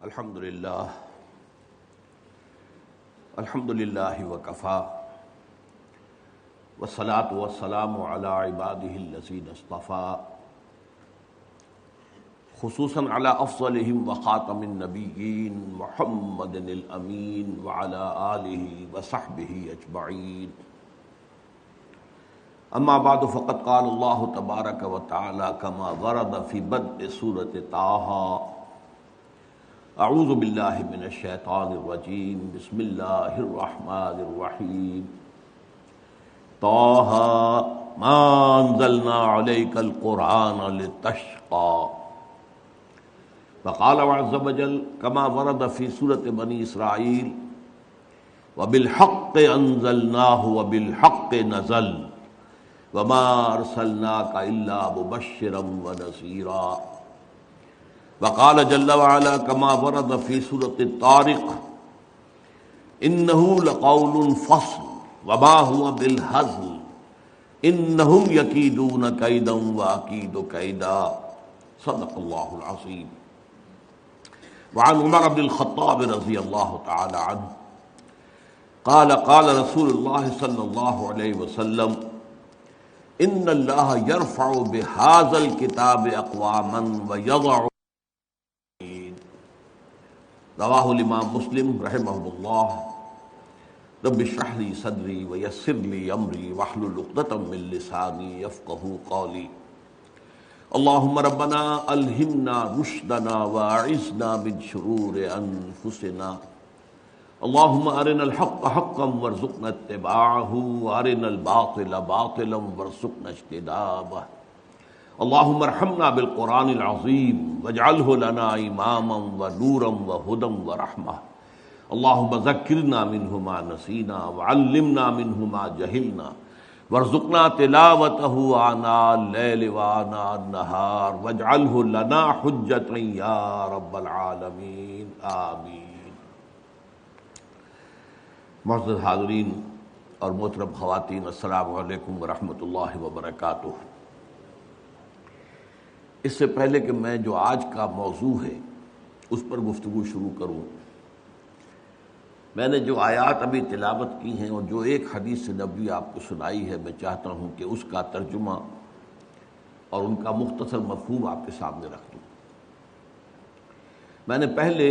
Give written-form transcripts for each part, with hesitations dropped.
الحمد للہ وکفا والصلاة والسلام علی عباده الذین اصطفیٰ خصوصاً علی افضلہم وخاتم النبیین محمد الامین وعلی آلہ وصحبہ اجمعین. اما بعد فقد قال اللہ تبارک وتعالی کما ورد فی بدء سورۃ طٰہٰ اعوذ باللہ من الشیطان الرجیم بسم اللہ الرحمن الرحیم. طٰہٰ ما انزلنا علیک القرآن لتشقی. وقال عز وجل كما ورد في سورة بني إسرائيل وبالحق أنزلناه وبالحق نزل وما أرسلناك إلا مبشرا ونذيرا. وقال جل وعلا كما ورد في سورة الطارق إنه لقول فصل وما هو بالهزل إنهم يكيدون كيدا وأكيد كيدا. صدق الله العظيم. وعن عمر بن الخطاب رضي الله تعالى عنه قال قال رسول الله صلى الله عليه وسلم إن الله يرفع بهذا الكتاب أقواما ويضع. رواہ الامام مسلم رحمہ اللہ. رب اشرح لی صدری ویسر لی امری واحلل عقدۃ من لسانی یفقہوا قولی. اللہم ربنا الہمنا رشدنا واعذنا من شرور انفسنا. اللہم ارنا الحق حقا وارزقنا اتباعہ وارنا الباطل باطلا وارزقنا اجتنابہ. اللہم ارحمنا بالقرآن العظیم واجعلہ لنا اماما ونورا وہدی ورحمہ. اللہم ذکرنا منہ ما نسینا وعلمنا منہ ما جہلنا وارزقنا تلاوتہ آناء اللیل وآناء النہار واجعلہ لنا حجتا یا رب العالمین آمین. معزز حاضرین اور محترم خواتین، السلام علیکم ورحمۃ اللہ وبرکاتہ. اس سے پہلے کہ میں جو آج کا موضوع ہے اس پر گفتگو شروع کروں، میں نے جو آیات ابھی تلاوت کی ہیں اور جو ایک حدیث نبوی آپ کو سنائی ہے، میں چاہتا ہوں کہ اس کا ترجمہ اور ان کا مختصر مفہوم آپ کے سامنے رکھ دوں. میں نے پہلے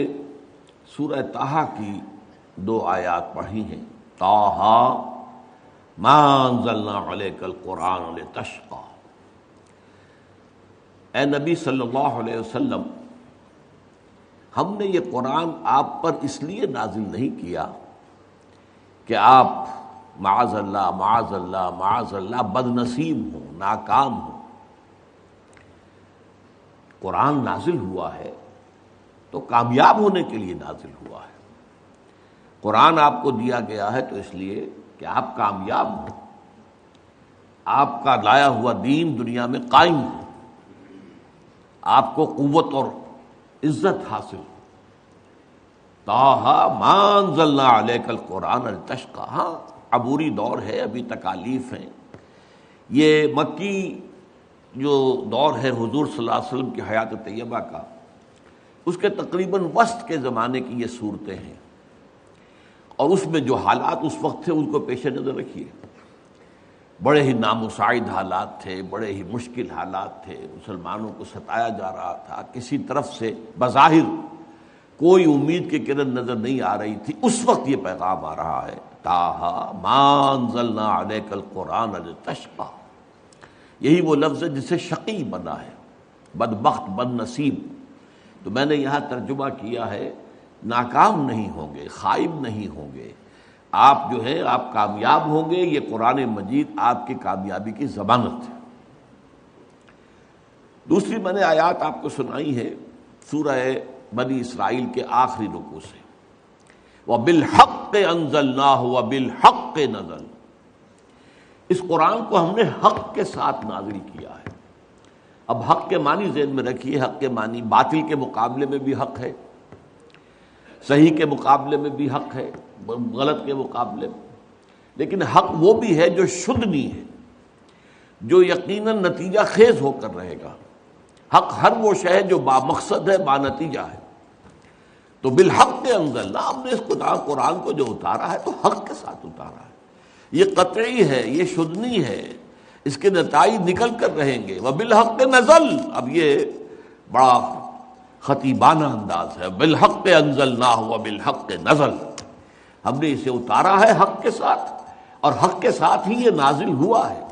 سورہ طٰہٰ کی 2 آیات پڑھی ہیں. طٰہٰ ما انزلنا علیک القرآن لتشقی. اے نبی صلی اللہ علیہ وسلم، ہم نے یہ قرآن آپ پر اس لیے نازل نہیں کیا کہ آپ معاذ اللہ معاذ اللہ معاذ اللہ بد نصیب ہوں، ناکام ہوں. قرآن نازل ہوا ہے تو کامیاب ہونے کے لیے نازل ہوا ہے. قرآن آپ کو دیا گیا ہے تو اس لیے کہ آپ کامیاب ہوں، آپ کا لایا ہوا دین دنیا میں قائم ہو، آپ کو قوت اور عزت حاصل ہو. طٰہٰ ما انزلنا علیک القرآن لتشقی. ہاں، عبوری دور ہے، ابھی تکالیف ہیں. یہ مکی جو دور ہے حضور صلی اللہ علیہ وسلم کی حیات طیبہ کا، اس کے تقریباً وسط کے زمانے کی یہ صورتیں ہیں، اور اس میں جو حالات اس وقت تھے ان کو پیش نظر رکھیے. بڑے ہی نامساعد حالات تھے، بڑے ہی مشکل حالات تھے. مسلمانوں کو ستایا جا رہا تھا، کسی طرف سے بظاہر کوئی امید کی کرن نظر نہیں آ رہی تھی. اس وقت یہ پیغام آ رہا ہے، طٰہٰ ما انزلنا علیک القرآن لتشقی. یہی وہ لفظ ہے جس سے شقی بنا ہے، بدبخت، بد نصیب. تو میں نے یہاں ترجمہ کیا ہے ناکام نہیں ہوں گے، خائب نہیں ہوں گے، آپ جو ہے آپ کامیاب ہوں گے. یہ قرآن مجید آپ کی کامیابی کی ضمانت ہے. دوسری میں نے آیات آپ کو سنائی ہے سورہ بنی اسرائیل کے آخری رکوع سے. وَبِالْحَقِّ أَنزَلْنَاهُ وَبِالْحَقِّ نَزَلَ. اس قرآن کو ہم نے حق کے ساتھ نازل کیا ہے. اب حق کے معنی ذہن میں رکھیے. حق کے معنی باطل کے مقابلے میں بھی حق ہے، صحیح کے مقابلے میں بھی حق ہے، غلط کے مقابلے میں. لیکن حق وہ بھی ہے جو شدنی ہے، جو یقیناً نتیجہ خیز ہو کر رہے گا. حق ہر وہ شے ہے جو با مقصد ہے، با نتیجہ ہے. تو بالحق انزلنا، ہم نے اس قرآن کو جو اتارا ہے تو حق کے ساتھ اتارا ہے، یہ قطعی ہے، یہ شدنی ہے، اس کے نتائج نکل کر رہیں گے۔ وبالحق نزل، اب یہ بڑا خطیبانہ انداز ہے، بالحق انزلناہ وبالحق نزل، ہم نے اسے اتارا ہے حق کے ساتھ اور حق کے ساتھ ہی یہ نازل ہوا ہے۔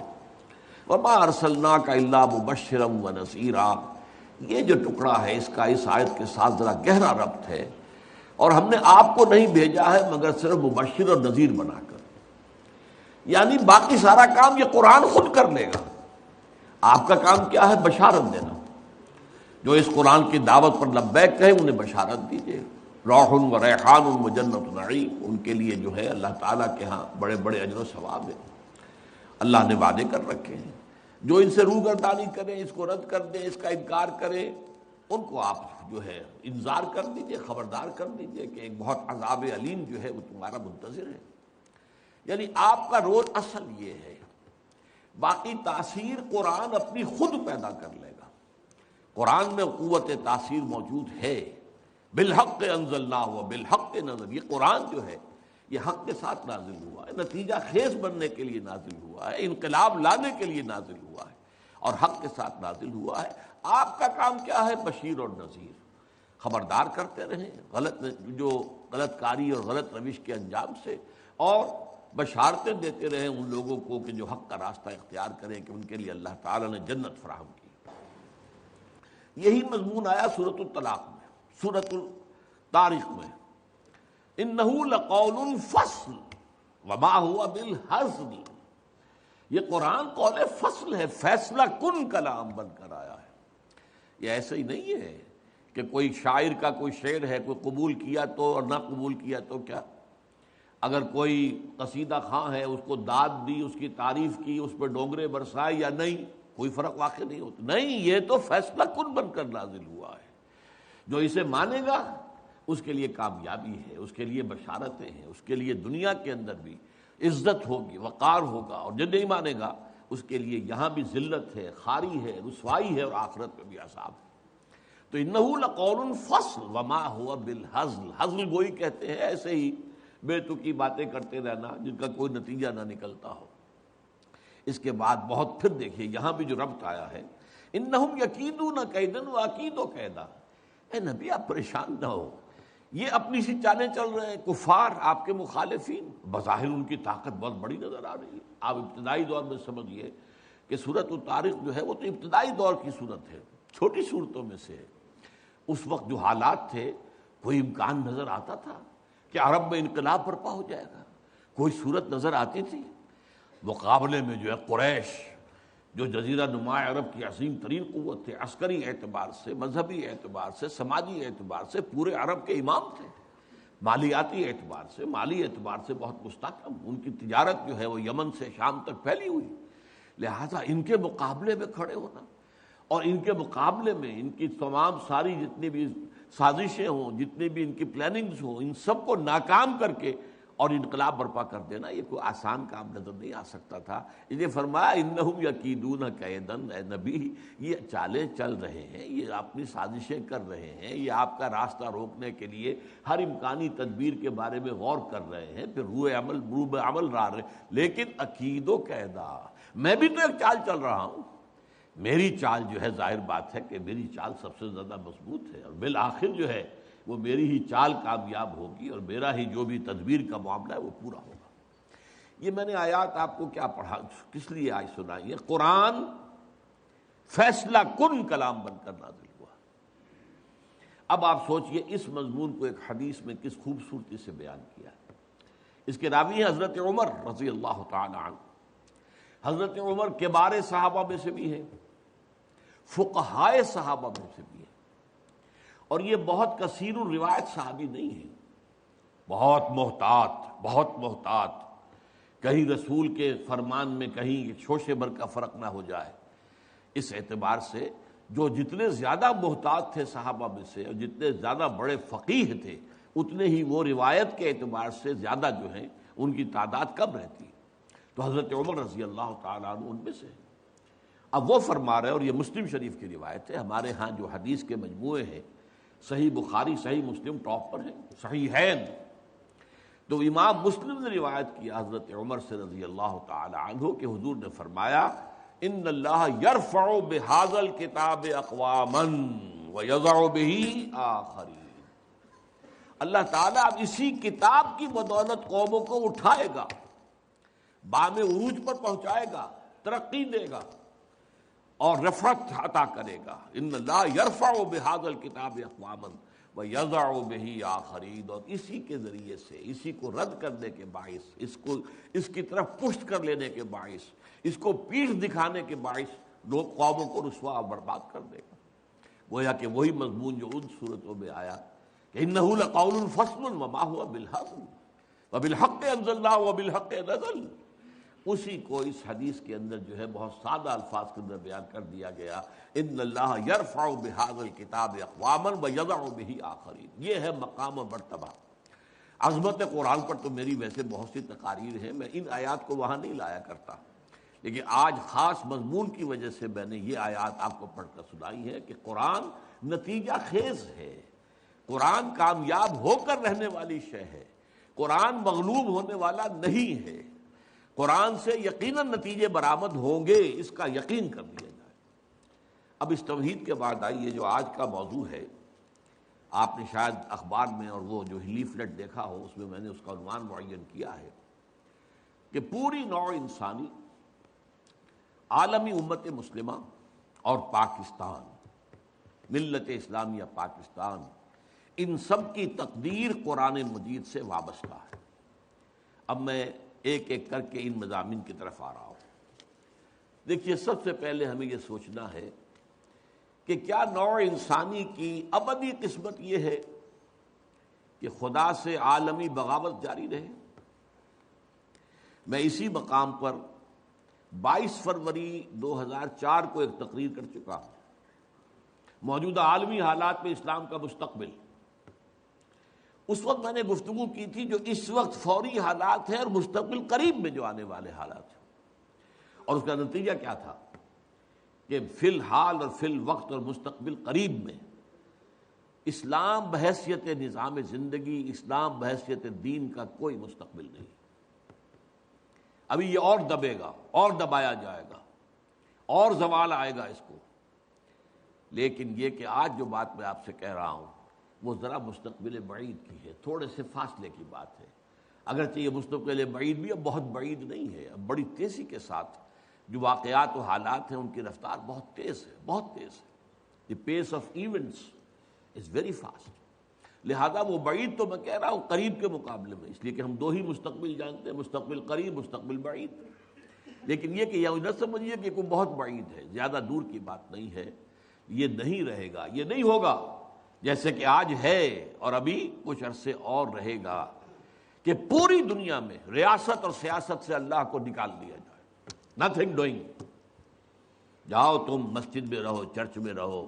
وما ارسلناک الا مبشرا ونذیرا، یہ جو ٹکڑا ہے اس کا اس آیت کے ساتھ ذرا گہرا ربط ہے، اور ہم نے آپ کو نہیں بھیجا ہے مگر صرف مبشر اور نذیر بنا کر، یعنی باقی سارا کام یہ قرآن خود کر لے گا، آپ کا کام کیا ہے؟ بشارت دینا۔ جو اس قرآن کی دعوت پر لبیک کہے انہیں بشارت دیجیے، روح و ریحان و جنت نعیم، ان کے لیے جو ہے اللہ تعالیٰ کے ہاں بڑے بڑے اجر و ثواب ہیں، اللہ نے وعدے کر رکھے ہیں۔ جو ان سے روگردانی کریں، اس کو رد کر دیں، اس کا انکار کریں، ان کو آپ جو ہے انذار کر دیجئے، خبردار کر دیجئے کہ ایک بہت عذاب علیم جو ہے وہ تمہارا منتظر ہے۔ یعنی آپ کا رول اصل یہ ہے، باقی تاثیر قرآن اپنی خود پیدا کر لے گا۔ قرآن میں قوت تاثیر موجود ہے، بالحق انزلناہ و بالحق نزل، یہ قرآن جو ہے یہ حق کے ساتھ نازل ہوا ہے، نتیجہ خیز بننے کے لیے نازل ہوا ہے، انقلاب لانے کے لیے نازل ہوا ہے اور حق کے ساتھ نازل ہوا ہے۔ آپ کا کام کیا ہے؟ بشیر اور نذیر، خبردار کرتے رہیں جو غلط کاری اور غلط روش کے انجام سے، اور بشارتیں دیتے رہیں ان لوگوں کو کہ جو حق کا راستہ اختیار کریں کہ ان کے لیے اللہ تعالیٰ نے جنت فراہم کی۔ یہی مضمون آیا سورۃ الطلاق میں، سورۃ الطارق میں، انہ لقول فصل وما هو بالہزل، یہ قرآن قول فصل ہے، فیصلہ کن کلام بن کر آیا ہے۔ یہ ایسے ہی نہیں ہے کہ کوئی شاعر کا کوئی شعر ہے، کوئی قبول کیا تو اور نہ قبول کیا تو کیا، اگر کوئی قصیدہ خواں ہے اس کو داد دی، اس کی تعریف کی، اس پہ ڈونگرے برسائے یا نہیں، کوئی فرق واقع نہیں ہوتا، نہیں، یہ تو فیصلہ کن بن کر نازل ہوا ہے۔ جو اسے مانے گا اس کے لیے کامیابی ہے، اس کے لیے بشارتیں ہیں، اس کے لیے دنیا کے اندر بھی عزت ہوگی، وقار ہوگا، اور جو نہیں مانے گا اس کے لیے یہاں بھی ذلت ہے، خاری ہے، رسوائی ہے، اور آخرت میں بھی عذاب ہے۔ تو انہ لقول فصل وما هو بالہزل، ہزل گوئی کہتے ہیں ایسے ہی بے تکی باتیں کرتے رہنا جن کا کوئی نتیجہ نہ نکلتا ہو۔ اس کے بعد بہت پھر دیکھیے یہاں بھی جو ربط آیا ہے، انہم یکیدون کیدا واکید کیدا، اے نبی آپ پریشان نہ ہو، یہ اپنی سی چالیں چل رہے ہیں، کفار آپ کے مخالفین، بظاہر ان کی طاقت بہت بڑی نظر آ رہی ہے۔ آپ ابتدائی دور میں سمجھیے کہ سورۃ الطارق جو ہے وہ تو ابتدائی دور کی صورت ہے، چھوٹی صورتوں میں سے ہے۔ اس وقت جو حالات تھے کوئی امکان نظر آتا تھا کہ عرب میں انقلاب برپا ہو جائے گا؟ کوئی صورت نظر آتی تھی؟ مقابلے میں جو ہے قریش، جو جزیرہ نما عرب کی عظیم ترین قوت تھے، عسکری اعتبار سے، مذہبی اعتبار سے، سماجی اعتبار سے پورے عرب کے امام تھے، مالیاتی اعتبار سے، مالی اعتبار سے بہت مستحکم، ان کی تجارت جو ہے وہ یمن سے شام تک پھیلی ہوئی، لہذا ان کے مقابلے میں کھڑے ہونا اور ان کے مقابلے میں ان کی تمام ساری جتنی بھی سازشیں ہوں، جتنی بھی ان کی پلاننگز ہوں، ان سب کو ناکام کر کے اور انقلاب برپا کر دینا یہ کوئی آسان کام نظر نہیں آ سکتا تھا۔ اس لیے فرمایا انہم یکیدون کیدن، اے نبی یہ چالیں چل رہے ہیں، یہ اپنی سازشیں کر رہے ہیں، یہ آپ کا راستہ روکنے کے لیے ہر امکانی تدبیر کے بارے میں غور کر رہے ہیں، پھر روح عمل را رہے، لیکن عقید و قیدا، میں بھی تو ایک چال چل رہا ہوں، میری چال جو ہے ظاہر بات ہے کہ میری چال سب سے زیادہ مضبوط ہے، اور بالآخر جو ہے وہ میری ہی چال کامیاب ہوگی اور میرا ہی جو بھی تدبیر کا معاملہ ہے وہ پورا ہوگا۔ یہ میں نے آیات آپ کو کیا پڑھا، کس لیے آج سنائی ہے؟ قرآن فیصلہ کن کلام بن کر نازل ہوا۔ اب آپ سوچئے اس مضمون کو ایک حدیث میں کس خوبصورتی سے بیان کیا ہے۔ اس کے راوی ہیں حضرت عمر رضی اللہ تعالی عنہ۔ حضرت عمر کبار صحابہ میں سے بھی ہیں، فقہائے صحابہ میں سے بھی ہیں، اور یہ بہت کثیر الروایت صحابی نہیں ہے، بہت محتاط، کہیں رسول کے فرمان میں کہیں شوشے بھر کا فرق نہ ہو جائے۔ اس اعتبار سے جو جتنے زیادہ محتاط تھے صحابہ میں سے اور جتنے زیادہ بڑے فقیہ تھے اتنے ہی وہ روایت کے اعتبار سے زیادہ جو ہیں ان کی تعداد کم رہتی ہے۔ تو حضرت عمر رضی اللہ تعالیٰ عنہ ان میں سے۔ اب وہ فرما رہے، اور یہ مسلم شریف کی روایت ہے، ہمارے ہاں جو حدیث کے مجموعے ہیں صحیح بخاری صحیح مسلم ٹاپ پر ہے، صحیحین۔ تو امام مسلم نے روایت کیا حضرت عمر سے رضی اللہ تعالی عنہ کہ حضور نے فرمایا ان اللہ یرفع بہذا الکتاب اقواما ویضع بہ آخرین، اللہ تعالیٰ اب اسی کتاب کی بدولت قوموں کو اٹھائے گا، بام عروج پر پہنچائے گا، ترقی دے گا اور رفعت عطا کرے گا۔ ان اللہ یرفع بہذا الکتاب اقواما ویضع بہ آخرین، اور اسی کے ذریعے سے، اسی کو رد کرنے کے باعث، اس کی طرف پشت کر لینے کے باعث، اس کو پیٹھ دکھانے کے باعث لوگ قوموں کو رسوا اور برباد کر دے گا۔ گویا کہ وہی مضمون جو ان صورتوں میں آیا کہ انہ لقول فصل وما هو بالهزل وبالحق انزلناه وبالحق نزل، اسی کو اس حدیث کے اندر جو ہے بہت سادہ الفاظ کے اندر بیان کر دیا گیا، ان اللہ یرفع بہذا الکتاب اقواما ویضع بہ آخرین۔ یہ ہے مقام و مرتبہ۔ عظمت قرآن پر تو میری ویسے بہت سی تقاریر ہیں، میں ان آیات کو وہاں نہیں لایا کرتا، لیکن آج خاص مضمون کی وجہ سے میں نے یہ آیات آپ کو پڑھ کر سنائی ہے کہ قرآن نتیجہ خیز ہے، قرآن کامیاب ہو کر رہنے والی شے ہے، قرآن مغلوب ہونے والا نہیں ہے، قرآن سے یقیناً نتیجے برآمد ہوں گے، اس کا یقین کر لیا جائے۔ اب اس توحید کے بعد آئیے جو آج کا موضوع ہے، آپ نے شاید اخبار میں اور وہ جو لیفلیٹ دیکھا ہو، اس میں نے اس کا عنوان معین کیا ہے کہ پوری نوع انسانی، عالمی امت مسلمہ اور پاکستان، ملت اسلامیہ پاکستان، ان سب کی تقدیر قرآن مجید سے وابستہ ہے۔ اب میں ایک ایک کر کے ان مضامین کی طرف آ رہا ہوں۔ دیکھیے، سب سے پہلے ہمیں یہ سوچنا ہے کہ کیا نوع انسانی کی ابدی قسمت یہ ہے کہ خدا سے عالمی بغاوت جاری رہے؟ میں اسی مقام پر 22 فروری 2004 کو ایک تقریر کر چکا ہوں، موجودہ عالمی حالات میں اسلام کا مستقبل۔ اس وقت میں نے گفتگو کی تھی جو اس وقت فوری حالات ہیں اور مستقبل قریب میں جو آنے والے حالات ہیں، اور اس کا نتیجہ کیا تھا کہ فی الحال اور فی الوقت اور مستقبل قریب میں اسلام بحیثیت نظام زندگی، اسلام بحیثیت دین کا کوئی مستقبل نہیں۔ ابھی یہ اور دبے گا اور دبایا جائے گا اور زوال آئے گا اس کو، لیکن یہ کہ آج جو بات میں آپ سے کہہ رہا ہوں وہ ذرا مستقبل بعید کی ہے، تھوڑے سے فاصلے کی بات ہے۔ اگرچہ یہ مستقبل بعید بھی اب بہت بعید نہیں ہے، اب بڑی تیزی کے ساتھ جو واقعات و حالات ہیں ان کی رفتار بہت تیز ہے، بہت تیز ہے۔ The pace of events is very fast, لہذا وہ بعید تو میں کہہ رہا ہوں قریب کے مقابلے میں، اس لیے کہ ہم دو ہی مستقبل جانتے ہیں، مستقبل قریب، مستقبل بعید۔ لیکن یہ کہ یہ نہ سمجھیے کہ کوئی بہت بعید ہے، زیادہ دور کی بات نہیں ہے، یہ نہیں رہے گا، یہ نہیں ہوگا جیسے کہ آج ہے اور ابھی کچھ عرصے اور رہے گا کہ پوری دنیا میں ریاست اور سیاست سے اللہ کو نکال دیا جائے۔ نتھنگ ڈوئنگ، جاؤ تم مسجد میں رہو، چرچ میں رہو،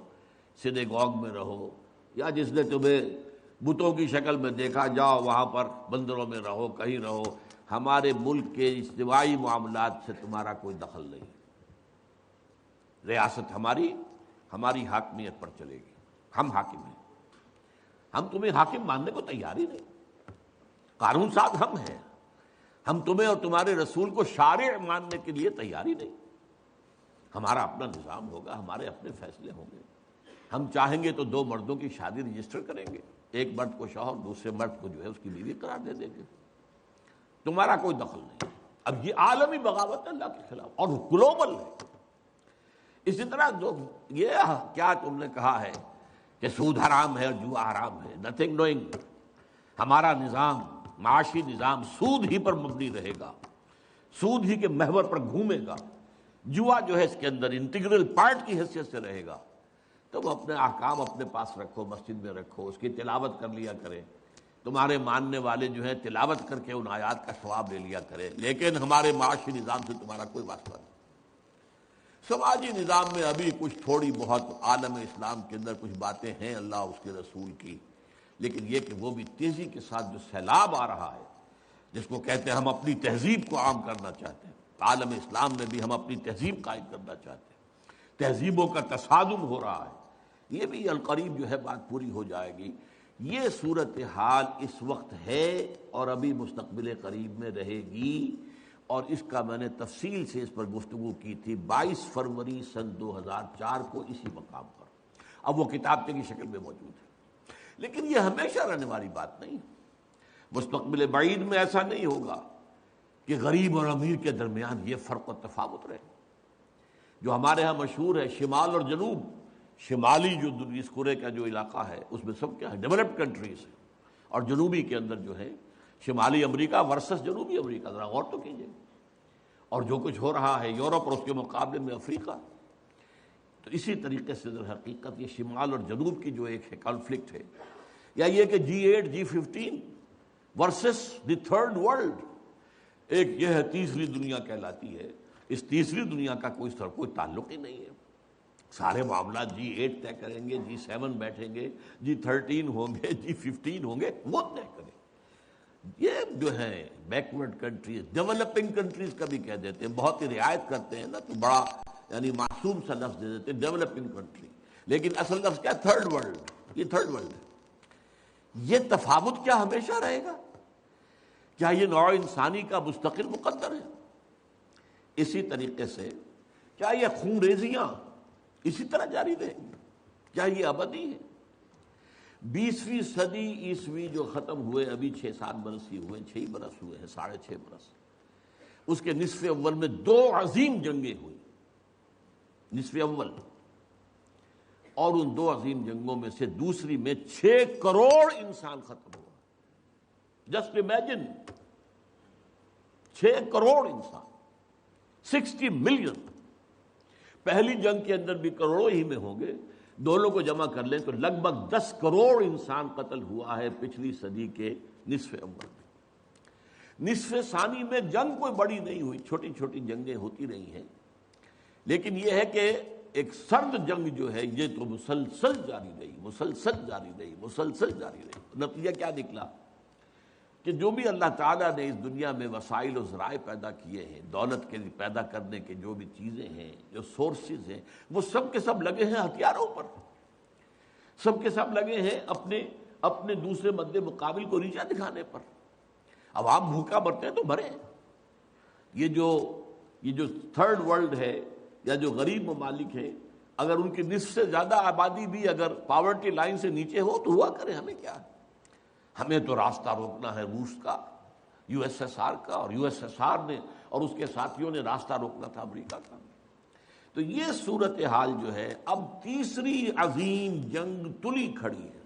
سینیگوگ میں رہو، یا جس نے تمہیں بتوں کی شکل میں دیکھا جاؤ وہاں پر مندروں میں رہو، کہیں رہو، ہمارے ملک کے اجتماعی معاملات سے تمہارا کوئی دخل نہیں۔ ریاست ہماری حاکمیت پر چلے گی، ہم حاکم ہیں، ہم تمہیں حاکم ماننے کو تیار ہی نہیں، قانون ساز ہم ہیں، ہم تمہیں اور تمہارے رسول کو شارع ماننے کے لیے تیار ہی نہیں۔ ہمارا اپنا نظام ہوگا، ہمارے اپنے فیصلے ہوں گے، ہم چاہیں گے تو دو مردوں کی شادی رجسٹر کریں گے، ایک مرد کو شوہر، دوسرے مرد کو جو ہے اس کی بیوی قرار دے دیں گے، تمہارا کوئی دخل نہیں۔ اب یہ عالمی بغاوت ہے اللہ کے خلاف اور گلوبل ہے۔ اسی طرح جو یہ کیا تم نے کہا ہے کہ سود حرام ہے اور جوا حرام ہے، نتھنگ ڈوئنگ، ہمارا نظام، معاشی نظام سود ہی پر مبنی رہے گا، سود ہی کے محور پر گھومے گا، جوا جو ہے اس کے اندر انٹیگرل پارٹ کی حیثیت سے رہے گا۔ تم اپنے احکام اپنے پاس رکھو، مسجد میں رکھو، اس کی تلاوت کر لیا کریں، تمہارے ماننے والے جو ہیں تلاوت کر کے ان آیات کا ثواب لے لیا کریں، لیکن ہمارے معاشی نظام سے تمہارا کوئی واسطہ نہیں۔ سماجی نظام میں ابھی کچھ تھوڑی بہت عالم اسلام کے اندر کچھ باتیں ہیں اللہ اس کے رسول کی، لیکن یہ کہ وہ بھی تیزی کے ساتھ جو سیلاب آ رہا ہے، جس کو کہتے ہیں ہم اپنی تہذیب کو عام کرنا چاہتے ہیں، عالم اسلام میں بھی ہم اپنی تہذیب قائم کرنا چاہتے ہیں، تہذیبوں کا تصادم ہو رہا ہے، یہ بھی القریب جو ہے بات پوری ہو جائے گی۔ یہ صورتحال اس وقت ہے اور ابھی مستقبل قریب میں رہے گی، اور اس کا میں نے تفصیل سے اس پر گفتگو کی تھی 22 فروری سن 2004 کو اسی مقام پر۔ اب وہ کتابچے کی شکل میں موجود ہے، لیکن یہ ہمیشہ رہنے والی بات نہیں۔ مستقبل بعید میں ایسا نہیں ہوگا کہ غریب اور امیر کے درمیان یہ فرق و تفاوت رہے۔ جو ہمارے ہاں مشہور ہے شمال اور جنوب، شمالی جو اس کرے کا جو علاقہ ہے اس میں سب کیا ہے، ڈیولپڈ کنٹریز ہے، اور جنوبی کے اندر جو ہے شمالی امریکہ ورسس جنوبی امریکہ، ذرا غور تو کیجیے، اور جو کچھ ہو رہا ہے یورپ اور اس کے مقابلے میں افریقہ۔ تو اسی طریقے سے در حقیقت یہ شمال اور جنوب کی جو ایک ہے کانفلکٹ ہے، یا یہ کہ G8 G15 versus the third world, ایک یہ ہے تیسری دنیا کہلاتی ہے۔ اس تیسری دنیا کا کوئی تعلق ہی نہیں ہے۔ سارے معاملات G8 طے کریں گے، G7 بیٹھیں گے، G13 ہوں گے، G15 ہوں گے، وہ طے کریں۔ یہ جو ہے بیکورڈ کنٹریز، ڈیولپنگ کنٹریز کا بھی کہہ دیتے ہیں، بہت ہی رعایت کرتے ہیں نا، تو بڑا یعنی معصوم سا لفظ دے دیتے ہیں ڈیولپنگ کنٹری، لیکن اصل لفظ کیا، تھرڈ ورلڈ۔ یہ تھرڈ ورلڈ ہے۔ یہ تفاوت کیا ہمیشہ رہے گا؟ کیا یہ نوع انسانی کا مستقل مقدر ہے؟ اسی طریقے سے کیا یہ خون ریزیاں اسی طرح جاری رہیں گی؟ کیا یہ ابدی ہے؟ 20ویں صدی عیسوی جو ختم ہوئے، ابھی 6-7 برس ہی ہوئے، 6 برس ہوئے ہیں، 6.5 برس، اس کے نصف اول میں 2 عظیم جنگیں ہوئی، نصف اول، اور ان 2 عظیم جنگوں میں سے دوسری میں 6 کروڑ انسان ختم ہوا۔ جسٹ امیجن، 6 کروڑ انسان، 60 ملین۔ پہلی جنگ کے اندر بھی کروڑوں ہی میں ہوں گے، دونوں کو جمع کر لیں تو لگ بھگ 10 کروڑ انسان قتل ہوا ہے پچھلی صدی کے نصف اول میں۔ نصف ثانی میں جنگ کوئی بڑی نہیں ہوئی، چھوٹی چھوٹی جنگیں ہوتی رہی ہیں، لیکن یہ ہے کہ ایک سرد جنگ جو ہے یہ تو مسلسل جاری رہی، مسلسل جاری رہی، مسلسل جاری رہی۔ نتیجہ کیا نکلا کہ جو بھی اللہ تعالیٰ نے اس دنیا میں وسائل و ذرائع پیدا کیے ہیں، دولت کے پیدا کرنے کے جو بھی چیزیں ہیں، جو سورسز ہیں، وہ سب کے سب لگے ہیں ہتھیاروں پر، سب کے سب لگے ہیں اپنے دوسرے مد مقابل کو نیچا دکھانے پر۔ اب آپ بھوکا مرتے ہیں تو مرے۔ یہ جو تھرڈ ورلڈ ہے یا جو غریب ممالک ہیں، اگر ان کی نصف سے زیادہ آبادی بھی اگر پاورٹی لائن سے نیچے ہو تو ہوا کرے، ہمیں کیا ہے؟ ہمیں تو راستہ روکنا ہے روس کا، USSR کا، اور USSR نے اور اس کے ساتھیوں نے راستہ روکنا تھا امریکہ کا۔ تو یہ صورتحال جو ہے اب تیسری عظیم جنگ تلی کھڑی ہے۔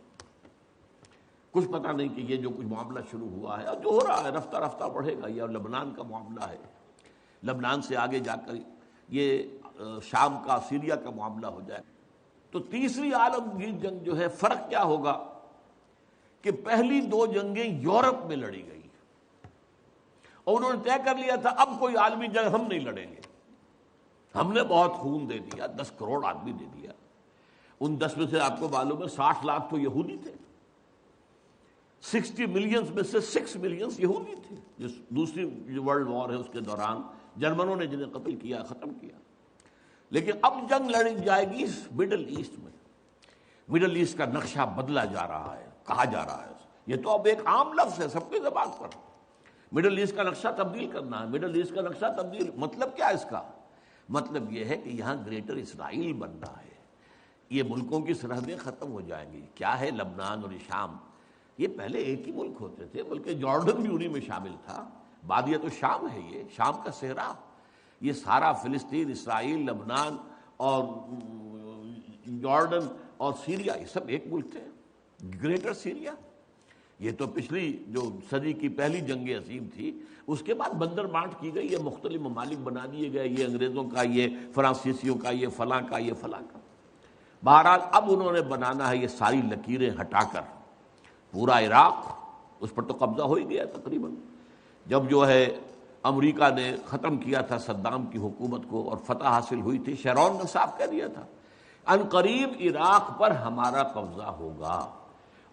کچھ پتہ نہیں کہ یہ جو کچھ معاملہ شروع ہوا ہے اور جو ہو رہا ہے رفتہ رفتہ بڑھے گا، یہ لبنان کا معاملہ ہے، لبنان سے آگے جا کر یہ شام کا سیریا کا معاملہ ہو جائے۔ تو تیسری عالمگیر جنگ جو ہے، فرق کیا ہوگا کہ پہلی 2 جنگیں یورپ میں لڑی گئی اور انہوں نے طے کر لیا تھا اب کوئی عالمی جنگ ہم نہیں لڑیں گے، ہم نے بہت خون دے دیا، 10 کروڑ آدمی دے دیا۔ ان 10 میں سے آپ کو معلوم ہے 60 لاکھ تو یہودی تھے، 60 ملینز میں سے 6 ملینز یہودی تھے، جس دوسری ورلڈ وار ہے اس کے دوران جرمنوں نے جنہیں قتل کیا، ختم کیا۔ لیکن اب جنگ لڑی جائے گی مڈل ایسٹ میں۔ مڈل ایسٹ کا نقشہ بدلا جا رہا ہے، کہا جا رہا ہے، یہ تو اب ایک عام لفظ ہے سب کی زبان پر، مڈل ایسٹ کا نقشہ تبدیل کرنا ہے۔ مڈل ایسٹ کا نقشہ تبدیل مطلب کیا ہے اس کا؟ مطلب یہ ہے کہ یہاں گریٹر اسرائیل بن رہا ہے، یہ ملکوں کی سرحدیں ختم ہو جائیں گی۔ کیا ہے لبنان اور شام، یہ پہلے ایک ہی ملک ہوتے تھے، بلکہ جارڈن بھی انہی میں شامل تھا، بادیت الشام ہے، یہ شام کا صحرا، یہ سارا فلسطین، اسرائیل، لبنان اور جارڈن اور سیریا، یہ سب ایک ملک تھے، گریٹر سیریا۔ یہ تو پچھلی جو صدی کی پہلی جنگ عظیم تھی، اس کے بعد بندر بانٹ کی گئی، یہ مختلف ممالک بنا دیے گئے، یہ انگریزوں کا، یہ فرانسیسیوں کا، یہ فلاں کا، یہ فلاں کا۔ بہرحال اب انہوں نے بنانا ہے یہ ساری لکیریں ہٹا کر پورا عراق، اس پر تو قبضہ ہو ہی گیا تقریباً، جب جو ہے امریکہ نے ختم کیا تھا صدام کی حکومت کو اور فتح حاصل ہوئی تھی، شیرون نے صاف کہہ دیا تھا عنقریب عراق پر ہمارا قبضہ ہوگا،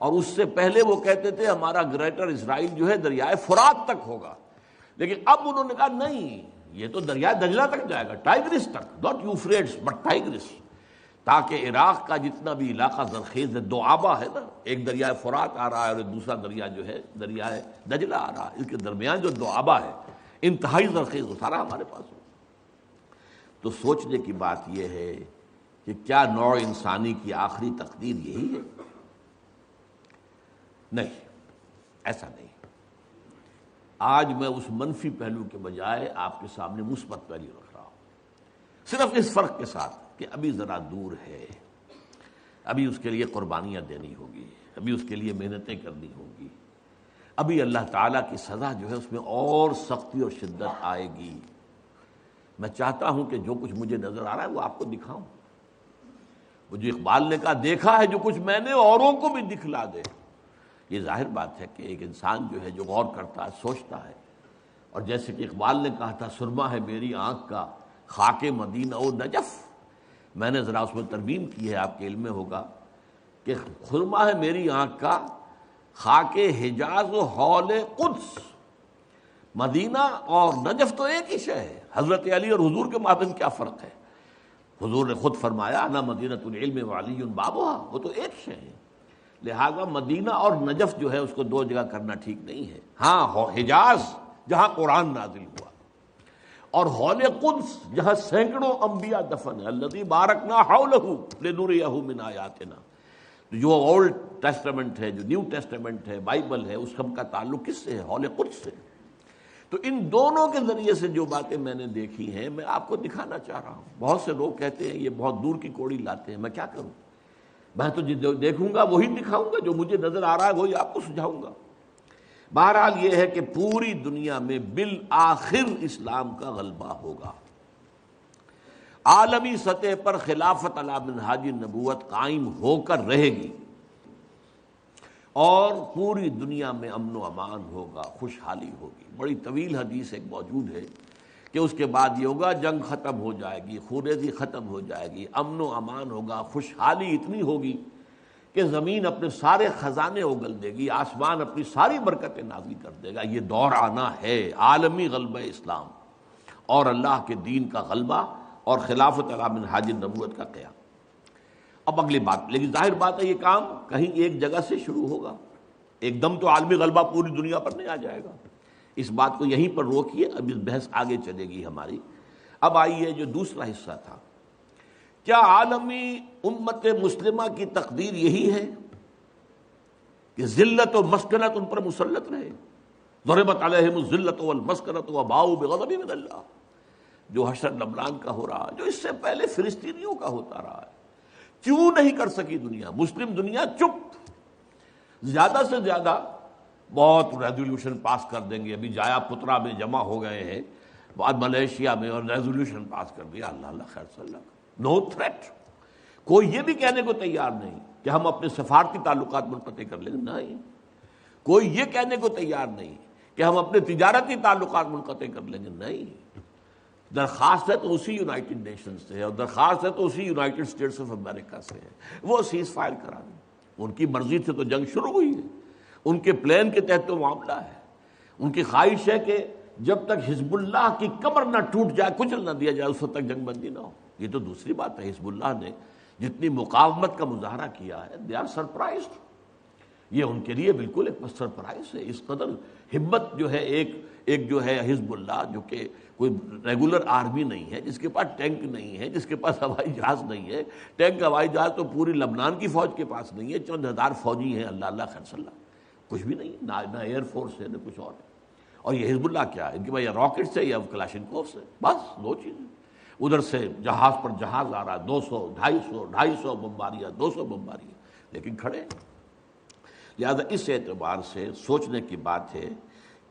اور اس سے پہلے وہ کہتے تھے ہمارا گریٹر اسرائیل جو ہے دریائے فرات تک ہوگا، لیکن اب انہوں نے کہا نہیں، یہ تو دریائے دجلہ تک جائے گا، ٹائگرس تک، ناٹ یوفریٹس بٹ ٹائگرس۔ تاکہ عراق کا جتنا بھی علاقہ زرخیز ہے، دو آبا ہے نا، ایک دریائے فرات آ رہا ہے اور دوسرا دریا جو ہے دریائے دجلہ آ رہا ہے، اس کے درمیان جو دو آبا ہے انتہائی زرخیز، وہ سارا ہمارے پاس ہو۔ تو سوچنے کی بات یہ ہے کہ کیا نوع انسانی کی آخری تقدیر یہی ہے؟ نہیں، ایسا نہیں۔ آج میں اس منفی پہلو کے بجائے آپ کے سامنے مثبت پہلو رکھ رہا ہوں، صرف اس فرق کے ساتھ کہ ابھی ذرا دور ہے، ابھی اس کے لیے قربانیاں دینی ہوگی، ابھی اس کے لیے محنتیں کرنی ہوگی، ابھی اللہ تعالیٰ کی سزا جو ہے اس میں اور سختی اور شدت آئے گی۔ میں چاہتا ہوں کہ جو کچھ مجھے نظر آ رہا ہے وہ آپ کو دکھاؤں۔ وہ جو اقبال نے کہا دیکھا ہے جو کچھ میں نے اوروں کو بھی دکھلا دے، یہ ظاہر بات ہے کہ ایک انسان جو ہے جو غور کرتا ہے، سوچتا ہے، اور جیسے کہ اقبال نے کہا تھا سرما ہے میری آنکھ کا خاک مدینہ و نجف، میں نے ذرا اس میں ترمیم کی ہے، آپ کے علم میں ہوگا کہ سرما ہے میری آنکھ کا خاک حجاز و حول قدس، مدینہ اور نجف تو ایک ہی شے ہے۔ حضرت علی اور حضور کے مابین کیا فرق ہے؟ حضور نے خود فرمایا انا مدینۃ العلم وعلی بابها، وہ تو ایک شے ہے۔ لہذا مدینہ اور نجف جو ہے اس کو دو جگہ کرنا ٹھیک نہیں ہے۔ ہاں حجاز جہاں قرآن نازل ہوا، اور حول قدس جہاں سینکڑوں انبیاء دفن ہیں، الذی بارکنا حولہ لنریہ من آیاتنا۔ جو اولڈ ٹیسٹمنٹ ہے، جو نیو ٹیسٹمنٹ ہے، بائبل ہے، اس کا تعلق کس سے ہے؟ حول قدس سے۔ تو ان دونوں کے ذریعے سے جو باتیں میں نے دیکھی ہیں میں آپ کو دکھانا چاہ رہا ہوں۔ بہت سے لوگ کہتے ہیں یہ بہت دور کی کوڑی لاتے ہیں، میں کیا کروں؟ میں تو جو دیکھوں گا وہی دکھاؤں گا، جو مجھے نظر آ رہا ہے وہی آپ کو سجھاؤں گا۔ بہرحال یہ ہے کہ پوری دنیا میں بالآخر اسلام کا غلبہ ہوگا، عالمی سطح پر خلافت علی منہاج النبوت قائم ہو کر رہے گی، اور پوری دنیا میں امن و امان ہوگا، خوشحالی ہوگی۔ بڑی طویل حدیث ایک موجود ہے کہ اس کے بعد یہ ہوگا جنگ ختم ہو جائے گی، خونریزی ختم ہو جائے گی، امن و امان ہوگا، خوشحالی اتنی ہوگی کہ زمین اپنے سارے خزانے اگل دے گی، آسمان اپنی ساری برکتیں نازل کر دے گا۔ یہ دور آنا ہے، عالمی غلبہ اسلام اور اللہ کے دین کا غلبہ اور خلافت علی منہاج النبوت کا قیام۔ اب اگلی بات، لیکن ظاہر بات ہے یہ کام کہیں ایک جگہ سے شروع ہوگا، ایک دم تو عالمی غلبہ پوری دنیا پر نہیں آ جائے گا۔ اس بات کو یہیں پر روکیے، اب اس بحث آگے چلے گی ہماری۔ اب آئیے جو دوسرا حصہ تھا، کیا عالمی امت مسلمہ کی تقدیر یہی ہے کہ ذلت و مسکنت ان پر مسلط رہے؟ ضربت علیہم الذلۃ والمسکنۃ وباؤوا بغضب من اللہ، جو حشر لبنان کا ہو رہا، جو اس سے پہلے فلسطینیوں کا ہوتا رہا ہے۔ کیوں نہیں کر سکی دنیا؟ مسلم دنیا چپ، زیادہ سے زیادہ بہت ریزولوشن پاس کر دیں گے۔ ابھی جایا پترا میں جمع ہو گئے ہیں، بعد ملیشیا میں، اور ریزولوشن پاس کر دیا، اللہ اللہ خیر صلی اللہ، نو تھریٹ۔ کوئی یہ بھی کہنے کو تیار نہیں کہ ہم اپنے سفارتی تعلقات منقطع کر لیں گے، نہیں۔ کوئی یہ کہنے کو تیار نہیں کہ ہم اپنے تجارتی تعلقات منقطع کر لیں گے، نہیں۔ درخواست ہے تو اسی یونائٹڈ نیشنز سے ہے، اور درخواست ہے تو اسی یونائٹڈ اسٹیٹس آف امریکہ سے ہے، وہ سیز فائر کرا دیں۔ ان کی مرضی سے تو جنگ شروع ہوئی ہے، ان کے پلان کے تحت تو معاملہ ہے۔ ان کی خواہش ہے کہ جب تک حزب اللہ کی کمر نہ ٹوٹ جائے، کچل نہ دیا جائے، اس وقت تک جنگ بندی نہ ہو۔ یہ تو دوسری بات ہے، حزب اللہ نے جتنی مقاومت کا مظاہرہ کیا ہے، دے آر سرپرائزڈ، یہ ان کے لیے بالکل ایک سرپرائز ہے۔ اس قدر ہمت جو ہے ایک جو ہے حزب اللہ، جو کہ کوئی ریگولر آرمی نہیں ہے، جس کے پاس ٹینک نہیں ہے، جس کے پاس ہوائی جہاز نہیں ہے، ٹینک ہوائی جہاز تو پوری لبنان کی فوج کے پاس نہیں ہے، چند ہزار فوجی ہیں، اللہ اللہ خیر صلی اللہ، کچھ بھی نہیں، نہ ایئر فورس ہے نہ کچھ اور ہے۔ اور یہ حزب اللہ کیا ہے؟ ان کے پاس یا راکٹ سے یا کلاشنکوف سے، بس دو چیزیں۔ ادھر سے جہاز پر جہاز آ رہا، 200 250 بمباریاں، 200 بمباریاں، لیکن کھڑے۔ لہذا اس اعتبار سے سوچنے کی بات ہے،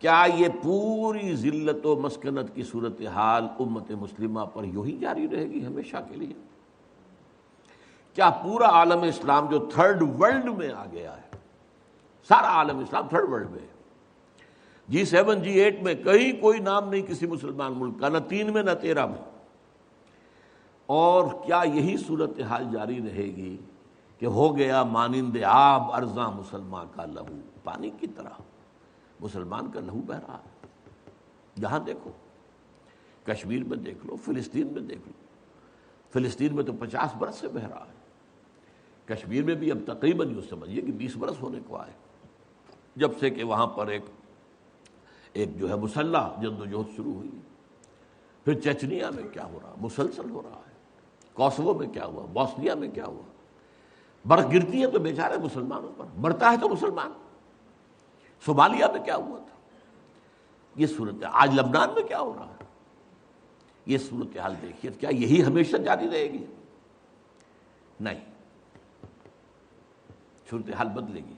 کیا یہ پوری ذلت و مسکنت کی صورتحال امت مسلمہ پر یوں ہی جاری رہے گی ہمیشہ کے لیے؟ کیا پورا عالم اسلام جو تھرڈ ورلڈ میں آ گیا ہے، سارا عالم اسلام تھرڈ ورلڈ میں ہے، G7 G8 میں کہیں کوئی نام نہیں کسی مسلمان ملک کا، نہ 3 میں نہ 13 میں، اور کیا یہی صورتحال جاری رہے گی کہ ہو گیا مانند آب ارزاں مسلمان کا لہو، پانی کی طرح مسلمان کا لہو بہ رہا ہے؟ جہاں دیکھو، کشمیر میں دیکھ لو، فلسطین میں دیکھ لو، فلسطین میں تو 50 برس سے بہ رہا ہے، کشمیر میں بھی اب تقریباً یوں سمجھیے کہ 20 برس ہونے کو آئے، جب سے کہ وہاں پر ایک جو ہے مسلح جدوجہد شروع ہوئی۔ پھر چچنیا میں کیا ہو رہا، مسلسل ہو رہا ہے، کوسوو میں کیا ہوا، بوسنیا میں کیا ہوا، برف گرتی ہے تو بیچارے مسلمانوں پر، مرتا ہے تو مسلمان۔ صومالیہ میں کیا ہوا تھا، یہ صورت، آج لبنان میں کیا ہو رہا ہے، یہ صورتحال دیکھیے، کیا یہی ہمیشہ جاری رہے گی؟ نہیں، صورتحال بدلے گی۔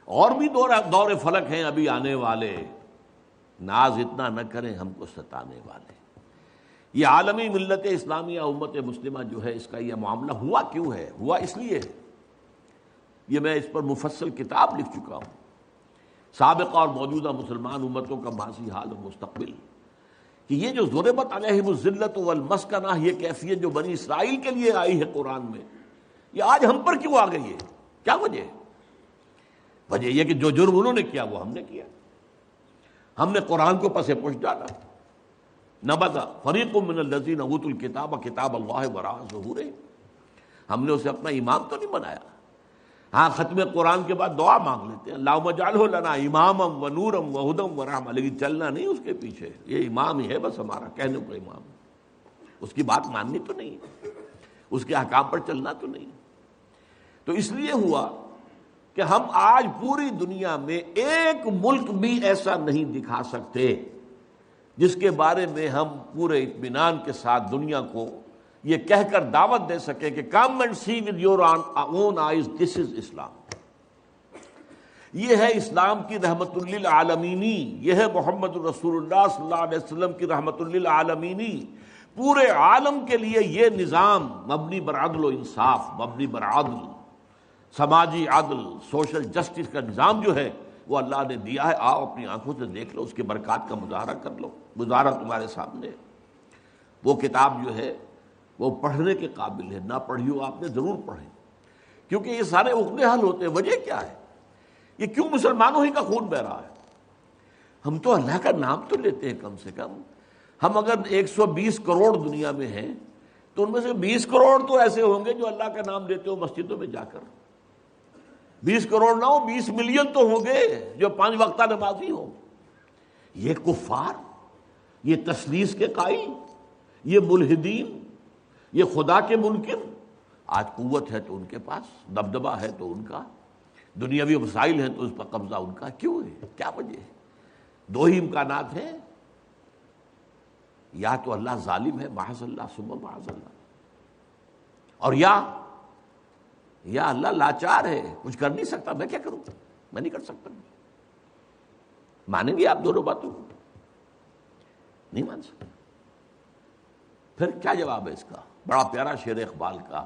اور بھی دور فلک ہیں ابھی آنے والے، ناز اتنا نہ کریں ہم کو ستانے والے۔ یہ عالمی ملت اسلامیہ امت مسلمہ جو ہے، اس کا یہ معاملہ ہوا کیوں ہے؟ ہوا اس لیے ہے، یہ میں اس پر مفصل کتاب لکھ چکا ہوں، سابقہ اور موجودہ مسلمان امتوں کا ماضی، حال اور مستقبل، کہ یہ جو ضربت علیہم الذلۃ والمسکنہ، یہ کیفیت جو بنی اسرائیل کے لیے آئی ہے قرآن میں، یہ آج ہم پر کیوں آ گئی ہے؟ کیا وجہ ہے؟ وجہ یہ کہ جو جرم انہوں نے کیا وہ ہم نے کیا، ہم نے قرآن کو پس پش ڈالا۔ نبذ فریق من الذین اوتوا الکتاب کتاب اللہ وراء ظہورہم، ہم نے اسے اپنا امام تو نہیں بنایا۔ ہاں، ختم قرآن کے بعد دعا مانگ لیتے ہیں، اللہم اجعلہ لنا اماما ونورا وہدی ورحمۃ، لیکن چلنا نہیں اس کے پیچھے، یہ امام ہی ہے بس ہمارا، کہنے کو امام، اس کی بات ماننی تو نہیں، اس کے احکام پر چلنا تو نہیں۔ تو اس لیے ہوا کہ ہم آج پوری دنیا میں ایک ملک بھی ایسا نہیں دکھا سکتے جس کے بارے میں ہم پورے اطمینان کے ساتھ دنیا کو یہ کہہ کر دعوت دے سکے کہ come and see with your own eyes this is Islam, یہ ہے اسلام کی رحمت للعالمینی، یہ ہے محمد رسول اللہ صلی اللہ علیہ وسلم کی رحمت للعالمینی، پورے عالم کے لیے یہ نظام مبنی بر عدل و انصاف، مبنی بر عدل، سماجی عدل، سوشل جسٹس کا نظام جو ہے وہ اللہ نے دیا ہے۔ آؤ اپنی آنکھوں سے دیکھ لو، اس کے برکات کا مظاہرہ کر لو، مظاہرہ تمہارے سامنے ہے۔ وہ کتاب جو ہے وہ پڑھنے کے قابل ہے، نہ پڑھی ہو آپ نے ضرور پڑھیں، کیونکہ یہ سارے عقدے حل ہوتے ہیں۔ وجہ کیا ہے؟ یہ کیوں مسلمانوں ہی کا خون بہ رہا ہے؟ ہم تو اللہ کا نام تو لیتے ہیں کم سے کم، ہم اگر 120 کروڑ دنیا میں ہیں تو ان میں سے 20 کروڑ تو ایسے ہوں گے جو اللہ کا نام لیتے ہو مسجدوں میں جا کر، 20 کروڑ نہ ہو 20 ملین تو ہوں گے جو 5 وقتہ نمازی ہوں۔ یہ کفار، یہ تثلیث کے قائل، یہ ملحدین، یہ خدا کے منکر، آج قوت ہے تو ان کے پاس، دبدبہ ہے تو ان کا، دنیاوی وسائل ہیں تو اس پر قبضہ ان کا، کیوں ہے؟ کیا وجہ ہے؟ دو ہی امکانات ہیں، یا تو اللہ ظالم ہے معاذ اللہ ثم معاذ اللہ، اور یا اللہ لاچار ہے، کچھ کر نہیں سکتا، میں کیا کروں، میں نہیں کر سکتا۔ مانیں گے آپ دونوں باتوں کو؟ نہیں مان سکتے۔ پھر کیا جواب ہے اس کا؟ بڑا پیارا شعر اقبال کا،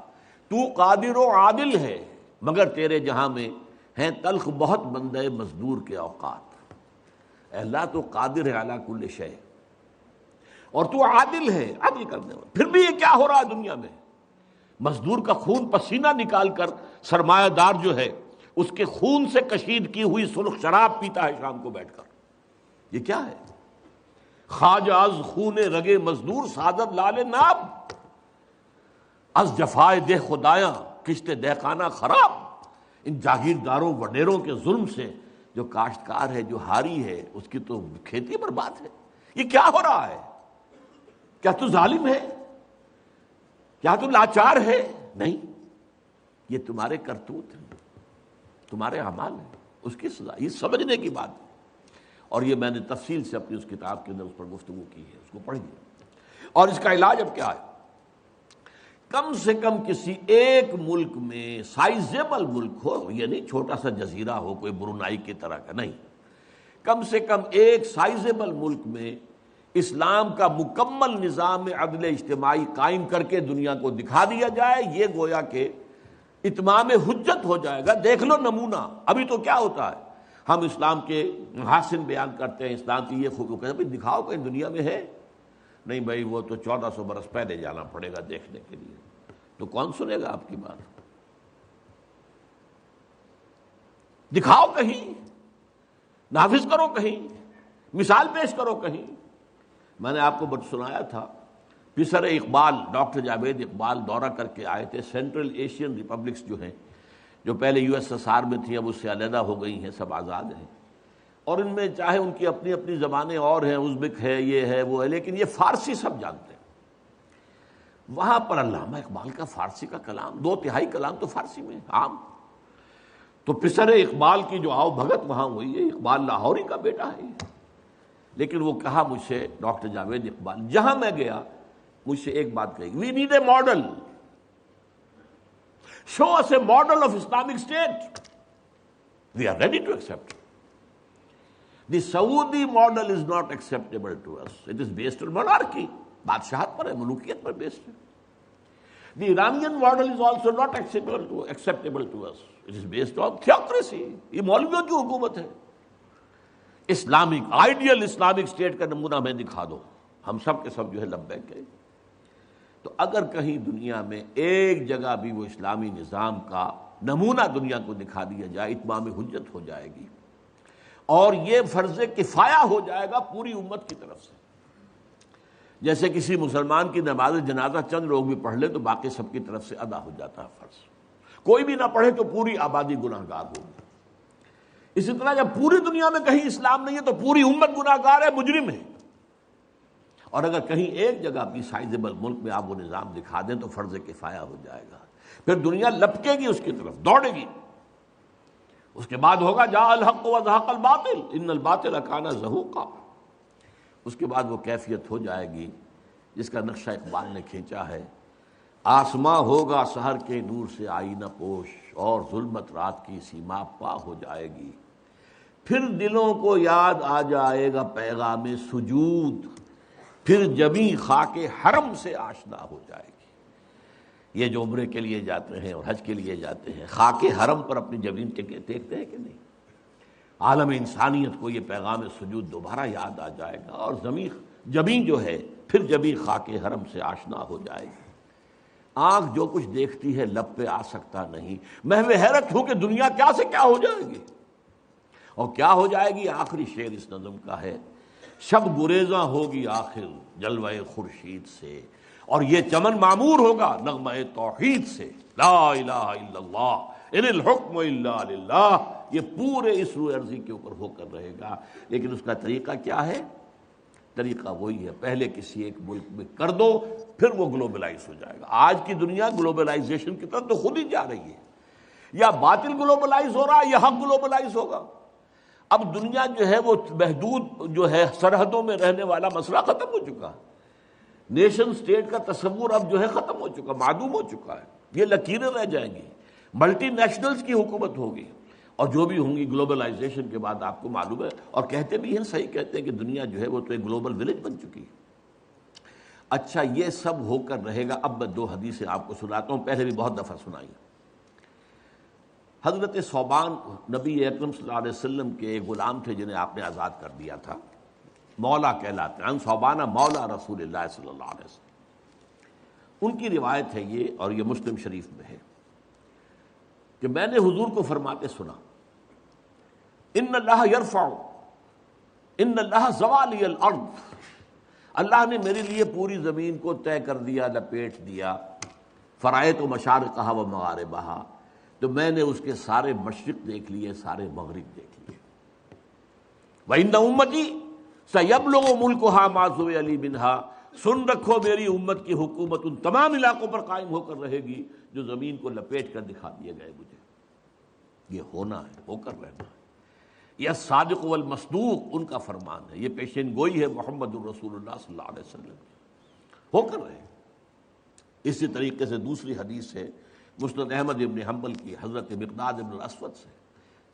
تو قادر و عادل ہے مگر تیرے جہاں میں ہیں تلخ بہت بندے مزدور کے اوقات۔ اے اللہ تو قادر ہے علی کل شے، اور تو عادل ہے، عدل کرنے والا، پھر بھی یہ کیا ہو رہا ہے دنیا میں؟ مزدور کا خون پسینہ نکال کر سرمایہ دار جو ہے اس کے خون سے کشید کی ہوئی سرخ شراب پیتا ہے شام کو بیٹھ کر۔ یہ کیا ہے؟ خواجہ از خون رگے مزدور سعادت لال ناب، از جفائے دہ خدایاں کشت دہقانہ خراب۔ ان جاگیرداروں وڈیروں کے ظلم سے جو کاشتکار ہے، جو ہاری ہے، اس کی تو کھیتی برباد ہے۔ یہ کیا ہو رہا ہے؟ کیا تو ظالم ہے؟ کیا تو لاچار ہے؟ نہیں، یہ تمہارے کرتوت ہیں، تمہارے اعمال ہیں، اس کی سزا، یہ سمجھنے کی بات ہے۔ اور یہ میں نے تفصیل سے اپنی اس کتاب کے اندر اس پر گفتگو کی ہے، اس کو پڑھیے۔ اور اس کا علاج اب کیا ہے؟ کم سے کم کسی ایک ملک میں، سائزیبل ملک ہو، یہ نہیں چھوٹا سا جزیرہ ہو کوئی برونائی کی طرح کا، نہیں، کم سے کم ایک سائزیبل ملک میں اسلام کا مکمل نظام عدل اجتماعی قائم کر کے دنیا کو دکھا دیا جائے، یہ گویا کہ اتمام حجت ہو جائے گا۔ دیکھ لو نمونہ، ابھی تو کیا ہوتا ہے، ہم اسلام کے محاسن بیان کرتے ہیں، اسلام کی یہ خوبی کہتے ہیں، دکھاؤ کہیں دنیا میں ہے؟ نہیں بھائی، وہ تو 1400 برس پہلے جانا پڑے گا دیکھنے کے لیے، تو کون سنے گا آپ کی بات؟ دکھاؤ کہیں، نافذ کرو کہیں، مثال پیش کرو کہیں۔ میں نے آپ کو سنایا تھا پسر اقبال ڈاکٹر جاوید اقبال دورہ کر کے آئے تھے سینٹرل ایشین ریپبلکس جو ہیں، جو پہلے USSR میں تھیں اب اس سے علیحدہ ہو گئی ہیں، سب آزاد ہیں، اور ان میں چاہے ان کی اپنی اپنی زبانیں اور ہیں، ازبک ہے، یہ ہے وہ ہے، لیکن یہ فارسی سب جانتے ہیں۔ وہاں پر علامہ اقبال کا فارسی کا کلام 2/3 کلام تو فارسی میں عام، تو پسر اقبال کی جو آؤ بھگت وہاں ہوئی ہے، اقبال لاہوری کا بیٹا ہے، لیکن وہ کہا مجھ سے ڈاکٹر جاوید اقبال، جہاں میں گیا مجھ سے ایک بات کہی، we need a model, show us a model of Islamic state, we are ready to accept. The Saudi model is not acceptable to us, it is based on monarchy، بادشاہت پر ہے، ملوکیت پر بیسڈ ہے۔ The Iranian model is also not acceptable to us, it is based on theocracy, یہ مولویوں کی حکومت ہے۔ اسلامک آئیڈیل اسلامک اسٹیٹ کا نمونہ ہمیں دکھا دو، ہم سب کے سب جو ہے لبیک کہیں۔ تو اگر کہیں دنیا میں ایک جگہ بھی وہ اسلامی نظام کا نمونہ دنیا کو دکھا دیا جائے، اتمام حجت ہو جائے گی، اور یہ فرض کفایہ ہو جائے گا پوری امت کی طرف سے۔ جیسے کسی مسلمان کی نماز جنازہ چند لوگ بھی پڑھ لیں تو باقی سب کی طرف سے ادا ہو جاتا ہے فرض، کوئی بھی نہ پڑھے تو پوری آبادی گناہ گار ہوگی۔ اسی طرح جب پوری دنیا میں کہیں اسلام نہیں ہے تو پوری امت گناہ گار ہے، مجرم ہے، اور اگر کہیں ایک جگہ بھی سائزیبل ملک میں آپ وہ نظام دکھا دیں تو فرض کفایہ ہو جائے گا، پھر دنیا لپکے گی اس کی طرف، دوڑے گی۔ اس کے بعد ہوگا جاء الحق وزهق الباطل ان الباطل کان زہوقا، اس کے بعد وہ کیفیت ہو جائے گی جس کا نقشہ اقبال نے کھینچا ہے، آسماں ہوگا سحر کے نور سے آئینہ پوش، اور ظلمت رات کی سیما پا ہو جائے گی، پھر دلوں کو یاد آ جائے گا پیغام سجود، پھر جبیں خاک حرم سے آشنا ہو جائے گی۔ یہ جو عمرے کے لیے جاتے ہیں اور حج کے لیے جاتے ہیں، خاک حرم پر اپنی جبین دیکھتے ہیں کہ نہیں؟ عالم انسانیت کو یہ پیغام سجود دوبارہ یاد آ جائے گا، اور جبین جو ہے پھر جبیں خاک حرم سے آشنا ہو جائے گی۔ آنکھ جو کچھ دیکھتی ہے لب پہ آ سکتا نہیں، محو حیرت ہوں کہ دنیا کیا سے کیا ہو جائے گی، اور کیا ہو جائے گی۔ آخری شعر اس نظم کا ہے، شب گریزاں ہوگی آخر جلوہ خورشید سے، اور یہ چمن معمور ہوگا نغمہ توحید سے، لا الہ الا اللہ ان الحکم الا للہ، یہ پورے اس روئے ارضی کے اوپر ہو کر رہے گا۔ لیکن اس کا طریقہ کیا ہے؟ طریقہ وہی ہے، پہلے کسی ایک ملک میں کر دو پھر وہ گلوبلائز ہو جائے گا۔ آج کی دنیا گلوبلائزیشن کی طرف تو خود ہی جا رہی ہے، یا باطل گلوبلائز ہو رہا ہے یا حق گلوبلائز ہوگا۔ اب دنیا جو ہے وہ محدود جو ہے سرحدوں میں رہنے والا مسئلہ ختم ہو چکا ہے، نیشن سٹیٹ کا تصور اب جو ہے ختم ہو چکا، معدوم ہو چکا ہے، یہ لکیریں رہ جائیں گی، ملٹی نیشنلز کی حکومت ہوگی، اور جو بھی ہوں گی گلوبلائزیشن کے بعد آپ کو معلوم ہے، اور کہتے بھی ہیں، صحیح کہتے ہیں کہ دنیا جو ہے وہ تو ایک گلوبل ولیج بن چکی ہے۔ اچھا یہ سب ہو کر رہے گا۔ اب میں 2 حدیثیں آپ کو سناتا ہوں، پہلے بھی بہت دفعہ سنائی۔ حضرت ثوبان نبی اکرم صلی اللہ علیہ وسلم کے ایک غلام تھے جنہیں آپ نے آزاد کر دیا تھا، مولا کہلاتے ہیں، ثوبان مولا رسول اللہ صلی اللہ علیہ وسلم۔ ان کی روایت ہے یہ، اور یہ مسلم شریف میں ہے، کہ میں نے حضور کو فرماتے سنا، ان اللہ یرفع، ان اللہ زوالی الارض، اللہ نے میرے لیے پوری زمین کو طے کر دیا، لپیٹ دیا، فرائض و مشارقہا و مغاربہا، تو میں نے اس کے سارے مشرق دیکھ لیے، سارے مغرب دیکھ لیے۔ وَإِنَّ أُمَّتِي سَيَبْلُغُ مُلْكُهَا مَا زُوِيَ لِي مِنْهَا، سن رکھو میری امت کی حکومت ان تمام علاقوں پر قائم ہو کر رہے گی جو زمین کو لپیٹ کر دکھا دیے گئے مجھے۔ یہ ہونا ہے، ہو کر رہنا ہے، یہ صادق والمصدوق ان کا فرمان ہے، یہ پیشین گوئی ہے محمد الرسول اللہ صلی اللہ علیہ وسلم کی، ہو کر رہے۔ اسی طریقے سے دوسری حدیث ہے مسند احمد ابن حنبل کی، حضرت مقداد ابن الاسود سے،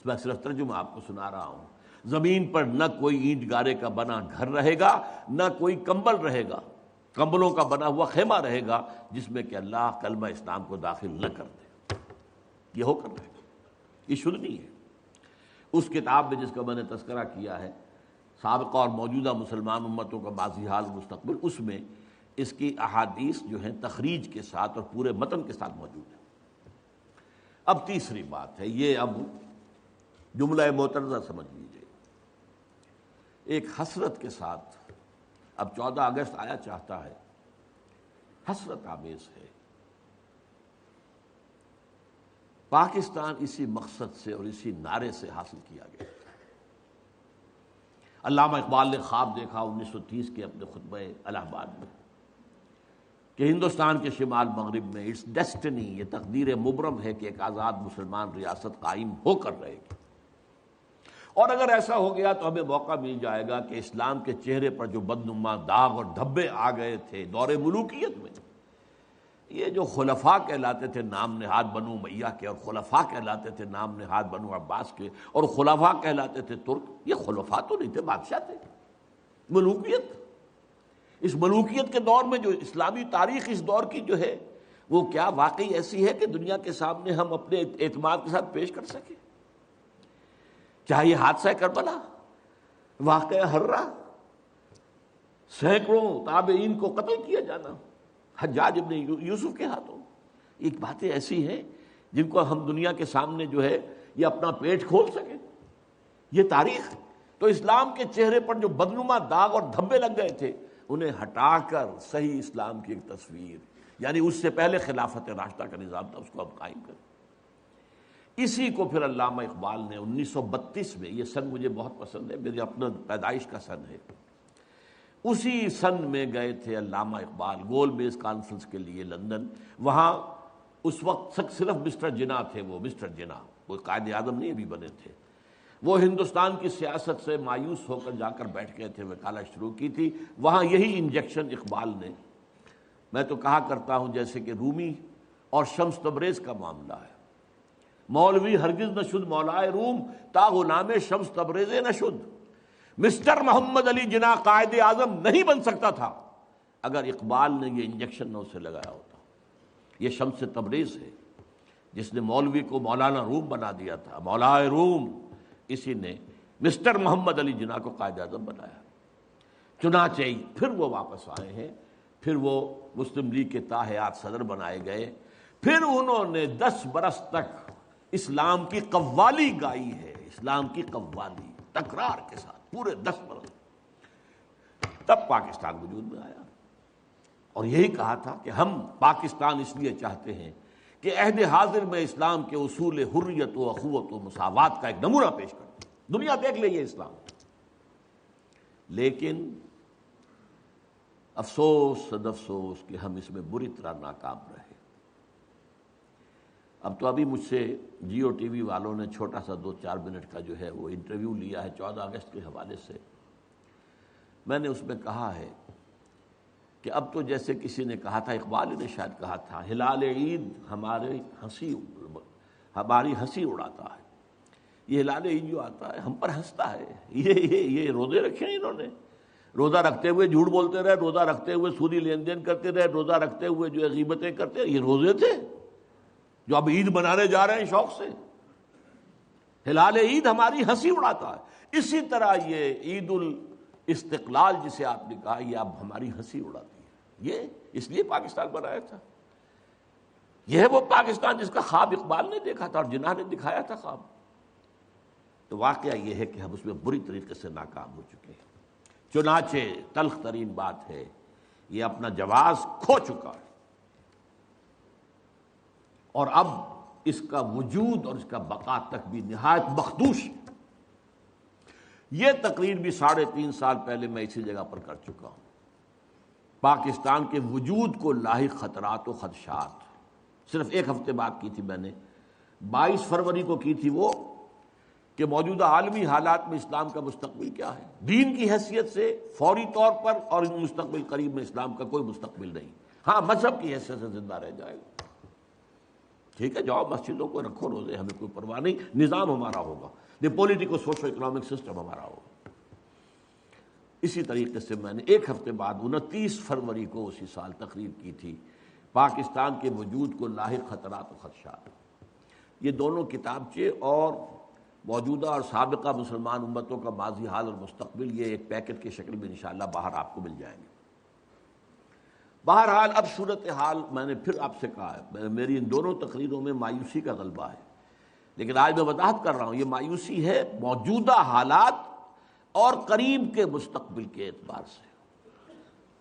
میں صرف ترجمہ آپ کو سنا رہا ہوں۔ زمین پر نہ کوئی اینٹ گارے کا بنا گھر رہے گا، نہ کوئی کمبل رہے گا، کمبلوں کا بنا ہوا خیمہ رہے گا جس میں کہ اللہ کلمہ اسلام کو داخل نہ کر دے۔ یہ ہو کر رہے گا، یہ شدنی ہے۔ اس کتاب میں جس کا میں نے تذکرہ کیا ہے، سابقہ اور موجودہ مسلمان امتوں کا ماضی حال مستقبل، اس میں اس کی احادیث جو ہیں تخریج کے ساتھ اور پورے متن کے ساتھ موجود ہے۔ اب تیسری بات ہے، یہ اب جملہ معترضہ سمجھ لیجیے۔ ایک حسرت کے ساتھ اب 14 اگست آیا چاہتا ہے حسرت آمیز ہے۔ پاکستان اسی مقصد سے اور اسی نعرے سے حاصل کیا گیا۔ علامہ اقبال نے خواب دیکھا 1930 کے اپنے خطبہ الہ آباد میں کہ ہندوستان کے شمال مغرب میں اٹس ڈیسٹنی، یہ تقدیر مبرم ہے کہ ایک آزاد مسلمان ریاست قائم ہو کر رہے گی، اور اگر ایسا ہو گیا تو ہمیں موقع مل جائے گا کہ اسلام کے چہرے پر جو بدنما داغ اور دھبے آ گئے تھے دور ملوکیت میں، یہ جو خلفاء کہلاتے تھے نام نہاد بنو امیہ کے، اور خلفاء کہلاتے تھے نام نہاد بنو عباس کے، اور خلفاء کہلاتے تھے ترک، یہ خلفاء تو نہیں تھے، بادشاہ تھے۔ ملوکیت، اس ملوکیت کے دور میں جو اسلامی تاریخ اس دور کی جو ہے وہ کیا واقعی ایسی ہے کہ دنیا کے سامنے ہم اپنے اعتماد کے ساتھ پیش کر سکیں؟ چاہے یہ حادثہ کربلا، واقعہ ہررا، سینکڑوں تابعین کو قتل کیا جانا حجاج ابن یوسف کے ہاتھوں، ایک باتیں ایسی ہیں جن کو ہم دنیا کے سامنے جو ہے یہ اپنا پیٹ کھول سکیں، یہ تاریخ۔ تو اسلام کے چہرے پر جو بدنما داغ اور دھبے لگ گئے تھے انہیں ہٹا کر صحیح اسلام کی ایک تصویر، یعنی اس سے پہلے خلافت راشدہ کا نظام تھا، اس کو ہم قائم کریں۔ اسی کو پھر علامہ اقبال نے 1932 میں، یہ سن مجھے بہت پسند ہے، میری اپنا پیدائش کا سن ہے، اسی سن میں گئے تھے علامہ اقبال گول بیس کانفرنس کے لیے لندن۔ وہاں اس وقت صرف مسٹر جناح تھے، وہ مسٹر جناح، وہ قائد اعظم نہیں ابھی بنے تھے، وہ ہندوستان کی سیاست سے مایوس ہو کر جا کر بیٹھ گئے تھے، وکالت شروع کی تھی۔ وہاں یہی انجیکشن اقبال نے، میں تو کہا کرتا ہوں جیسے کہ رومی اور شمس تبریز کا معاملہ ہے، مولوی ہرگز نہ شد مولائے روم تا غلام شمس تبریز نہ شد۔ مسٹر محمد علی جناح قائد اعظم نہیں بن سکتا تھا اگر اقبال نے یہ انجیکشن نہ اسے لگایا ہوتا۔ یہ شمس تبریز ہے جس نے مولوی کو مولانا روم بنا دیا تھا، مولائے روم، اسی نے مسٹر محمد علی جناح کو قائد اعظم بنایا۔ چنانچہ پھر وہ واپس آئے ہیں، پھر وہ مسلم لیگ کے تاحیات صدر بنائے گئے، پھر انہوں نے 10 برس تک اسلام کی قوالی گائی ہے، اسلام کی قوالی تکرار کے ساتھ پورے 10 برس، تب پاکستان وجود میں آیا۔ اور یہی کہا تھا کہ ہم پاکستان اس لیے چاہتے ہیں کہ عہد حاضر میں اسلام کے اصول حریت و اخوت و مساوات کا ایک نمونہ پیش کرتے، دنیا دیکھ لے یہ اسلام۔ لیکن افسوس صد افسوس کہ ہم اس میں بری طرح ناکام رہے۔ اب تو ابھی مجھ سے جیو ٹی وی والوں نے چھوٹا سا 2-4 منٹ کا جو ہے وہ انٹرویو لیا ہے 14 اگست کے حوالے سے۔ میں نے اس میں کہا ہے کہ اب تو جیسے کسی نے کہا تھا، اقبال نے شاید کہا تھا، ہلال عید ہماری ہنسی اڑاتا ہے۔ یہ ہلال عید جو آتا ہے ہم پر ہنستا ہے، یہ روزے رکھے ہیں انہوں نے، روزہ رکھتے ہوئے جھوٹ بولتے رہے، روزہ رکھتے ہوئے سودی لین دین کرتے رہے، روزہ رکھتے ہوئے جو غیبتیں کرتے رہے، یہ روزے تھے جو اب عید منانے جا رہے ہیں شوق سے۔ ہلال عید ہماری ہنسی اڑاتا ہے، اسی طرح یہ عید الاستقلال جسے آپ نے کہا یہ اب ہماری ہنسی اڑاتی ہے۔ یہ اس لیے پاکستان بنایا تھا، یہ ہے وہ پاکستان جس کا خواب اقبال نے دیکھا تھا اور جناح نے دکھایا تھا خواب۔ تو واقعہ یہ ہے کہ ہم اس میں بری طریقے سے ناکام ہو چکے ہیں۔ چنانچہ تلخ ترین بات ہے، یہ اپنا جواز کھو چکا ہے، اور اب اس کا وجود اور اس کا بقا تک بھی نہایت مخدوش ہے۔ یہ تقریر بھی 3.5 سال پہلے میں اسی جگہ پر کر چکا ہوں۔ پاکستان کے وجود کو لاحق خطرات و خدشات، صرف ایک ہفتے بعد کی تھی میں نے، 22 فروری کو کی تھی وہ، کہ موجودہ عالمی حالات میں اسلام کا مستقبل کیا ہے۔ دین کی حیثیت سے فوری طور پر اور مستقبل قریب میں اسلام کا کوئی مستقبل نہیں، ہاں مذہب کی حیثیت سے زندہ رہ جائے گا۔ ٹھیک ہے، جاؤ مسجدوں کو رکھو روزے، ہمیں کوئی پرواہ نہیں، نظام ہمارا ہوگا، دی پولیٹیکل سوشو اکنامک سسٹم ہمارا ہوگا۔ اسی طریقے سے میں نے ایک ہفتے بعد 29 فروری کو اسی سال تقریر کی تھی، پاکستان کے وجود کو لاحق خطرات و خدشات۔ یہ دونوں کتابچے اور موجودہ اور سابقہ مسلمان امتوں کا ماضی حال اور مستقبل، یہ ایک پیکٹ کی شکل میں انشاءاللہ باہر آپ کو مل جائیں گے۔ بہرحال اب صورتحال میں نے پھر آپ سے کہا ہے، میری ان دونوں تقریروں میں مایوسی کا غلبہ ہے، لیکن آج میں وضاحت کر رہا ہوں، یہ مایوسی ہے موجودہ حالات اور قریب کے مستقبل کے اعتبار سے۔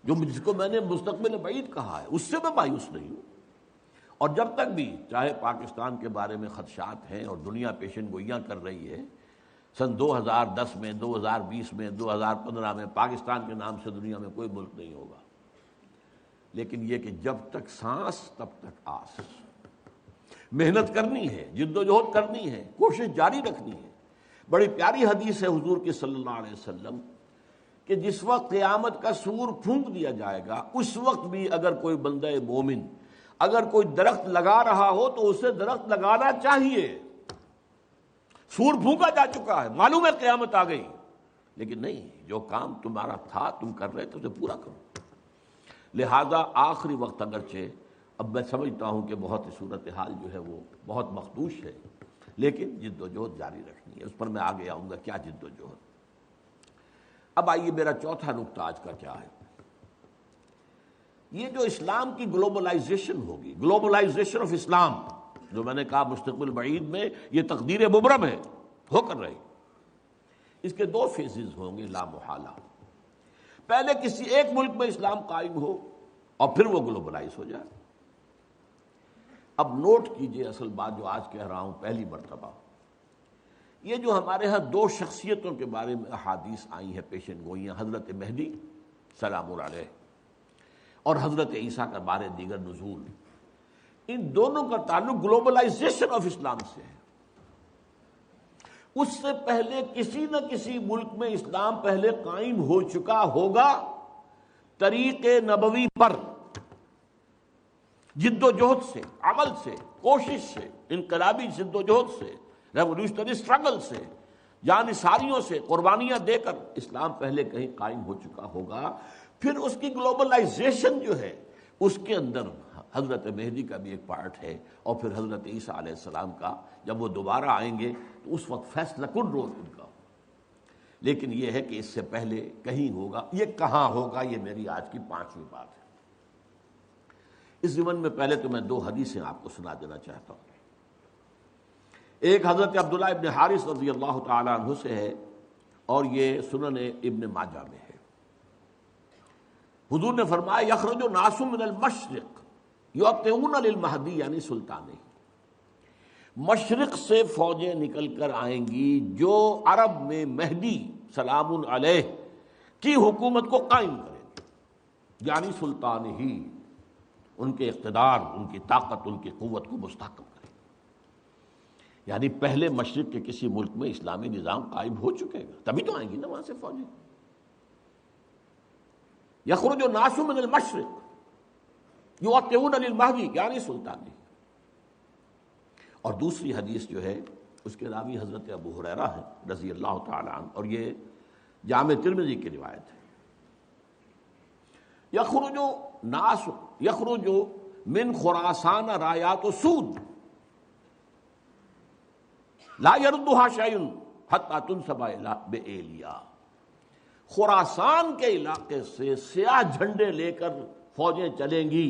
جس کو میں نے مستقبل بعید کہا ہے اس سے میں مایوس نہیں ہوں. اور جب تک بھی چاہے پاکستان کے بارے میں خدشات ہیں اور دنیا پیشن گوئیاں کر رہی ہے، سن 2010 میں، 2020 میں، 2015 میں پاکستان کے نام سے دنیا میں کوئی ملک نہیں ہوگا، لیکن یہ کہ جب تک سانس تب تک آس. محنت کرنی ہے، جد و جہد کرنی ہے، کوشش جاری رکھنی ہے. بڑی پیاری حدیث ہے حضور کی صلی اللہ علیہ وسلم کہ جس وقت قیامت کا سور پھونک دیا جائے گا اس وقت بھی اگر کوئی بندہ مومن اگر کوئی درخت لگا رہا ہو تو اسے درخت لگانا چاہیے. سور پھونکا جا چکا ہے، معلوم ہے قیامت آ گئی، لیکن نہیں، جو کام تمہارا تھا تم کر رہے تھے اسے پورا کرو. لہذا آخری وقت اگرچہ اب میں سمجھتا ہوں کہ بہت ہی صورتحال جو ہے وہ بہت مخدوش ہے، لیکن جد و جہد جاری رکھنی ہے. اس پر میں آگے آؤں گا کیا جد و جہد. اب آئیے میرا چوتھا نقطہ آج کا کیا ہے. یہ جو اسلام کی گلوبلائزیشن ہوگی، گلوبلائزیشن آف اسلام، جو میں نے کہا مستقبل بعید میں یہ تقدیر مبرم ہے، ہو کر رہی. اس کے دو فیزز ہوں گے لا محالہ. پہلے کسی ایک ملک میں اسلام قائم ہو اور پھر وہ گلوبلائز ہو جائے. اب نوٹ کیجئے اصل بات جو آج کہہ رہا ہوں پہلی مرتبہ، یہ جو ہمارے ہاں دو شخصیتوں کے بارے میں احادیث آئی ہیں پیشن گوئیاں، حضرت مہدی سلام علیہ اور حضرت عیسیٰ کا بارے دیگر نزول، ان دونوں کا تعلق گلوبلائزیشن آف اسلام سے ہے. اس سے پہلے کسی نہ کسی ملک میں اسلام پہلے قائم ہو چکا ہوگا طریق نبوی پر، جد و جہد سے، عمل سے، کوشش سے، انقلابی جد و جہد سے، ریولوشنری اسٹرگل سے، جان نثاریوں سے، قربانیاں دے کر اسلام پہلے کہیں قائم ہو چکا ہوگا. پھر اس کی گلوبلائزیشن جو ہے اس کے اندر حضرت مہدی کا بھی ایک پارٹ ہے، اور پھر حضرت عیسیٰ علیہ السلام کا جب وہ دوبارہ آئیں گے تو اس وقت فیصلہ کن رول ان کا. لیکن یہ ہے کہ اس سے پہلے کہیں ہوگا، یہ کہاں ہوگا، یہ میری آج کی پانچویں بات ہے. اس ضمن میں پہلے تو میں دو حدیثیں آپ کو سنا دینا چاہتا ہوں. ایک حضرت عبداللہ ابن حارث رضی اللہ تعالی عنہ سے ہے اور یہ سنن ابن ماجہ میں ہے. حضور نے فرمایا یخرج الناس من المشرق یؤتون للمہدی یعنی سلطان. مشرق سے فوجیں نکل کر آئیں گی جو عرب میں مہدی سلام علیہ کی حکومت کو قائم کریں گے، یعنی سلطان ہی، ان کے اقتدار، ان کی طاقت، ان کی قوت کو مستحکم کریں. یعنی پہلے مشرق کے کسی ملک میں اسلامی نظام قائم ہو چکے گا تبھی تو آئیں گی نا وہاں سے فوجیں. یخرج الناس من المشرق یؤتون للمہدی یعنی سلطانی. اور دوسری حدیث جو ہے اس کے راوی حضرت ابو ہریرہ ہے رضی اللہ تعالی عنہ، اور یہ جامع ترمذی کی روایت ہے. یخرج من خراسان رایات سود لا يردها شيء حتى تنصب بإيلیا. خراسان کے علاقے سے سیاہ جھنڈے لے کر فوجیں چلیں گی،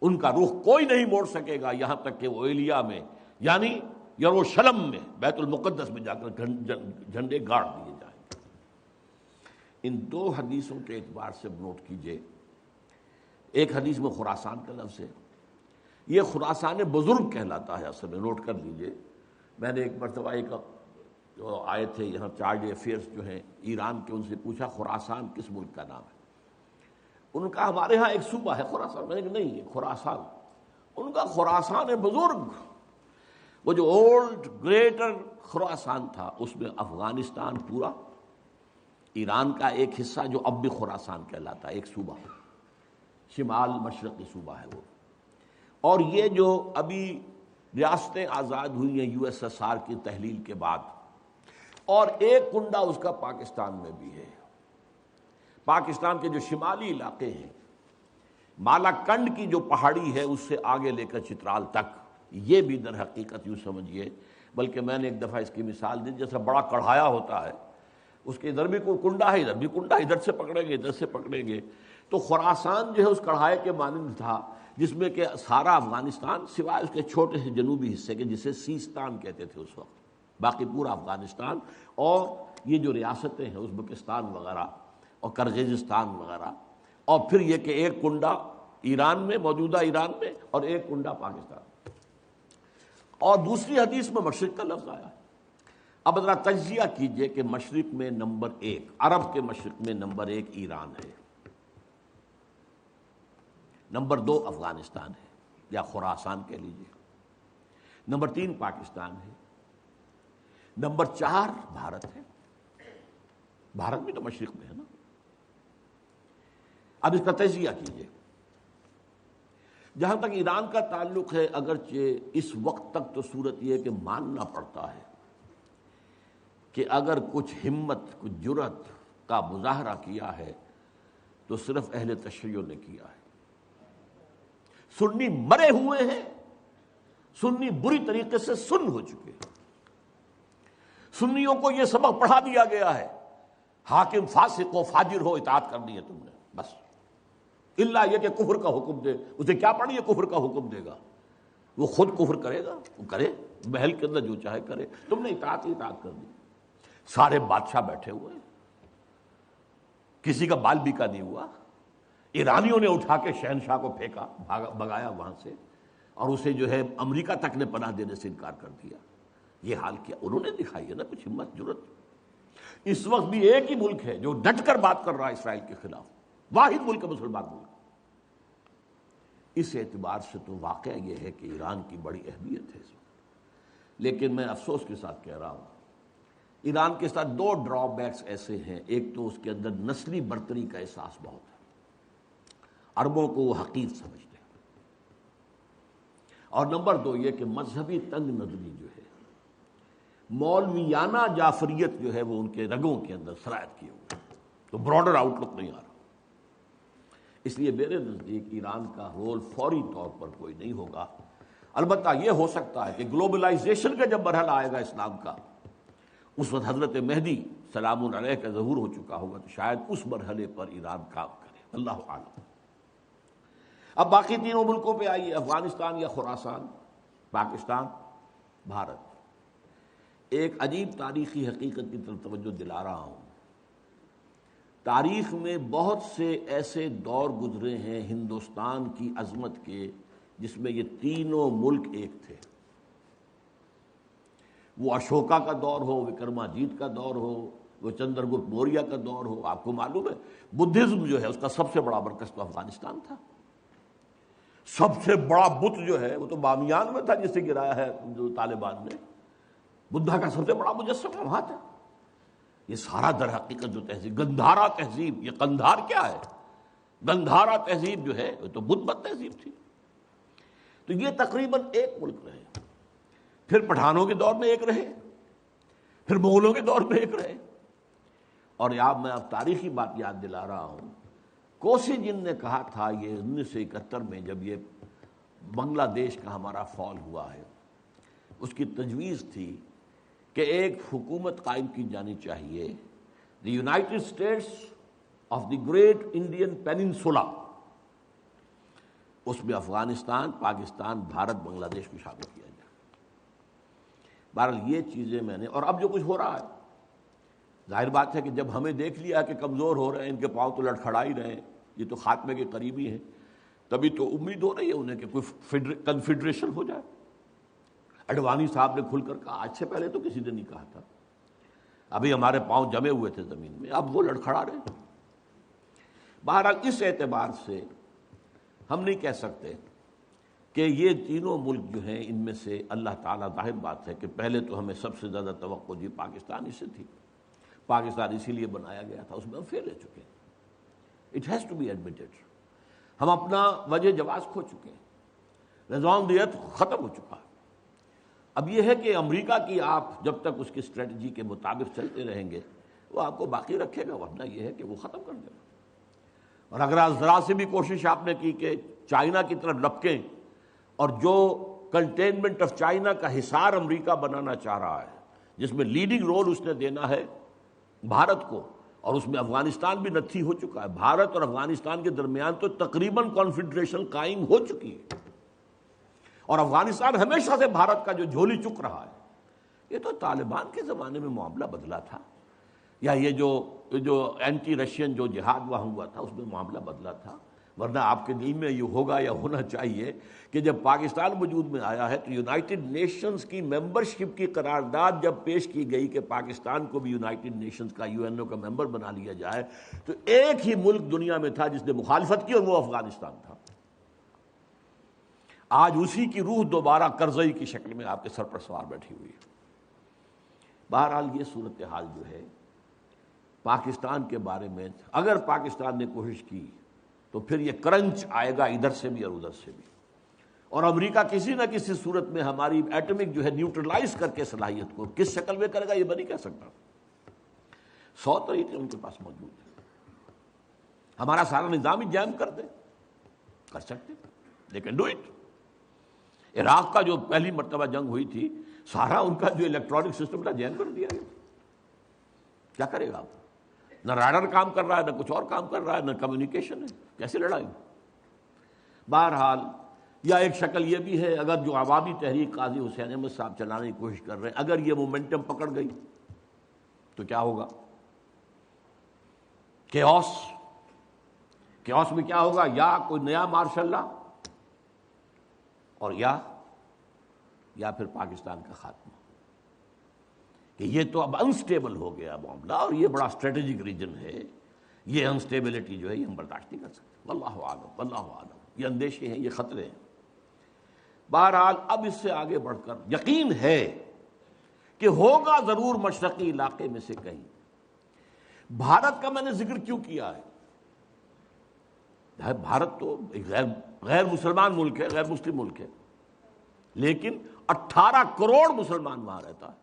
ان کا رخ کوئی نہیں موڑ سکے گا یہاں تک کہ وہ ایلیا میں یعنی یروشلم میں بیت المقدس میں جا کر جھنڈے گاڑ دیے جائیں گے. ان دو حدیثوں کے اعتبار سے نوٹ کیجئے. ایک حدیث میں خراسان کا لفظ ہے، یہ خراسان بزرگ کہلاتا ہے اصل میں، نوٹ کر لیجئے. میں نے ایک مرتبہ ایک جو آئے تھے یہاں چارج افیئرس جو ہیں ایران کے، ان سے پوچھا خراسان کس ملک کا نام ہے؟ ان کا ہمارے ہاں ایک صوبہ ہے خراسان. میں نے کہا نہیں، خراسان ان کا خراسان بزرگ، وہ جو اولڈ گریٹر خراسان تھا اس میں افغانستان پورا، ایران کا ایک حصہ جو اب بھی خراسان کہلاتا ہے، ایک صوبہ شمال مشرقی صوبہ ہے وہ. اور یہ جو ابھی ریاستیں آزاد ہوئی ہیں یو ایس ایس آر کی تحلیل کے بعد، اور ایک کنڈا اس کا پاکستان میں بھی ہے. پاکستان کے جو شمالی علاقے ہیں، مالا کنڈ کی جو پہاڑی ہے اس سے آگے لے کر چترال تک، یہ بھی در حقیقت یوں سمجھیے، بلکہ میں نے ایک دفعہ اس کی مثال دی، جیسا بڑا کڑھایا ہوتا ہے، اس کے ادھر بھی کوئی کنڈا ہے، ادھر بھی کنڈا، ادھر سے پکڑیں گے ادھر سے پکڑیں گے. تو خراسان جو ہے اس کڑھائے کے مانند تھا، جس میں کہ سارا افغانستان سوائے اس کے چھوٹے سے جنوبی حصے کے جسے سیستان کہتے تھے اس وقت، باقی پورا افغانستان. اور یہ جو ریاستیں ہیں ازبکستان وغیرہ اور کرغیزستان وغیرہ، اور پھر یہ کہ ایک کنڈا ایران میں، موجودہ ایران میں، اور ایک کنڈا پاکستان میں، اور دوسری حدیث میں مشرق کا لفظ آیا ہے۔ اب ذرا تجزیہ کیجئے کہ مشرق میں نمبر 1، عرب کے مشرق میں نمبر 1 ایران ہے، نمبر 2 افغانستان ہے یا خراسان کہہ لیجئے، نمبر 3 پاکستان ہے، نمبر 4 بھارت ہے۔ بھارت بھی تو مشرق میں ہے نا۔ اب اس کا تجزیہ کیجئے۔ جہاں تک ایران کا تعلق ہے، اگرچہ اس وقت تک تو صورت یہ ہے کہ ماننا پڑتا ہے کہ اگر کچھ ہمت، کچھ جرأت کا مظاہرہ کیا ہے تو صرف اہل تشیع نے کیا ہے۔ سنی مرے ہوئے ہیں، سنی بری طریقے سے سن ہو چکے ہیں۔ سنیوں کو یہ سبق پڑھا دیا گیا ہے، حاکم فاسق ہو، فاجر ہو، اطاعت کرنی ہے تم نے بس، الا یہ کہ کفر کا حکم دے، اسے کیا پڑھی ہے کفر کا حکم دے گا، وہ خود کفر کرے گا، وہ کرے محل کے اندر جو چاہے کرے، تم نے اطاعت کر دی۔ سارے بادشاہ بیٹھے ہوئے، کسی کا بال بیکا نہیں ہوا۔ ایرانیوں نے اٹھا کے شہنشاہ کو پھینکا، بگایا وہاں سے، اور اسے جو ہے امریکہ تک نے پناہ دینے سے انکار کر دیا۔ یہ حال کیا انہوں نے دکھائی ہے نا کچھ ہمت، جرأت۔ اس وقت بھی ایک ہی ملک ہے جو ڈٹ کر بات کر رہا ہے اسرائیل کے خلاف، واحد ملک ہے مسلمان ملک۔ اس اعتبار سے تو واقعہ یہ ہے کہ ایران کی بڑی اہمیت ہے اس وقت۔ لیکن میں افسوس کے ساتھ کہہ رہا ہوں، ایران کے ساتھ 2 ڈرا بیکس ایسے ہیں۔ ایک تو اس کے اندر نسلی برتری کا احساس بہت ہے، عربوں کو وہ حقیر سمجھتے ہیں، اور نمبر 2 یہ کہ مذہبی تنگ نظری جو ہے، مولویانہ جعفریت جو ہے، وہ ان کے رگوں کے اندر سرایت کیے ہوئے، تو براڈر آؤٹ لک نہیں آ رہا۔ اس لیے میرے نزدیک ایران کا رول فوری طور پر کوئی نہیں ہوگا۔ البتہ یہ ہو سکتا ہے کہ گلوبلائزیشن کا جب مرحلہ آئے گا اسلام کا، اس وقت حضرت مہدی سلام علیہ کا ظہور ہو چکا ہوگا، تو شاید اس مرحلے پر ایران کام کرے، اللہ اعلم۔ اب باقی تینوں ملکوں پہ آئیے، افغانستان یا خراسان، پاکستان، بھارت۔ ایک عجیب تاریخی حقیقت کی طرف توجہ دلا رہا ہوں۔ تاریخ میں بہت سے ایسے دور گزرے ہیں ہندوستان کی عظمت کے جس میں یہ تینوں ملک ایک تھے۔ وہ اشوکا کا دور ہو، وکرماجیت کا دور ہو، وہ چندر گپت موریہ کا دور ہو۔ آپ کو معلوم ہے بدھزم جو ہے اس کا سب سے بڑا مرکز تو افغانستان تھا۔ سب سے بڑا بت جو ہے وہ تو بامیان میں تھا جسے گرایا ہے جو طالبان نے۔ بدھا کا سب سے بڑا مجسمہ وہاں تھا۔ یہ سارا در حقیقت جو تہذیب، گندھارا تہذیب، یہ قندھار کیا ہے؟ گندھارا تہذیب جو ہے وہ تو بدھ مت تہذیب تھی۔ تو یہ تقریباً ایک ملک رہے، پھر پٹھانوں کے دور میں ایک رہے، پھر مغلوں کے دور میں ایک رہے، اور میں اب تاریخی بات یاد دلا رہا ہوں۔ کوسی جن نے کہا تھا یہ 1971 میں جب یہ بنگلہ دیش کا ہمارا فال ہوا ہے، اس کی تجویز تھی کہ ایک حکومت قائم کی جانی چاہیے، the United States of the great Indian peninsula, اس میں افغانستان، پاکستان، بھارت، بنگلہ دیش کو شامل کیا جائے۔ بہرحال یہ چیزیں میں نے، اور اب جو کچھ ہو رہا ہے، ظاہر بات ہے کہ جب ہمیں دیکھ لیا کہ کمزور ہو رہے ہیں، ان کے پاؤں تو لڑکھڑا ہی رہے ہیں، یہ تو خاتمے کے قریبی ہیں، تبھی تو امید ہو رہی ہے انہیں کہ کوئی کنفیڈریشن ہو جائے۔ اڈوانی صاحب نے کھل کر کہا، آج سے پہلے تو کسی نے نہیں کہا تھا، ابھی ہمارے پاؤں جمے ہوئے تھے زمین میں، اب وہ لڑکھڑا رہے ہیں۔ بہرحال اس اعتبار سے ہم نہیں کہہ سکتے کہ یہ تینوں ملک جو ہیں ان میں سے اللہ تعالیٰ، ظاہر بات ہے کہ پہلے تو ہمیں سب سے زیادہ توقع جی پاکستان ہی سے تھی، پاکستان اسی لیے بنایا گیا تھا، اس میں ہم فیل ہو چکے ہیں، it has to be admitted. ہم اپنا وجہ جواز کھو چکے ہیں، رضوان دیت ختم ہو چکا ہے۔ اب یہ ہے کہ امریکہ کی آپ جب تک اس کی اسٹریٹجی کے مطابق چلتے رہیں گے وہ آپ کو باقی رکھے گا، ورنہ یہ ہے کہ وہ ختم کر دے گا۔ اور اگر ذرا سے بھی کوشش آپ نے کی کہ چائنا کی طرف لپکیں، اور جو کنٹینمنٹ آف چائنا کا حصار امریکہ بنانا چاہ رہا ہے، جس میں لیڈنگ رول اس نے دینا ہے بھارت کو، اور اس میں افغانستان بھی نتھی ہو چکا ہے، بھارت اور افغانستان کے درمیان تو تقریباً کانفیڈریشن قائم ہو چکی ہے، اور افغانستان ہمیشہ سے بھارت کا جو جھولی چک رہا ہے۔ یہ تو طالبان کے زمانے میں معاملہ بدلا تھا، یا یہ جو جو اینٹی رشین جو جہاد وہاں ہوا تھا اس میں معاملہ بدلا تھا، ورنہ آپ کے دل میں یہ ہوگا یا ہونا چاہیے کہ جب پاکستان وجود میں آیا ہے تو یونائٹڈ نیشنز کی ممبرشپ کی قرارداد جب پیش کی گئی کہ پاکستان کو بھی یونائٹڈ نیشنز کا UN کا ممبر بنا لیا جائے، تو ایک ہی ملک دنیا میں تھا جس نے مخالفت کی اور وہ افغانستان تھا۔ آج اسی کی روح دوبارہ کرزئی کی شکل میں آپ کے سر پر سوار بیٹھی ہوئی ہے۔ بہرحال یہ صورتحال جو ہے پاکستان کے بارے میں، اگر پاکستان نے کوشش کی تو پھر یہ کرنچ آئے گا ادھر سے بھی اور ادھر سے بھی، اور امریکہ کسی نہ کسی صورت میں ہماری ایٹمک جو ہے نیوٹرلائز کر کے صلاحیت کو کس شکل میں کرے گا یہ میں نہیں کہہ سکتا۔ 100 طریقے ان کے پاس موجود ہیں، ہمارا سارا نظام ہی جیم کر دے، کر سکتے، لیکن ڈو اٹ۔ عراق کا جو پہلی مرتبہ جنگ ہوئی تھی، سارا ان کا جو الیکٹرانک سسٹم تھا جیم کر دیا گیا۔ کیا کرے گا آپ؟ نہ راڈر کام کر رہا ہے، نہ کچھ اور کام کر رہا ہے، نہ کمیونیکیشن ہے، کیسے لڑائی؟ بہرحال یا ایک شکل یہ بھی ہے، اگر جو عوامی تحریک قاضی حسین احمد صاحب چلانے کی کوشش کر رہے ہیں، اگر یہ مومنٹم پکڑ گئی تو کیا ہوگا؟ کیوس میں کیا ہوگا؟ یا کوئی نیا مارشل لا، اور یا پھر پاکستان کا خاتمہ، کہ یہ تو اب انسٹیبل ہو گیا معاملہ، اور یہ بڑا اسٹریٹجک ریجن ہے، یہ انسٹیبلٹی جو ہے یہ ہم برداشت نہیں کر سکتے۔ واللہ عالم، واللہ عالم، یہ اندیشے ہیں، یہ خطرے ہیں۔ بہرحال اب اس سے آگے بڑھ کر یقین ہے کہ ہوگا ضرور مشرقی علاقے میں سے کہیں۔ بھارت کا میں نے ذکر کیوں کیا ہے؟ بھارت تو ایک غیر مسلمان ملک ہے، غیر مسلم ملک ہے، لیکن 18 کروڑ مسلمان وہاں رہتا ہے۔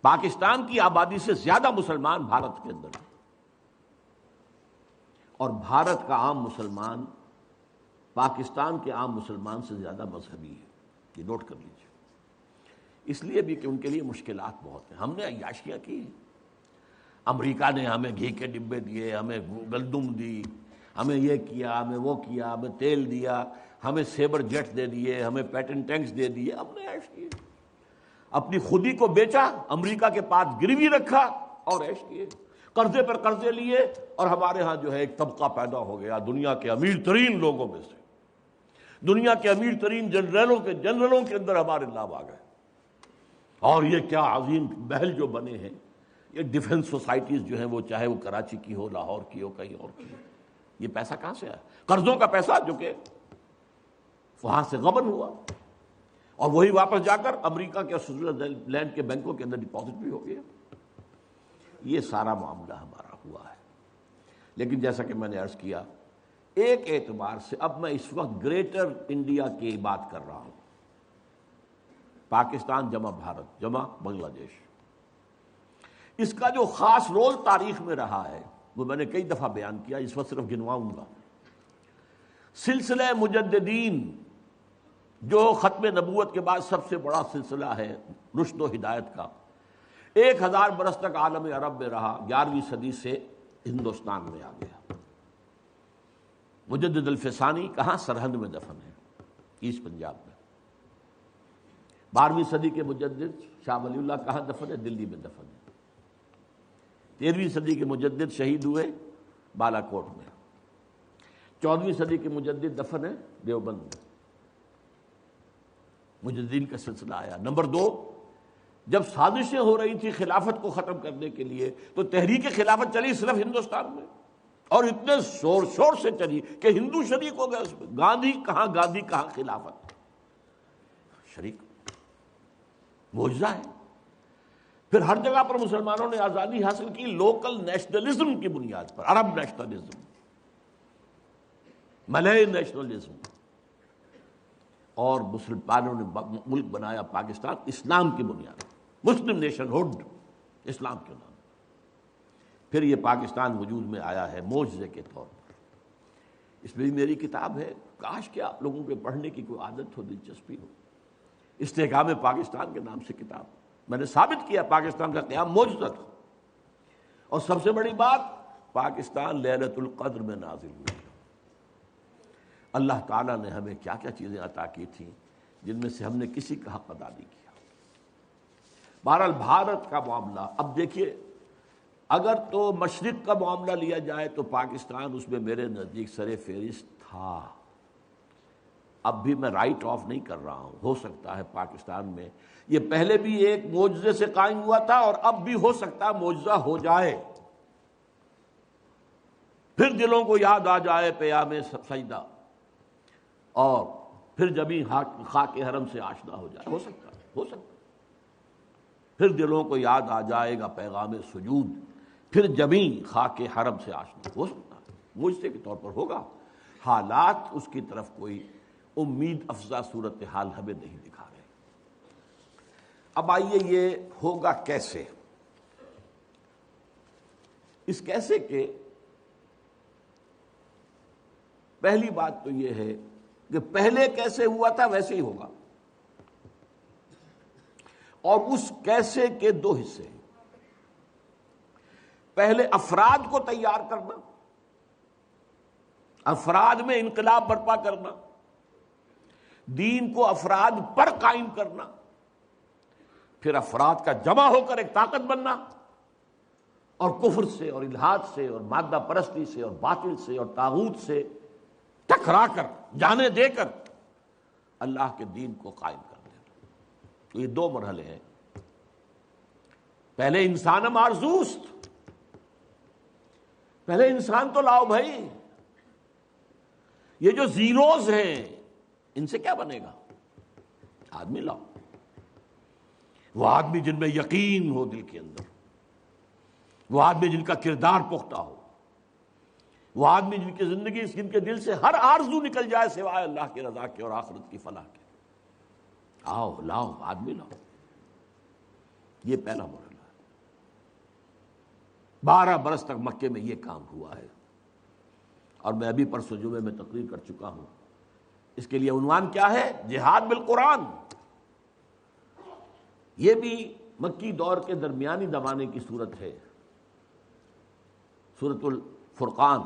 پاکستان کی آبادی سے زیادہ مسلمان بھارت کے اندر ہیں، اور بھارت کا عام مسلمان پاکستان کے عام مسلمان سے زیادہ مذہبی ہے، یہ نوٹ کر لیجیے۔ اس لیے بھی کہ ان کے لیے مشکلات بہت ہیں۔ ہم نے عیاشیاں کی ہیں، امریکہ نے ہمیں گھی کے ڈبے دیے، ہمیں گندم دی، ہمیں یہ کیا، ہمیں وہ کیا، ہمیں تیل دیا، ہمیں سیبر جیٹ دے دیے، ہمیں پیٹن ٹینکس دے دیے، ہم نے عیش کیے، اپنی خودی کو بیچا، امریکہ کے پاس گروی رکھا اور عیش کیے، قرضے پر قرضے لیے، اور ہمارے ہاں جو ہے ایک طبقہ پیدا ہو گیا دنیا کے امیر ترین لوگوں میں سے، دنیا کے امیر ترین جنرلوں کے اندر ہمارے نام آ گئے، اور یہ کیا عظیم محل جو بنے ہیں، یہ ڈیفنس سوسائٹیز جو ہیں، وہ چاہے وہ کراچی کی ہو، لاہور کی ہو، کہیں اور کی ہو، یہ پیسہ کہاں سے آیا؟ قرضوں کا پیسہ جو کہ وہاں سے غبن ہوا، اور وہی واپس جا کر امریکہ کے سوئٹزرلینڈ لینڈ کے بینکوں کے اندر ڈپازٹ بھی ہو گیا۔ یہ سارا معاملہ ہمارا ہوا ہے۔ لیکن جیسا کہ میں نے عرض کیا، ایک اعتبار سے اب میں اس وقت گریٹر انڈیا کی بات کر رہا ہوں، پاکستان جمع بھارت جمع بنگلہ دیش، اس کا جو خاص رول تاریخ میں رہا ہے وہ میں نے کئی دفعہ بیان کیا، اس وقت صرف گنواؤں گا۔ سلسلہ مجددین جو ختم نبوت کے بعد سب سے بڑا سلسلہ ہے رشد و ہدایت کا، 1000 برس تک عالم عرب میں رہا، 11ویں صدی سے ہندوستان میں آ گیا۔ مجدد الفسانی کہاں؟ سرہند میں دفن ہے، ایسٹ پنجاب میں۔ 12ویں صدی کے مجدد شاہ ولی اللہ کہاں دفن ہے؟ دلی میں دفن ہے۔ 13ویں صدی کے مجدد شہید ہوئے بالا کوٹ میں۔ 14ویں صدی کے مجدد دفن ہے دیوبند میں۔ مجددین کا سلسلہ آیا۔ نمبر 2، جب سازشیں ہو رہی تھی خلافت کو ختم کرنے کے لیے تو تحریک خلافت چلی صرف ہندوستان میں، اور اتنے شور سے چلی کہ ہندو شریک ہو گئے اس میں۔ گاندھی کہاں خلافت، شریک، معجزہ ہے۔ پھر ہر جگہ پر مسلمانوں نے آزادی حاصل کی لوکل نیشنلزم کی بنیاد پر، عرب نیشنلزم، ملے نیشنلزم، اور مسلمانوں نے ملک بنایا پاکستان اسلام کی بنیاد، مسلم نیشن ہوڈ، اسلام کے نام۔ پھر یہ پاکستان وجود میں آیا ہے معجزے کے طور پر۔ اس میں بھی میری کتاب ہے، کاش کہ آپ لوگوں کے پڑھنے کی کوئی عادت ہو، دلچسپی ہو۔ استحکام پاکستان کے نام سے کتاب میں نے ثابت کیا پاکستان کا قیام معجزہ تھا، اور سب سے بڑی بات، پاکستان لیلۃ القدر میں نازل ہوئی۔ اللہ تعالیٰ نے ہمیں کیا کیا چیزیں عطا کی تھیں جن میں سے ہم نے کسی کا حق ادا نہیں کیا۔ بہرحال بھارت کا معاملہ، اب دیکھیے اگر تو مشرق کا معاملہ لیا جائے تو پاکستان اس میں میرے نزدیک سر فہرست تھا. اب بھی میں رائٹ آف نہیں کر رہا ہوں، ہو سکتا ہے پاکستان میں یہ پہلے بھی ایک معجزے سے قائم ہوا تھا اور اب بھی ہو سکتا ہے معجزہ ہو جائے. پھر دلوں کو یاد آ جائے پیام سجدہ اور پھر جبھی خاک حرم سے آشنا ہو جائے. ہو سکتا ہے، ہو سکتا ہے. پھر دلوں کو یاد آ جائے گا پیغام سجود، پھر جبھی خاک حرم سے آشنا ہو سکتا ہے. معجزے کے طور پر ہوگا. حالات اس کی طرف کوئی امید افزا صورتحال ہمیں نہیں دکھا رہے. اب آئیے یہ ہوگا کیسے. اس کیسے کے پہلی بات تو یہ ہے کہ پہلے کیسے ہوا تھا ویسے ہی ہوگا، اور اس کیسے کے دو حصے ہیں. پہلے افراد کو تیار کرنا، افراد میں انقلاب برپا کرنا، دین کو افراد پر قائم کرنا، پھر افراد کا جمع ہو کر ایک طاقت بننا، اور کفر سے اور الحاد سے اور مادہ پرستی سے اور باطل سے اور طاغوت سے ٹکرا کر جانے دے کر اللہ کے دین کو قائم کر دینا. تو یہ دو مرحلے ہیں. پہلے انسان معرزوست، پہلے انسان تو لاؤ بھائی. یہ جو زیروز ہیں ان سے کیا بنے گا؟ آدمی لاؤ. وہ آدمی جن میں یقین ہو دل کے اندر، وہ آدمی جن کا کردار پختہ ہو، وہ آدمی جن کی زندگی جن کے دل سے ہر آرزو نکل جائے سوائے اللہ کی رضا کے اور آخرت کی فلاح کے. آؤ لاؤ، آدمی لاؤ. یہ پہلا مرحلہ ہے. 12 برس تک مکے میں یہ کام ہوا ہے، اور میں ابھی پرسوں جمعے میں تقریر کر چکا ہوں. اس کے لیے عنوان کیا ہے؟ جہاد بالقرآن. یہ بھی مکی دور کے درمیانی زمانے کی صورت ہے. سورۃ الفرقان،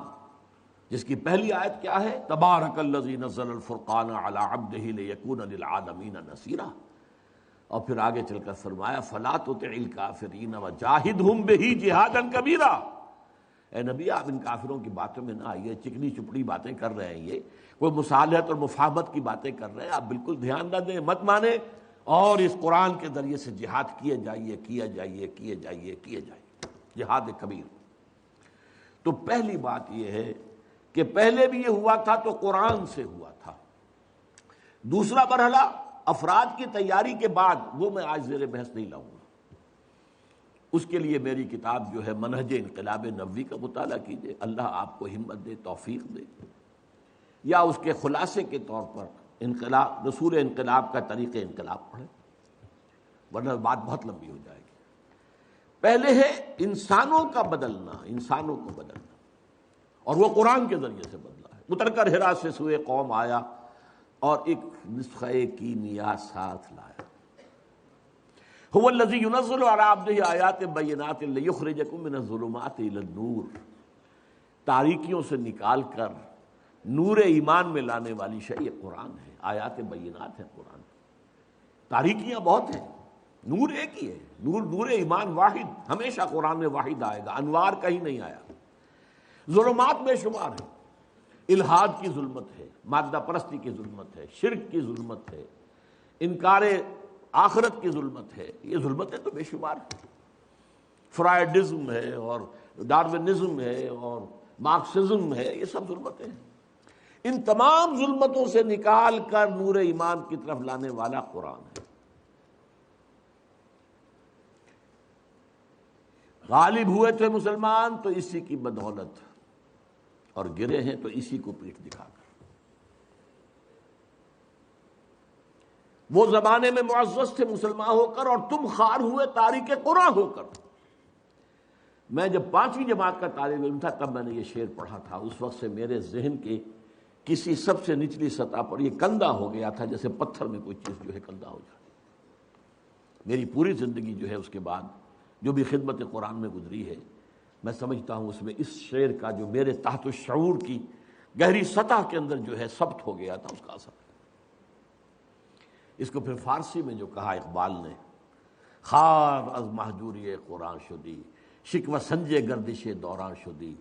جس کی پہلی آیت کیا ہے؟ تبارک الذی نزل الفرقان علی عبدہ لیکون للعالمین نصیرا. اور پھر آگے چل کر فرمایا فلا تطع الکافرین وجاہدہم بہ جہادا کبیرا. اے نبی آپ ان کافروں کی باتوں میں نہ آئیے. چکنی چپڑی باتیں کر رہے ہیں، یہ کوئی مصالحت اور مفاہمت کی باتیں کر رہے ہیں. آپ بالکل دھیان نہ دیں، مت مانیں، اور اس قرآن کے ذریعے سے جہاد کیے جائیے کیے جائیے کیے جائیے کیے جائیے. جہاد کبیر. تو پہلی بات یہ ہے کہ پہلے بھی یہ ہوا تھا تو قرآن سے ہوا تھا. دوسرا مرحلہ افراد کی تیاری کے بعد، وہ میں آج زیر بحث نہیں لاؤں گا. اس کے لیے میری کتاب جو ہے منہج انقلاب نبوی کا مطالعہ کیجیے. اللہ آپ کو ہمت دے، توفیق دے. یا اس کے خلاصے کے طور پر انقلاب، رسول انقلاب کا طریق انقلاب پڑھیں، ورنہ بات بہت لمبی ہو جائے گی. پہلے ہے انسانوں کا بدلنا، انسانوں کو بدلنا، اور وہ قرآن کے ذریعے سے بدلا ہے. اتر کر حرا سے سوئے قوم آیا اور ایک نسخہ کیمیا ساتھ لایا. هو الذی ينزل علی عبدہ آیات بینات لیخرجکم من الظلمات الی النور. تاریکیوں سے نکال کر نور ایمان میں لانے والی شے یہ قرآن ہے. آیات بینات ہیں قرآن. تاریکیاں بہت ہیں، نور ایک ہی ہے. نور ایمان واحد، ہمیشہ قرآن میں واحد آئے گا، انوار کہیں نہیں آیا. ظلمات بے شمار ہیں. الحاد کی ظلمت ہے، مادہ پرستی کی ظلمت ہے، شرک کی ظلمت ہے، انکار آخرت کی ظلمت ہے. یہ ظلمتیں تو بے شمار ہیں. فرائیڈزم ہے اور ڈارونزم ہے اور مارکسزم ہے، یہ سب ظلمتیں ہیں. ان تمام ظلمتوں سے نکال کر نور ایمان کی طرف لانے والا قرآن ہے. غالب ہوئے تھے مسلمان تو اسی کی بدولت، اور گرے ہیں تو اسی کو پیٹھ دکھا کر. وہ زمانے میں معزز تھے مسلمان ہو کر، اور تم خوار ہوئے تاریک قرآن ہو کر. میں جب 5ویں جماعت کا طالب علم تھا تب میں نے یہ شعر پڑھا تھا. اس وقت سے میرے ذہن کے کسی سب سے نچلی سطح پر یہ کندہ ہو گیا تھا، جیسے پتھر میں کوئی چیز جو ہے کندہ ہو جائے. میری پوری زندگی جو ہے اس کے بعد جو بھی خدمت قرآن میں گزری ہے، میں سمجھتا ہوں اس میں اس شعر کا جو میرے تحت الشعور کی گہری سطح کے اندر جو ہے ثبت ہو گیا تھا، اس کا اثر. اس کو پھر فارسی میں جو کہا اقبال نے، خار از محجوری قرآن شدی شکوہ سنجے گردش دوران شدی،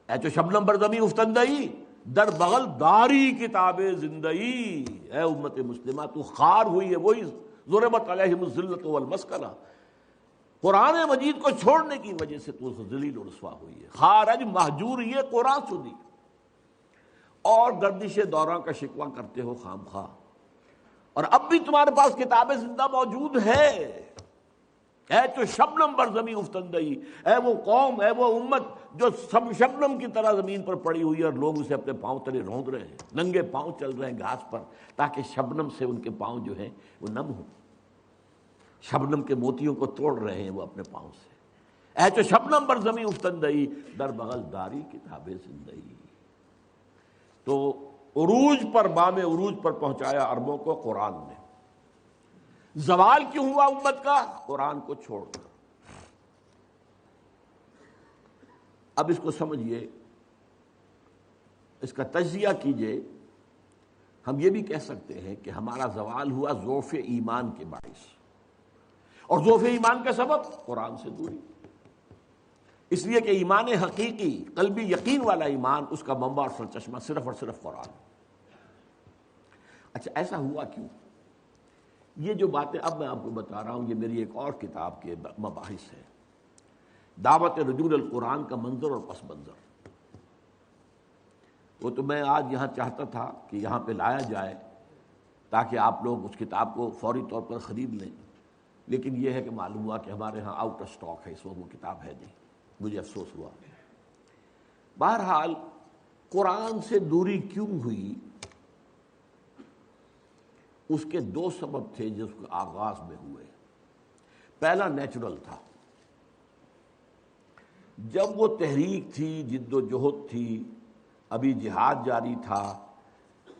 اے تو شبنم بر زمین افتندئی، در بغل داری کتاب زندئی۔ اے امت مسلمہ تو خار ہوئی ہے، وہی ضربت علیہم الذلۃ والمسکنہ، قرآن مجید کو چھوڑنے کی وجہ سے تو ذلیل و رسوا ہوئی ہے، خارج محجور یہ قرآن شدی، اور گردش دوران کا شکوہ کرتے ہو خام خواہ، اور اب بھی تمہارے پاس کتاب زندہ موجود ہے۔ اے تو شبنم بر زمین افتندئی، اے وہ قوم، اے وہ امت جو سب شبنم کی طرح زمین پر پڑی ہوئی ہے اور لوگ اسے اپنے پاؤں تلے روند رہے ہیں، ننگے پاؤں چل رہے ہیں گھاس پر تاکہ شبنم سے ان کے پاؤں جو ہیں وہ نم ہوں، شبنم کے موتیوں کو توڑ رہے ہیں وہ اپنے پاؤں سے۔ اے تو شبنم بر زمین افتندئی، در بغل داری کتاب زندئی۔ تو عروج پر، بام عروج پر پہنچایا عربوں کو قرآن نے۔ زوال کیوں ہوا امت کا؟ قرآن کو چھوڑ کر۔ اب اس کو سمجھیے، اس کا تجزیہ کیجئے۔ ہم یہ بھی کہہ سکتے ہیں کہ ہمارا زوال ہوا ضعف ایمان کے باعث، اور ضعف ایمان کا سبب قرآن سے دوری، اس لیے کہ ایمان حقیقی، قلبی یقین والا ایمان، اس کا منبع اور سرچشمہ صرف اور صرف قرآن۔ اچھا ایسا ہوا کیوں؟ یہ جو باتیں اب میں آپ کو بتا رہا ہوں یہ میری ایک اور کتاب کے مباحث ہیں، دعوت رجوع القرآن کا منظر اور پس منظر۔ وہ تو میں آج یہاں چاہتا تھا کہ یہاں پہ لایا جائے تاکہ آپ لوگ اس کتاب کو فوری طور پر خرید لیں، لیکن یہ ہے کہ معلوم ہوا کہ ہمارے ہاں آؤٹ آف سٹاک ہے، اس وقت وہ کتاب ہے نہیں، مجھے افسوس ہوا۔ بہرحال قرآن سے دوری کیوں ہوئی؟ اس کے دو سبب تھے جو اس کے آغاز میں ہوئے۔ پہلا نیچرل تھا، جب وہ تحریک تھی، جد و جہد تھی، ابھی جہاد جاری تھا،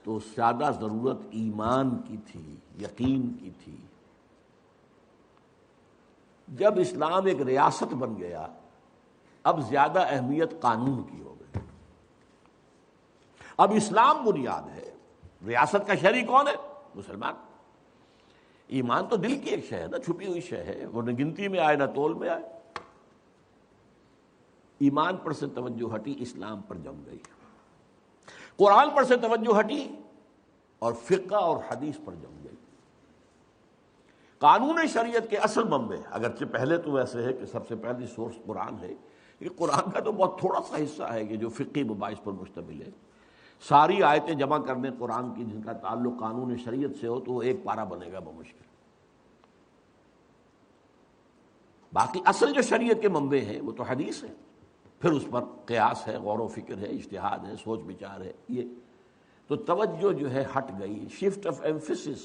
تو زیادہ ضرورت ایمان کی تھی، یقین کی تھی۔ جب اسلام ایک ریاست بن گیا، اب زیادہ اہمیت قانون کی ہو گئی۔ اب اسلام بنیاد ہے، ریاست کا شہری کون ہے؟ مسلمان۔ ایمان تو دل کی ایک شے ہے نا، چھپی ہوئی شے ہے، وہ نہ گنتی میں آئے نہ تول میں آئے۔ ایمان پر سے توجہ ہٹی، اسلام پر جم گئی، قرآن پر سے توجہ ہٹی اور فقہ اور حدیث پر جم گئی۔ قانون شریعت کے اصل منبع، اگرچہ پہلے تو ایسے ہے کہ سب سے پہلی سورس قرآن ہے، لیکن قرآن کا تو بہت تھوڑا سا حصہ ہے کہ جو فقہی مباحث پر مشتمل ہے۔ ساری آیتیں جمع کرنے قرآن کی جن کا تعلق قانون شریعت سے ہو تو وہ ایک پارہ بنے گا بمشکل۔ باقی اصل جو شریعت کے منبع ہیں وہ تو حدیث ہے، پھر اس پر قیاس ہے، غور و فکر ہے، اجتہاد ہے، سوچ بچار ہے۔ یہ تو توجہ جو ہے ہٹ گئی، شفٹ آف ایمفیسس،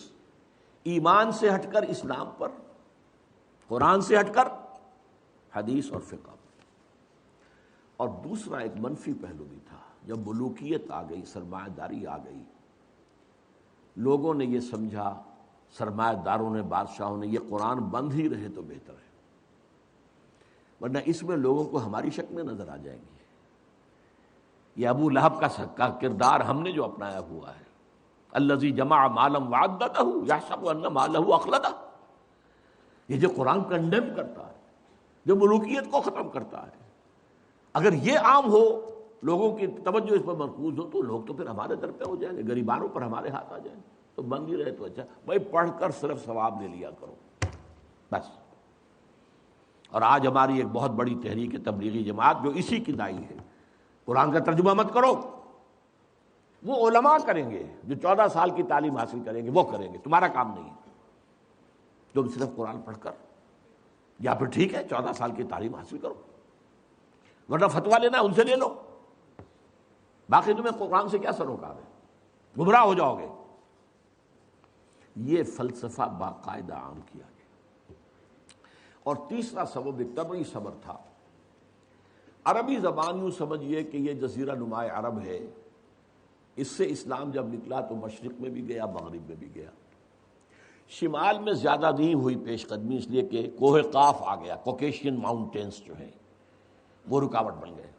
ایمان سے ہٹ کر اسلام پر، قرآن سے ہٹ کر حدیث اور فقہ پر۔ اور دوسرا ایک منفی پہلو بھی تھا، جب ملوکیت آ گئی، سرمایہ داری آ گئی، لوگوں نے یہ سمجھا، سرمایہ داروں نے، بادشاہوں نے، یہ قرآن بند ہی رہے تو بہتر ہے، ورنہ اس میں لوگوں کو ہماری شکلیں نظر آ جائیں گی۔ یہ ابو لہب کا کردار ہم نے جو اپنایا ہوا ہے، الذی جمع مالا وعددہ یحسب ان مالہ اخلدہ، یہ جو قرآن کنڈیم کرتا ہے، جو ملوکیت کو ختم کرتا ہے، اگر یہ عام ہو، لوگوں کی توجہ اس پر مرکوز ہو، تو لوگ تو پھر ہمارے در پہ ہو جائیں گے، غریبانوں پر ہمارے ہاتھ آ جائیں گے۔ تو بند ہی رہے تو اچھا، بھائی پڑھ کر صرف ثواب لے لیا کرو بس۔ اور آج ہماری ایک بہت بڑی تحریک تبلیغی جماعت جو اسی کی دائی ہے، قرآن کا ترجمہ مت کرو، وہ علماء کریں گے جو 14 سال کی تعلیم حاصل کریں گے، وہ کریں گے، تمہارا کام نہیں ہے۔ تم صرف قرآن پڑھ کر، یا پھر ٹھیک ہے 14 سال کی تعلیم حاصل کرو، ورنہ فتویٰ لینا ان سے لے لو، باقی تمہیں قرآن سے کیا سروکار ہے، گمراہ ہو جاؤ گے۔ یہ فلسفہ باقاعدہ عام کیا گیا۔ اور تیسرا سبب ایک طبعی صبر تھا، عربی زبان یوں سمجھیے کہ یہ جزیرہ نما عرب ہے، اس سے اسلام جب نکلا تو مشرق میں بھی گیا، مغرب میں بھی گیا، شمال میں زیادہ نہیں ہوئی پیش قدمی، اس لیے کہ کوہ قاف آ گیا، کوکیشین ماؤنٹینز جو ہیں وہ رکاوٹ بن گئے،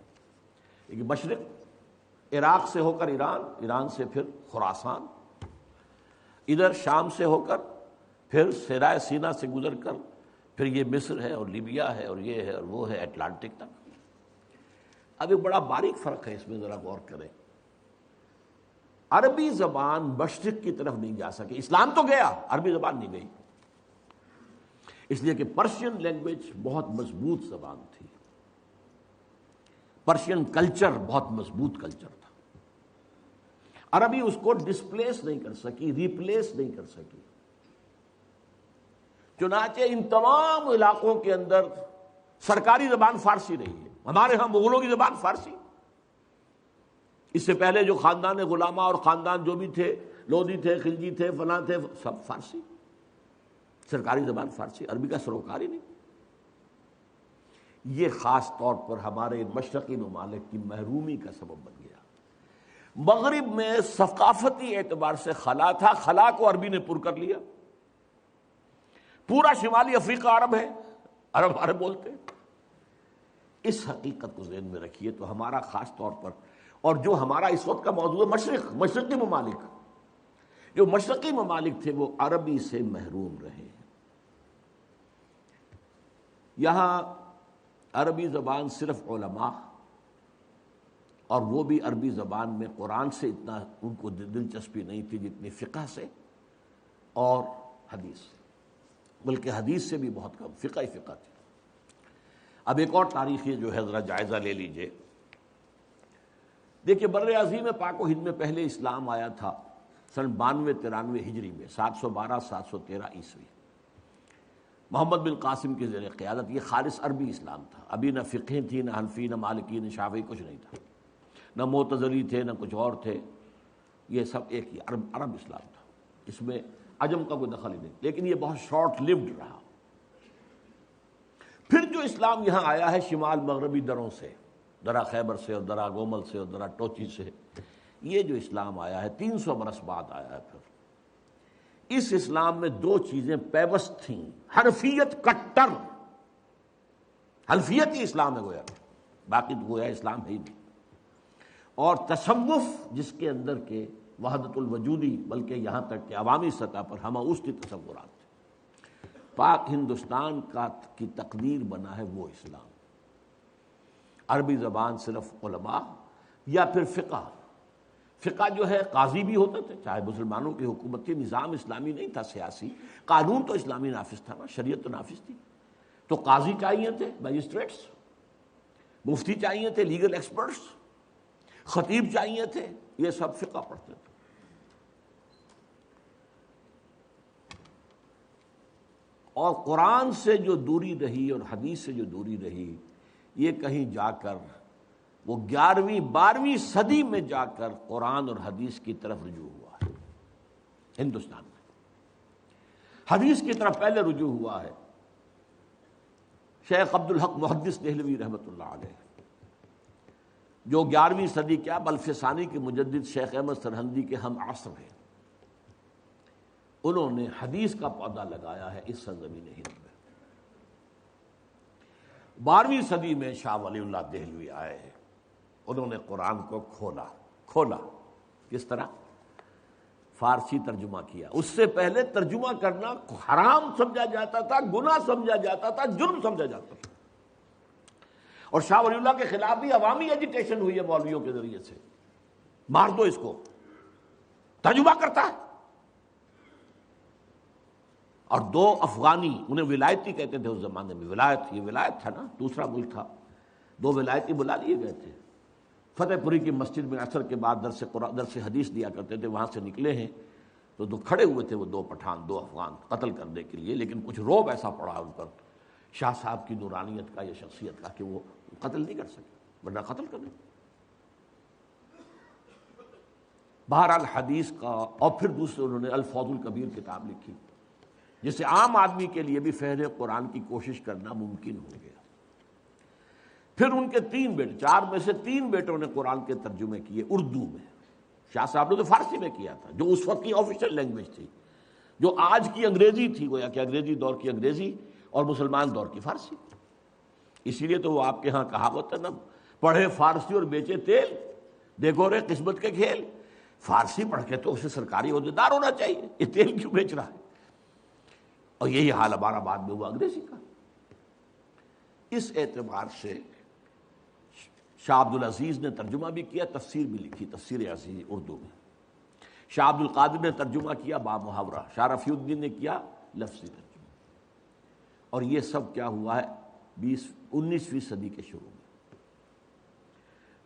لیکن مشرق عراق سے ہو کر ایران، ایران سے پھر خراسان، ادھر شام سے ہو کر پھر صحرائے سینا سے گزر کر پھر یہ مصر ہے اور لیبیا ہے اور یہ ہے اور وہ ہے، اٹلانٹک تک۔ اب ایک بڑا باریک فرق ہے، اس میں ذرا غور کریں۔ عربی زبان مشرق کی طرف نہیں جا سکی، اسلام تو گیا، عربی زبان نہیں گئی، اس لیے کہ پرشین لینگویج بہت مضبوط زبان تھی، پرشین کلچر بہت مضبوط کلچر تھا۔ عربی اس کو ڈسپلیس نہیں کر سکی، ریپلیس نہیں کر سکی، چنانچہ ان تمام علاقوں کے اندر سرکاری زبان فارسی رہی ہے۔ ہمارے ہاں مغلوں کی زبان فارسی، اس سے پہلے جو خاندان غلامہ اور خاندان جو بھی تھے، لودھی تھے، خلجی تھے، فلاں تھے، سب فارسی، سرکاری زبان فارسی، عربی کا سروکار ہی نہیں۔ یہ خاص طور پر ہمارے مشرقی ممالک کی محرومی کا سبب بن گیا۔ مغرب میں ثقافتی اعتبار سے خلا تھا، خلا کو عربی نے پر کر لیا۔ پورا شمالی افریقہ عرب ہے، عرب بولتے۔ اس حقیقت کو ذہن میں رکھیے تو ہمارا خاص طور پر، اور جو ہمارا اس وقت کا موضوع ہے مشرقی ممالک، جو مشرقی ممالک تھے وہ عربی سے محروم رہے۔ یہاں عربی زبان صرف علماء، اور وہ بھی عربی زبان میں قرآن سے اتنا ان کو دلچسپی نہیں تھی جتنی فقہ سے اور حدیث سے، بلکہ حدیث سے بھی بہت کم، فقہ تھی۔ اب ایک اور تاریخی جو ہے ذرا جائزہ لے لیجئے۔ دیکھیے بر عظیم پاک و ہند میں پہلے اسلام آیا تھا سن 92-93 ہجری میں، 712-713 عیسوی، محمد بن قاسم کے زیر قیادت۔ یہ خالص عربی اسلام تھا، ابھی نہ فقہ تھی، نہ حنفی، نہ مالکی، نہ شافعی، کچھ نہیں تھا، نہ معتزلی تھے، نہ کچھ اور تھے، یہ سب ایک ہی عرب اسلام تھا، اس میں عجم کا کوئی دخل ہی نہیں، لیکن یہ بہت شارٹ لیوڈ رہا۔ پھر جو اسلام یہاں آیا ہے شمال مغربی دروں سے، درہ خیبر سے اور درہ گومل سے اور درہ ٹوچی سے، یہ جو اسلام آیا ہے 300 برس بعد آیا ہے۔ پھر اس اسلام میں دو چیزیں پیوست تھیں، حنفیت کٹر، حنفیت ہی اسلام ہے گویا، باقی تو گویا اسلام ہے ہی نہیں، اور تصوف جس کے اندر کے وحدت الوجودی، بلکہ یہاں تک کہ عوامی سطح پر ہمہ تصورات تھے۔ پاک ہندوستان کی تقدیر بنا ہے وہ اسلام، عربی زبان صرف علماء یا پھر فقہ جو ہے قاضی بھی ہوتے تھے، چاہے مسلمانوں کی حکومت تھی، نظام اسلامی نہیں تھا سیاسی، قانون تو اسلامی نافذ تھا نا، شریعت تو نافذ تھی، تو قاضی چاہیے تھے، میجسٹریٹس، مفتی چاہیے تھے، لیگل ایکسپرٹس، خطیب چاہیے تھے، یہ سب فقہ پڑھتے تھے۔ اور قرآن سے جو دوری رہی اور حدیث سے جو دوری رہی، یہ کہیں جا کر وہ 11ویں 12ویں صدی میں جا کر قرآن اور حدیث کی طرف رجوع ہوا ہے۔ ہندوستان میں حدیث کی طرف پہلے رجوع ہوا ہے شیخ عبدالحق محدث دہلوی رحمۃ اللہ علیہ، جو 11ویں صدی کیا بلکہ ثانی کے مجدد شیخ احمد سرہندی کے ہم عصر ہیں۔ انہوں نے حدیث کا پودا لگایا ہے اس سرزمین ہند میں۔ 12ویں صدی میں شاہ ولی اللہ دہلوی آئے ہیں، انہوں نے قرآن کو کھولا۔ کس طرح؟ فارسی ترجمہ کیا۔ اس سے پہلے ترجمہ کرنا حرام سمجھا جاتا تھا، گناہ سمجھا جاتا تھا، جرم سمجھا جاتا تھا، اور شاہ ولی اللہ کے خلاف بھی عوامی ایجیٹیشن ہوئی ہے مولویوں کے ذریعے سے، مار دو اس کو، ترجمہ کرتا ہے۔ اور 2 افغانی، انہیں ولایتی کہتے تھے اس زمانے میں، ولایت، یہ ولایت تھا نا، دوسرا ملک تھا، 2 ولایتی بلا لیے گئے تھے، فتح پوری کی مسجد میں عصر کے بعد درس حدیث دیا کرتے تھے، وہاں سے نکلے ہیں تو کھڑے ہوئے تھے وہ 2 پٹھان، 2 افغان قتل کرنے کے لیے، لیکن کچھ روب ایسا پڑا ان پر شاہ صاحب کی نورانیت کا یا شخصیت کا کہ وہ قتل نہیں کر سکے، ورنہ قتل کر دیں۔ بہرحال حدیث کا، اور پھر دوسرے انہوں نے الفوز الکبیر کتاب لکھی، جس سے عام آدمی کے لیے بھی فہم قرآن کی کوشش کرنا ممکن ہو گیا۔ پھر ان کے 3 بیٹے، 4 میں سے 3 بیٹوں نے قرآن کے ترجمے کیے اردو میں۔ شاہ صاحب نے تو فارسی میں کیا تھا، جو اس وقت کی آفیشیل لینگویج تھی، جو آج کی انگریزی تھی، گویا کہ انگریزی دور کی انگریزی اور مسلمان دور کی فارسی۔ اسی لیے تو وہ آپ کے ہاں کہاوت ہے نا، پڑھے فارسی اور بیچے تیل، دیکھو رے قسمت کے کھیل۔ فارسی پڑھ کے تو اسے سرکاری عہدیدار ہونا چاہیے، یہ تیل کیوں بیچ رہا ہے؟ اور یہی حال ہمارا بعد میں ہوا انگریزی کا۔ اس اعتبار سے شاہ عبد العزیز نے ترجمہ بھی کیا، تفسیر بھی لکھی، تفسیر عزیز اردو میں۔ شاہ عبد القادر نے ترجمہ کیا با محاورہ، شاہ رفیع الدین نے کیا لفظی ترجمہ۔ اور یہ سب کیا ہوا ہے 19ویں صدی کے شروع میں۔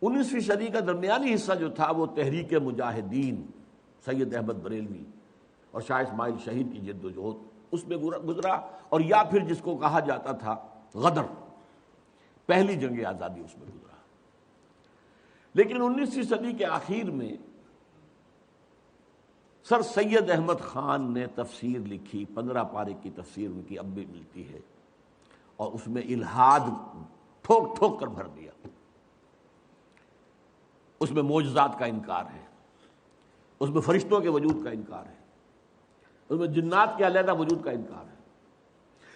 19ویں صدی کا درمیانی حصہ جو تھا وہ تحریک مجاہدین سید احمد بریلوی اور شاہ اسماعیل شہید کی جد و جہد اس میں گزرا، اور یا پھر جس کو کہا جاتا تھا غدر، پہلی جنگ آزادی اس میں گزرا۔ لیکن 19ویں صدی کے آخر میں سر سید احمد خان نے تفسیر لکھی، 15 پارے کی تفسیر ان کی اب بھی ملتی ہے، اور اس میں الہاد ٹھوک ٹھوک کر بھر دیا۔ اس میں معجزات کا انکار ہے، اس میں فرشتوں کے وجود کا انکار ہے، اس میں جنات کے علیحدہ وجود کا انکار ہے۔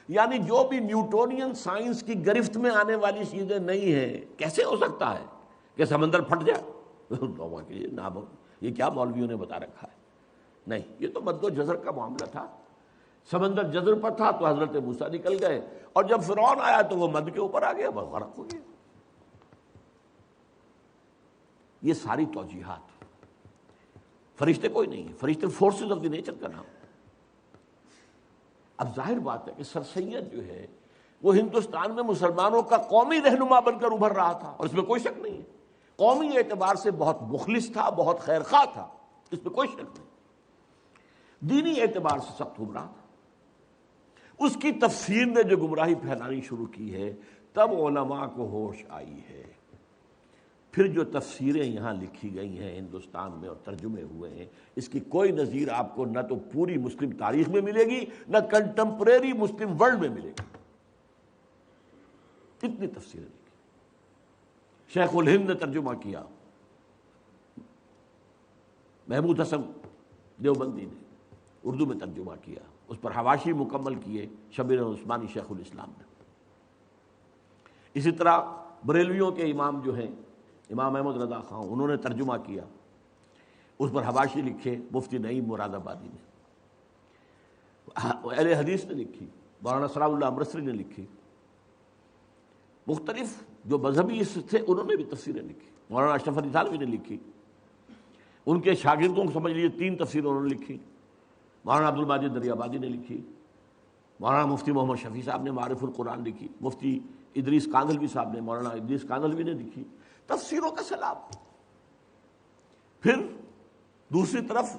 یعنی جو بھی نیوٹونین سائنس کی گرفت میں آنے والی چیزیں نہیں ہیں، کیسے ہو سکتا ہے کہ سمندر پھٹ جائے؟ یہ کیا مولویوں نے بتا رکھا ہے؟ نہیں، یہ تو مد و جزر کا معاملہ تھا۔ سمندر جزر پر تھا تو حضرت موسیٰ نکل گئے، اور جب فرعون آیا تو وہ مد کے اوپر آ گیا، بس غرق ہو گیا۔ یہ ساری توجیحات، فرشتے کوئی نہیں ہے، فرشتے فورسز آف دی نیچر کا نام۔ اب ظاہر بات ہے کہ سر سید جو ہے وہ ہندوستان میں مسلمانوں کا قومی رہنما بن کر ابھر رہا تھا، اور اس میں کوئی شک نہیں ہے۔ قومی اعتبار سے بہت مخلص تھا، بہت خیر خواہ تھا، اس میں کوئی شک نہیں۔ دینی اعتبار سے سخت گمراہ تھا۔ اس کی تفسیر نے جو گمراہی پھیلانی شروع کی ہے، تب علماء کو ہوش آئی ہے۔ پھر جو تفسیریں یہاں لکھی گئی ہیں ہندوستان میں اور ترجمے ہوئے ہیں، اس کی کوئی نظیر آپ کو نہ تو پوری مسلم تاریخ میں ملے گی، نہ کنٹمپریری مسلم ورلڈ میں ملے گی۔ کتنی تفسیریں لکھی۔ شیخ الہند نے ترجمہ کیا، محمود حسن دیوبندی نے اردو میں ترجمہ کیا، اس پر حواشی مکمل کیے شبیر عثمانی شیخ الاسلام نے۔ اسی طرح بریلویوں کے امام جو ہیں امام احمد رضا خان، انہوں نے ترجمہ کیا، اس پر حواشی لکھے مفتی نعیم مراد آبادی نے۔ اہل حدیث نے لکھی، مولانا سلام اللہ امرتسری نے لکھی، مختلف جو مذہبی تھے انہوں نے بھی تفسیریں لکھی، مولانا اشرف علی تھانوی نے لکھی، ان کے شاگردوں کو سمجھ لیجیے 3 تفسیریں انہوں نے لکھی، مولانا عبد الماجد دریابادی نے لکھی، مولانا مفتی محمد شفیع صاحب نے معارف القرآن لکھی، مفتی ادریس کاندھلوی صاحب نے، مولانا ادریس کاندھلوی نے لکھی، تفسیروں کا سیلاب۔ پھر دوسری طرف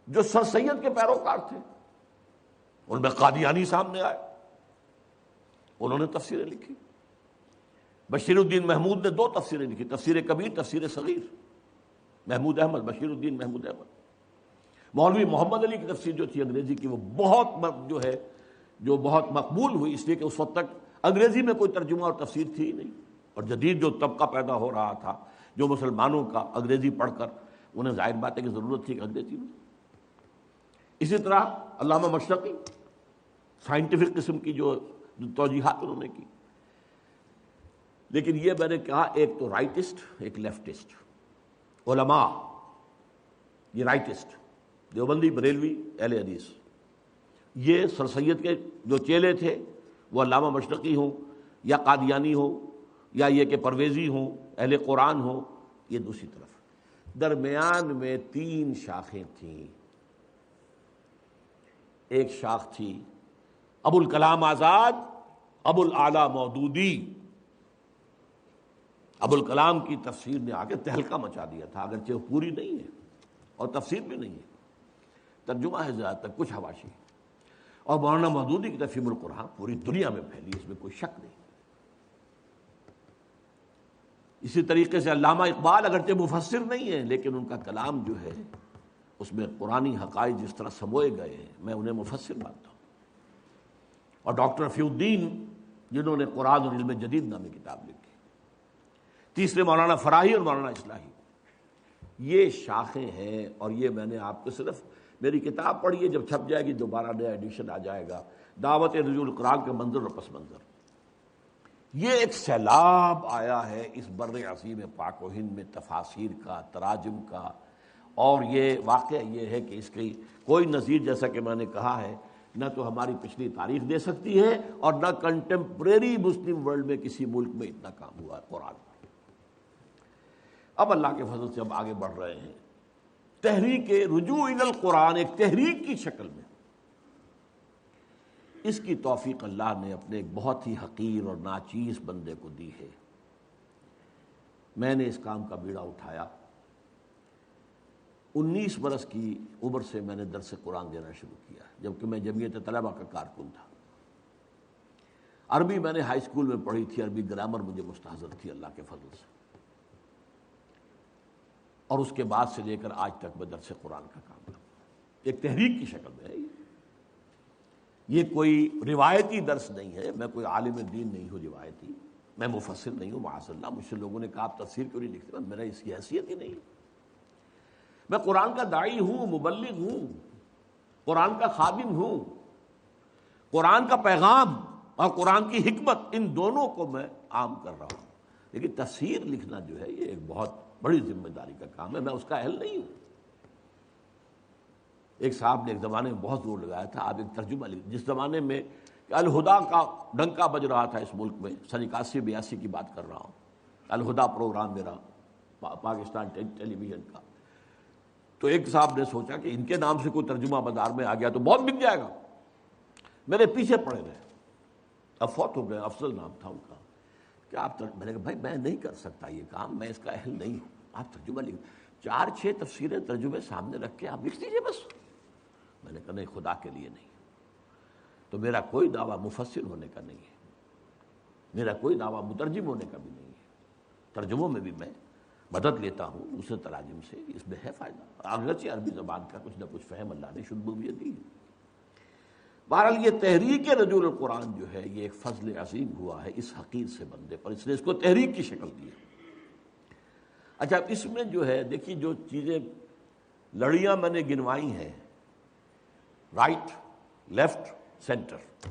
جو سر سید کے پیروکار تھے ان میں قادیانی سامنے آئے، انہوں نے تفسیریں لکھی۔ بشیر الدین محمود نے 2 تفسیریں لکھی، تفسیر کبیر، تفسیر صغیر، محمود احمد، بشیر الدین محمود احمد۔ مولوی محمد علی کی تفسیر جو تھی انگریزی کی، وہ بہت مقبول ہوئی، اس لیے کہ اس وقت تک انگریزی میں کوئی ترجمہ اور تفسیر تھی ہی نہیں، اور جدید جو طبقہ پیدا ہو رہا تھا جو مسلمانوں کا انگریزی پڑھ کر انہیں ظاہر بات ہے کہ ضرورت تھی کہ انگریزی میں۔ اسی طرح علامہ مشرقی سائنٹیفک قسم کی جو توجیحات انہوں نے کی۔ لیکن یہ میں نے کہا ایک تو رائٹسٹ، ایک لیفٹسٹ علماء، یہ رائٹسٹ دیوبندی، بریلوی، اہل حدیث، یہ سر سید کے جو چیلے تھے وہ علامہ مشرقی ہوں یا قادیانی ہوں یا یہ کہ پرویزی ہوں، اہل قرآن ہوں، یہ دوسری طرف۔ درمیان میں 3 شاخیں تھیں۔ ایک شاخ تھی ابو الکلام آزاد، ابو الاعلی مودودی۔ ابو الکلام کی تفسیر نے آ کے تہلکہ مچا دیا تھا، اگرچہ وہ پوری نہیں ہے اور تفسیر بھی نہیں ہے، ترجمہ ہے زیادہ تر، کچھ حواشی۔ اور مولانا مودودی کی تفسیر القرآن پوری دنیا میں پھیلی، اس میں کوئی شک نہیں۔ اسی طریقے سے علامہ اقبال اگرچہ مفسر نہیں ہیں، لیکن ان کا کلام جو ہے اس میں قرآنی حقائق جس طرح سموئے گئے ہیں، میں انہیں مفسر مانتا ہوں۔ اور ڈاکٹر رفیع الدین جنہوں نے قرآن اور علم جدید نامی کتاب لکھی۔ تیسرے مولانا فراہی اور مولانا اصلاحی، یہ شاخیں ہیں۔ اور یہ میں نے آپ کو صرف میری کتاب پڑھی ہے، جب چھپ جائے گی دوبارہ نیا ایڈیشن آ جائے گا، دعوت رجوع القرآن کے منظر اور پس منظر۔ یہ ایک سیلاب آیا ہے اس بر عظیم پاک و ہند میں تفاسیر کا، تراجم کا، اور یہ واقعہ یہ ہے کہ اس کی کوئی نظیر، جیسا کہ میں نے کہا ہے نہ تو ہماری پچھلی تاریخ دے سکتی ہے اور نہ کنٹمپریری مسلم ورلڈ میں کسی ملک میں اتنا کام ہوا ہے قرآن پر۔ اب اللہ کے فضل سے ہم آگے بڑھ رہے ہیں، تحریک رجوع الی القرآن ایک تحریک کی شکل میں، اس کی توفیق اللہ نے اپنے ایک بہت ہی حقیر اور ناچیز بندے کو دی ہے۔ میں نے اس کام کا بیڑا اٹھایا، 19 برس کی عمر سے میں نے درس قرآن دینا شروع کیا، جبکہ میں جمعیت طلبہ کا کارکن تھا۔ عربی میں نے ہائی اسکول میں پڑھی تھی، عربی گرامر مجھے مستحضر تھی اللہ کے فضل سے، اور اس کے بعد سے لے کر آج تک میں درس قرآن کا کام کرتا ہوں۔ ایک تحریک کی شکل میں ہے یہ کوئی روایتی درس نہیں ہے، میں کوئی عالم دین نہیں ہوں روایتی، میں مفسر نہیں ہوں معاذ اللہ، مجھ سے لوگوں نے کہا آپ تفسیر کیوں نہیں لکھتے، میرا اس کی حیثیت ہی نہیں، میں قرآن کا داعی ہوں، مبلغ ہوں، قرآن کا خادم ہوں، قرآن کا پیغام اور قرآن کی حکمت ان دونوں کو میں عام کر رہا ہوں، لیکن تفسیر لکھنا جو ہے یہ ایک بہت بڑی ذمہ داری کا کام ہے، میں اس کا اہل نہیں ہوں۔ ایک صاحب نے ایک زمانے میں بہت زور لگایا تھا آپ ایک ترجمہ لکھ، جس زمانے میں الہدا کا ڈنکا بج رہا تھا اس ملک میں، سن 81-82 کی بات کر رہا ہوں، الہدا پروگرام میرا پاکستان ٹیلی ویژن کا، تو ایک صاحب نے سوچا کہ ان کے نام سے کوئی ترجمہ بازار میں آ گیا تو بہت بک جائے گا، میرے پیچھے پڑے رہے، اب فوت ہو گئے، افضل نام تھا ان کا، کہ آپ میں نے کہا بھائی میں نہیں کر سکتا یہ کام، میں اس کا اہل نہیں ہوں، آپ ترجمہ لکھ 4-6 تفسیریں ترجمے سامنے رکھ کے آپ لکھ دیجیے بس۔ میں نے کہا نہیں، خدا کے لیے نہیں، تو میرا کوئی دعویٰ مفسر ہونے کا نہیں ہے، میرا کوئی دعویٰ مترجم ہونے کا بھی نہیں ہے، ترجموں میں بھی میں مدد لیتا ہوں دوسرے تراجم سے، اس میں ہے فائدہ، اگرچہ عربی زبان کا کچھ نہ کچھ فہم اللہ نے شمولیت دی ہے۔ بہرحال یہ تحریک رجوع القرآن جو ہے یہ ایک فضل عظیم ہوا ہے اس حقیر سے بندے پر، اس نے اس کو تحریک کی شکل دی ہے۔ اچھا اس میں جو ہے دیکھیے جو چیزیں لڑیاں میں نے گنوائی ہیں، رائٹ، لیفٹ، سینٹر،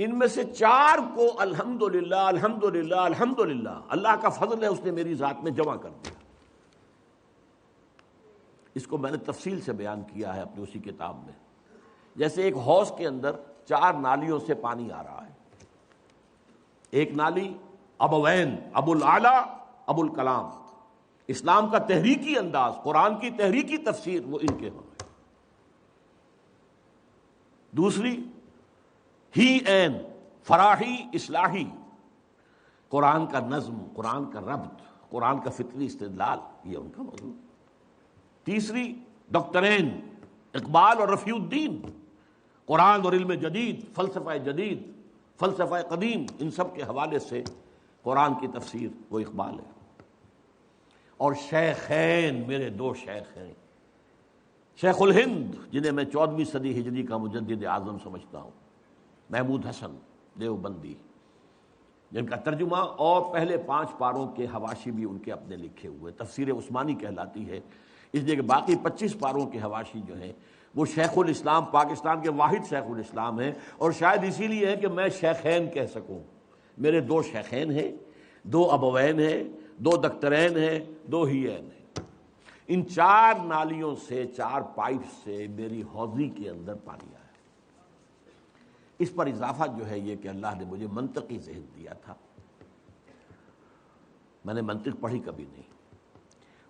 ان میں سے 4 کو الحمدللہ الحمدللہ الحمدللہ اللہ کا فضل ہے اس نے میری ذات میں جمع کر دیا۔ اس کو میں نے تفصیل سے بیان کیا ہے اپنی اسی کتاب میں، جیسے ایک حوض کے اندر 4 نالیوں سے پانی آ رہا ہے، ایک نالی ابوین، ابو الاعلی، ابو الکلام، اسلام کا تحریکی انداز، قرآن کی تحریکی تفسیر وہ ان کے ہوں، دوسری ہی این، فراحی اصلاحی، قرآن کا نظم، قرآن کا ربط، قرآن کا فطری استدلال، یہ ان کا موضوع، تیسری ڈاکٹرین، اقبال اور رفیع الدین، قرآن اور علم جدید، فلسفہ جدید، فلسفہ قدیم، ان سب کے حوالے سے قرآن کی تفسیر وہ اقبال ہے، اور شیخین، میرے 2 شیخ ہیں، شیخ الہند جنہیں میں 14ویں صدی ہجری کا مجدد اعظم سمجھتا ہوں، محمود حسن دیوبندی، جن کا ترجمہ اور پہلے 5 پاروں کے حواشی بھی ان کے اپنے لکھے ہوئے، تفسیر عثمانی کہلاتی ہے، اس لیے کہ باقی 25 پاروں کے حواشی جو ہیں وہ شیخ الاسلام، پاکستان کے واحد شیخ الاسلام ہیں، اور شاید اسی لیے ہے کہ میں شیخین کہہ سکوں، میرے 2 شیخین ہیں، 2 ابوین ہیں، 2 دکترین ہیں، 2 ہیین ہیں، ان 4 نالیوں سے، 4 پائپ سے میری حوضی کے اندر پانی آیا۔ اس پر اضافہ جو ہے یہ کہ اللہ نے مجھے منطقی ذہن دیا تھا، میں نے منطق پڑھی کبھی نہیں،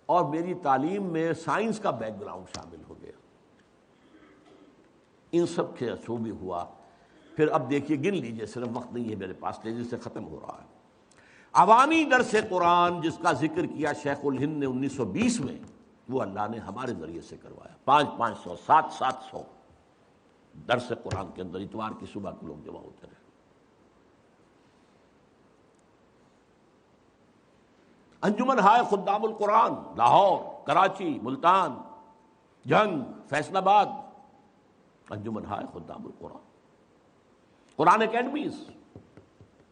اور میری تعلیم میں سائنس کا بیک گراؤنڈ شامل ہو گیا، ان سب کے اثر بھی ہوا۔ پھر اب دیکھیے گن لیجئے، صرف وقت نہیں ہے میرے پاس، تیزی سے ختم ہو رہا ہے۔ عوامی درس قرآن جس کا ذکر کیا شیخ الہند نے 1920 میں، وہ اللہ نے ہمارے ذریعے سے کروایا، 500 700 درس قرآن کے اندر اتوار کی صبح کو لوگ جمع ہوتے رہے۔ انجمن ہائے خدام القرآن، لاہور، کراچی، ملتان، جنگ، فیصل آباد، انجمن ہائے خدام القرآن، قرآن اکیڈمیز،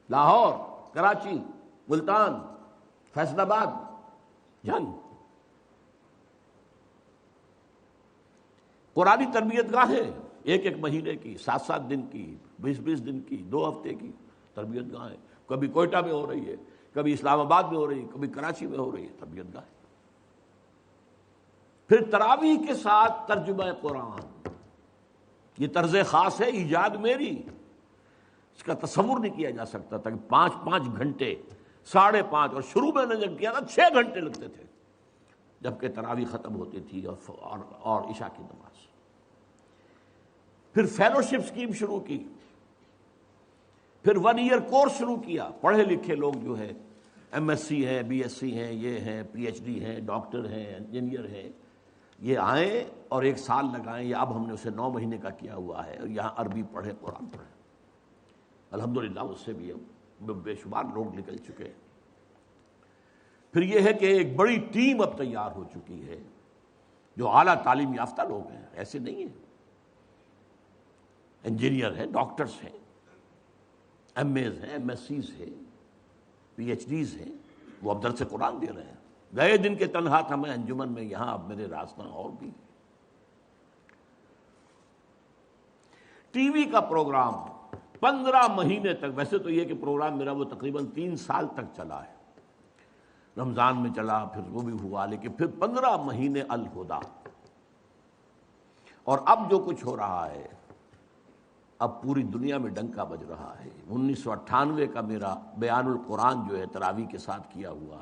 لاہور، کراچی، ملتان، فیصل آباد، جنگ، قرآنی تربیت گاہیں، 1 مہینے کی، 7 دن کی، 20 دن کی، 2 ہفتے کی تربیت گاہیں، کبھی کوئٹہ میں ہو رہی ہے، کبھی اسلام آباد میں ہو رہی ہے، کبھی کراچی میں ہو رہی ہے تربیت گاہیں۔ پھر تراویح کے ساتھ ترجمہ قرآن، یہ طرز خاص ہے، ایجاد میری، اس کا تصور نہیں کیا جا سکتا تھا کہ 5 گھنٹے، 5.5، اور شروع میں نے جب کیا تھا 6 گھنٹے لگتے تھے جبکہ تراویح ختم ہوتی تھی اور عشاء کی نماز۔ پھر فیلوشپ اسکیم شروع کی، پھر 1 ایئر کورس شروع کیا۔ پڑھے لکھے لوگ جو ہے ایم ایس سی ہیں، بی ایس سی ہیں، یہ ہیں، پی ایچ ڈی ہیں، ڈاکٹر ہیں، انجینئر ہیں، یہ آئیں اور 1 سال لگائیں، یا اب ہم نے اسے 9 مہینے کا کیا ہوا ہے، اور یہاں عربی پڑھیں، قرآن پڑھیں۔ الحمدللہ اس سے بھی بے شمار لوگ نکل چکے ہیں۔ پھر یہ ہے کہ ایک بڑی ٹیم اب تیار ہو چکی ہے جو اعلیٰ تعلیم یافتہ لوگ ہیں، ایسے نہیں ہیں، انجینئر ہیں، ڈاکٹرز ہیں، ایم ایز ہیں، ایم ایس سیز ہیں، پی ایچ ڈیز ہیں، وہ اب درس قرآن دے رہے ہیں۔ گئے دن کے تنہا تھا میں انجمن میں، یہاں اب میرے راستہ اور بھی۔ ٹی وی کا پروگرام 15 مہینے تک، ویسے تو یہ کہ پروگرام میرا وہ تقریباً 3 سال تک چلا ہے، رمضان میں چلا، پھر وہ بھی ہوا، لیکن پھر 15 مہینے الہدیٰ۔ اور اب جو کچھ ہو رہا ہے، اب پوری دنیا میں ڈنکا بج رہا ہے۔ 1998 کا میرا بیان القرآن جو ہے تراویح کے ساتھ کیا ہوا،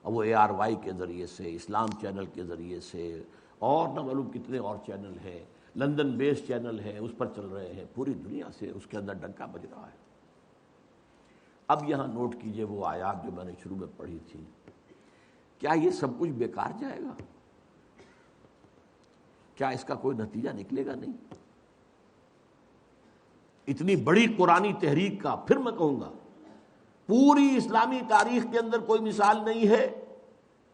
اب وہ ARY کے ذریعے سے، اسلام چینل کے ذریعے سے، اور نہ معلوم کتنے اور چینل ہیں، لندن بیس چینل ہیں، اس پر چل رہے ہیں، پوری دنیا سے اس کے اندر ڈنکا بج رہا ہے۔ اب یہاں نوٹ کیجئے وہ آیات جو میں نے شروع میں پڑھی تھی، کیا یہ سب کچھ بیکار جائے گا؟ کیا اس کا کوئی نتیجہ نکلے گا؟ نہیں۔ اتنی بڑی قرآنی تحریک کا، پھر میں کہوں گا پوری اسلامی تاریخ کے اندر کوئی مثال نہیں ہے،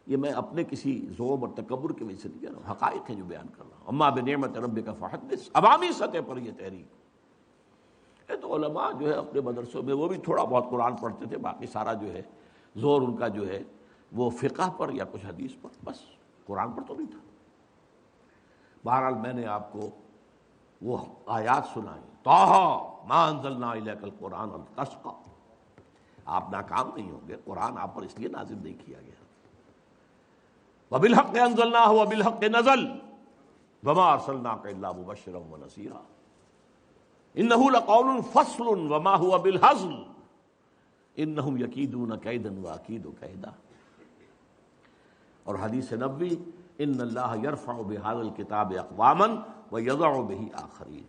یہ میں اپنے کسی ذوق اور تکبر کی وجہ سے نہیں کہہ رہا ہوں، حقائق ہیں جو بیان کر رہا ہوں۔ اما بنعمت ربک فحدث، عوامی سطح پر یہ تحریک ہے۔ تو علماء جو ہے اپنے مدرسوں میں وہ بھی تھوڑا بہت قرآن پڑھتے تھے، باقی سارا جو ہے زور ان کا جو ہے وہ فقہ پر یا کچھ حدیث پر، بس قرآن پر تو نہیں تھا۔ بہرحال میں نے آپ کو وہ آیات سنائی، طٰہٰ مَا أَنزَلْنَا إِلَيْكَ الْقُرْآنَ لِتَشْقَىٰ، آپ ناکام نہیں ہوں گے، قرآن آپ پر اس لیے نازل نہیں کیا گیا۔ وَبِالْحَقِّ أَنزَلْنَاهُ وَبِالْحَقِّ نَزَلَ وَمَا أَرْسَلْنَاكَ إِلَّا مُبَشِّرًا وَنَذِيرًا إِنَّهُ لَقَوْلٌ فَصْلٌ وَمَا هُوَ بِالْهَزْلِ إِنَّهُمْ يَكِيدُونَ كَيْدًا وَأَكِيدُ كَيْدًا۔ اور حدیث نبوی، ان اللہ یرفع بہذا الکتاب اقواما ویضع بہ آخرین۔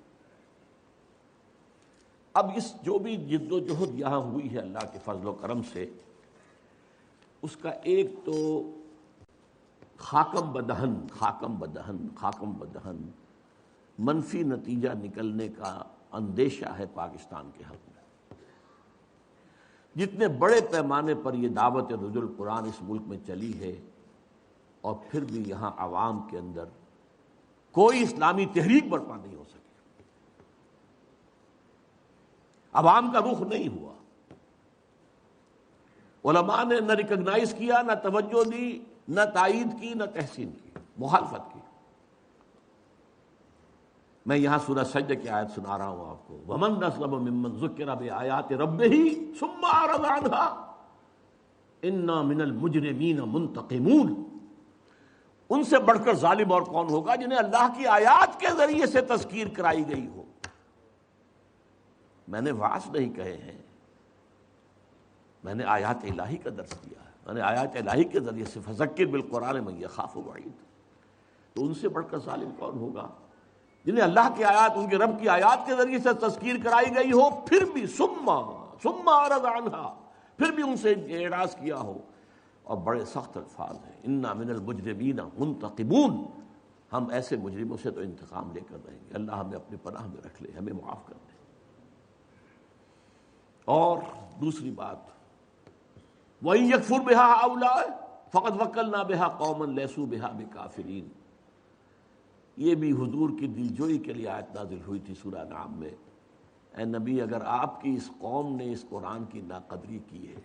اب اس جو بھی جد و جہد یہاں ہوئی ہے اللہ کے فضل و کرم سے، اس کا ایک تو خاکم بدہن منفی نتیجہ نکلنے کا اندیشہ ہے پاکستان کے حق میں۔ جتنے بڑے پیمانے پر یہ دعوت رجوع القرآن اس ملک میں چلی ہے، اور پھر بھی یہاں عوام کے اندر کوئی اسلامی تحریک برپا نہیں ہو سکی، عوام کا رخ نہیں ہوا، علماء نے نہ ریکگنائز کیا، نہ توجہ دی، نہ تائید کی، نہ تحسین کی، مخالفت کی۔ میں یہاں سورہ سجدہ کی آیت سنا رہا ہوں آپ کو، وَمَنْ أَظْلَمُ مِمَّنْ ذُكِّرَ بِآيَاتِ رَبِّهِ ثُمَّ أَعْرَضَ عَنْهَا إِنَّا مِنَ الْمُجْرِمِينَ مُنْتَقِمُونَ۔ ان سے بڑھ کر ظالم اور کون ہوگا جنہیں اللہ کی آیات کے ذریعے سے تذکیر کرائی گئی ہو۔ میں نے وعظ نہیں کہے ہیں، میں نے آیات الہی کا درس دیا ہے، میں نے آیات الہی کے ذریعے سے فذکر بالقرآن من یخاف وعید۔ تو ان سے بڑھ کر ظالم کون ہوگا جنہیں اللہ کی آیات، ان کے رب کی آیات کے ذریعے سے تذکیر کرائی گئی ہو، پھر بھی ثم اعرض عنہا، پھر بھی ان سے اعراض کیا ہو۔ اور بڑے سخت الفاظ ہیں، انا من المجرمین منتقمون، ہم ایسے مجرموں سے تو انتقام لے کر رہیں گے۔ اللہ ہمیں اپنی پناہ میں رکھ لے، ہمیں معاف کر دے۔ اور دوسری بات، وَإِن يَكْفُرْ بِهَا هَؤُلَاءِ فَقَدْ وَكَّلْنَا بِهَا قَوْمًا لَيْسُوا بِهَا بِكَافِرِينَ۔ یہ بھی حضور کی دلجوئی کے لیے آیت نازل ہوئی تھی سورہ انعام میں، اے نبی اگر آپ کی اس قوم نے اس قرآن کی ناقدری کی ہے،